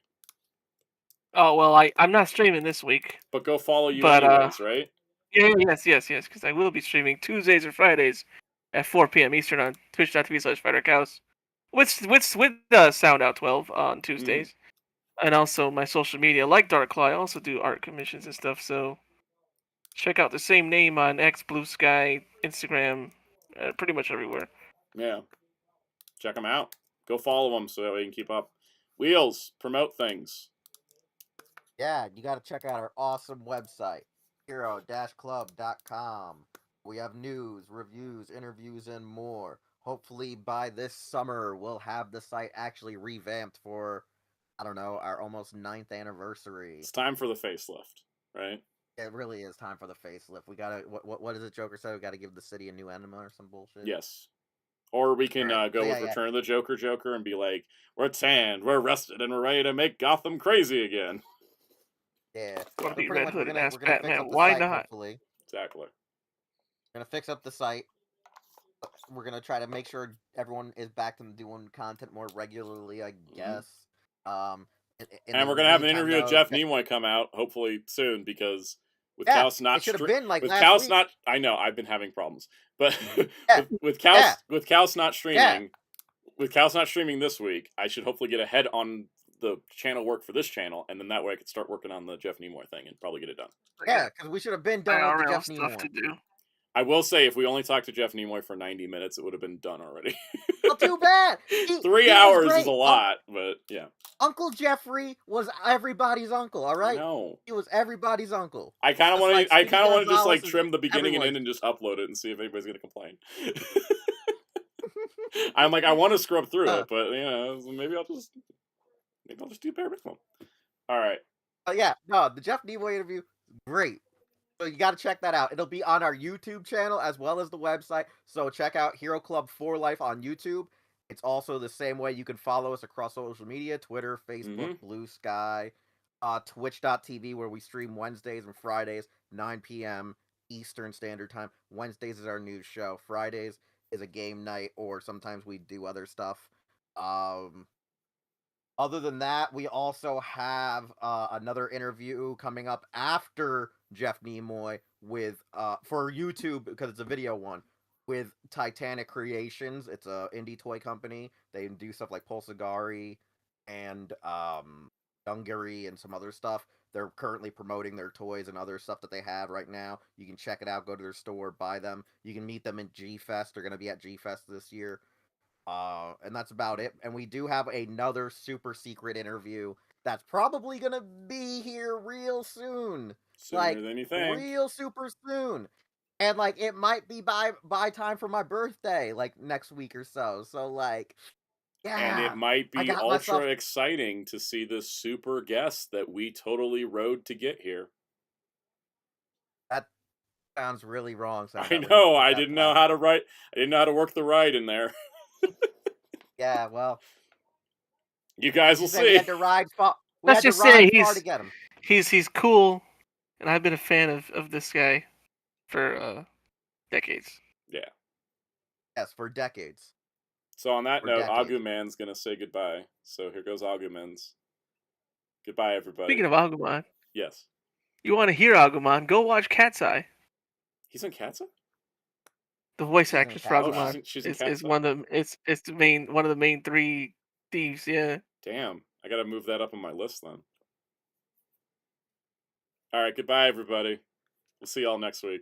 Oh well, I'm not streaming this week. But go follow you But, anyways, right? Yeah, yes, because I will be streaming Tuesdays or Fridays at 4 p.m. Eastern on twitch.tv/FighterCows with Soundout12 on Tuesdays. And also my social media, like Darkclaw, I also do art commissions and stuff, so check out the same name on X, Blue Sky, Instagram, pretty much everywhere. Yeah. Check them out. Go follow them so that way you can keep up. Wheels, promote things. Yeah, you got to check out our awesome website, hero-club.com. We have news, reviews, interviews, and more. Hopefully by this summer, we'll have the site actually revamped for, I don't know, our almost 9th anniversary. It's time for the facelift, right? It really is time for the facelift. We gotta, what is it Joker said? We gotta give the city a new enema or some bullshit? Yes. Or we can go Yeah, with yeah. Return of the Joker and be like, we're tanned, we're rested, and we're ready to make Gotham crazy again. Yeah. Wanna be pretty Red much Hood and we're ask gonna fix Batman, up the why site, not? hopefully. Exactly. We're gonna fix up the site. We're gonna try to make sure everyone is back to doing content more regularly, I guess. And we're gonna have an interview with Jeff Nimoy come out hopefully soon because with Kaos not it should have been like with last Kaos week. not I know I've been having problems, but Yeah. with Kaos not streaming, Yeah. with Kaos not streaming this week, I should hopefully get ahead on the channel work for this channel, and then that way I could start working on the Jeff Nimoy thing and probably get it done. Yeah, because we should have been done with the IRL Jeff stuff to Nimoy. do. I will say, if we only talked to Jeff Nimoy for 90 minutes, it would have been done already. Well, too bad. 3 hours is a lot, but yeah. Uncle Jeffrey was everybody's uncle. All right, No, he was everybody's uncle. I kind of Just want like to. I Speedy kind of want to just Gonzalez like is trim the beginning and everyone's- end and just upload it and see if anybody's gonna complain. I'm like, I want to scrub through it, but you know, maybe I'll just do bare minimum. All right. Yeah, no, the Jeff Nimoy interview, great. So you got to check that out. It'll be on our YouTube channel as well as the website. So check out Hero Club for Life on YouTube. It's also the same way you can follow us across social media: Twitter, Facebook, Blue Sky, Twitch.tv, where we stream Wednesdays and Fridays, 9 p.m. Eastern Standard Time. Wednesdays is our news show. Fridays is a game night, or sometimes we do other stuff. Other than that, we also have another interview coming up after Jeff Nimoy with for YouTube because it's a video one with Titanic Creations. It's a indie toy company. They do stuff like Pulsagari and Dungary and some other stuff. They're currently promoting their toys and other stuff that they have right now. You can check it out, go to their store, buy them. You can meet them in G-Fest. They're going to be at G-Fest this year. And that's about it. And we do have another super secret interview that's probably going to be here real soon. Sooner than you think. Real super soon. And like it might be by time for my birthday, like next week or so. So like, yeah. And it might be ultra myself... exciting to see this super guest that we totally rode to get here. That sounds really wrong. I know. I didn't know how to write. I didn't know how to work the ride in there. Yeah, well, you guys will see. We had to ride. Let's just say he's cool, and I've been a fan of this guy for decades. Yeah. Yes, for decades. So on that note, Aguman's gonna say goodbye. So here goes Agumans. Goodbye, everybody. Speaking of Agumon, yes. You want to hear Agumon? Go watch Cat's Eye. He's in Cat's Eye? The voice actress for Agumon is one of the it's one of the main 3 thieves. Yeah. Damn, I gotta move that up on my list then. All right, goodbye, everybody. We'll see y'all next week.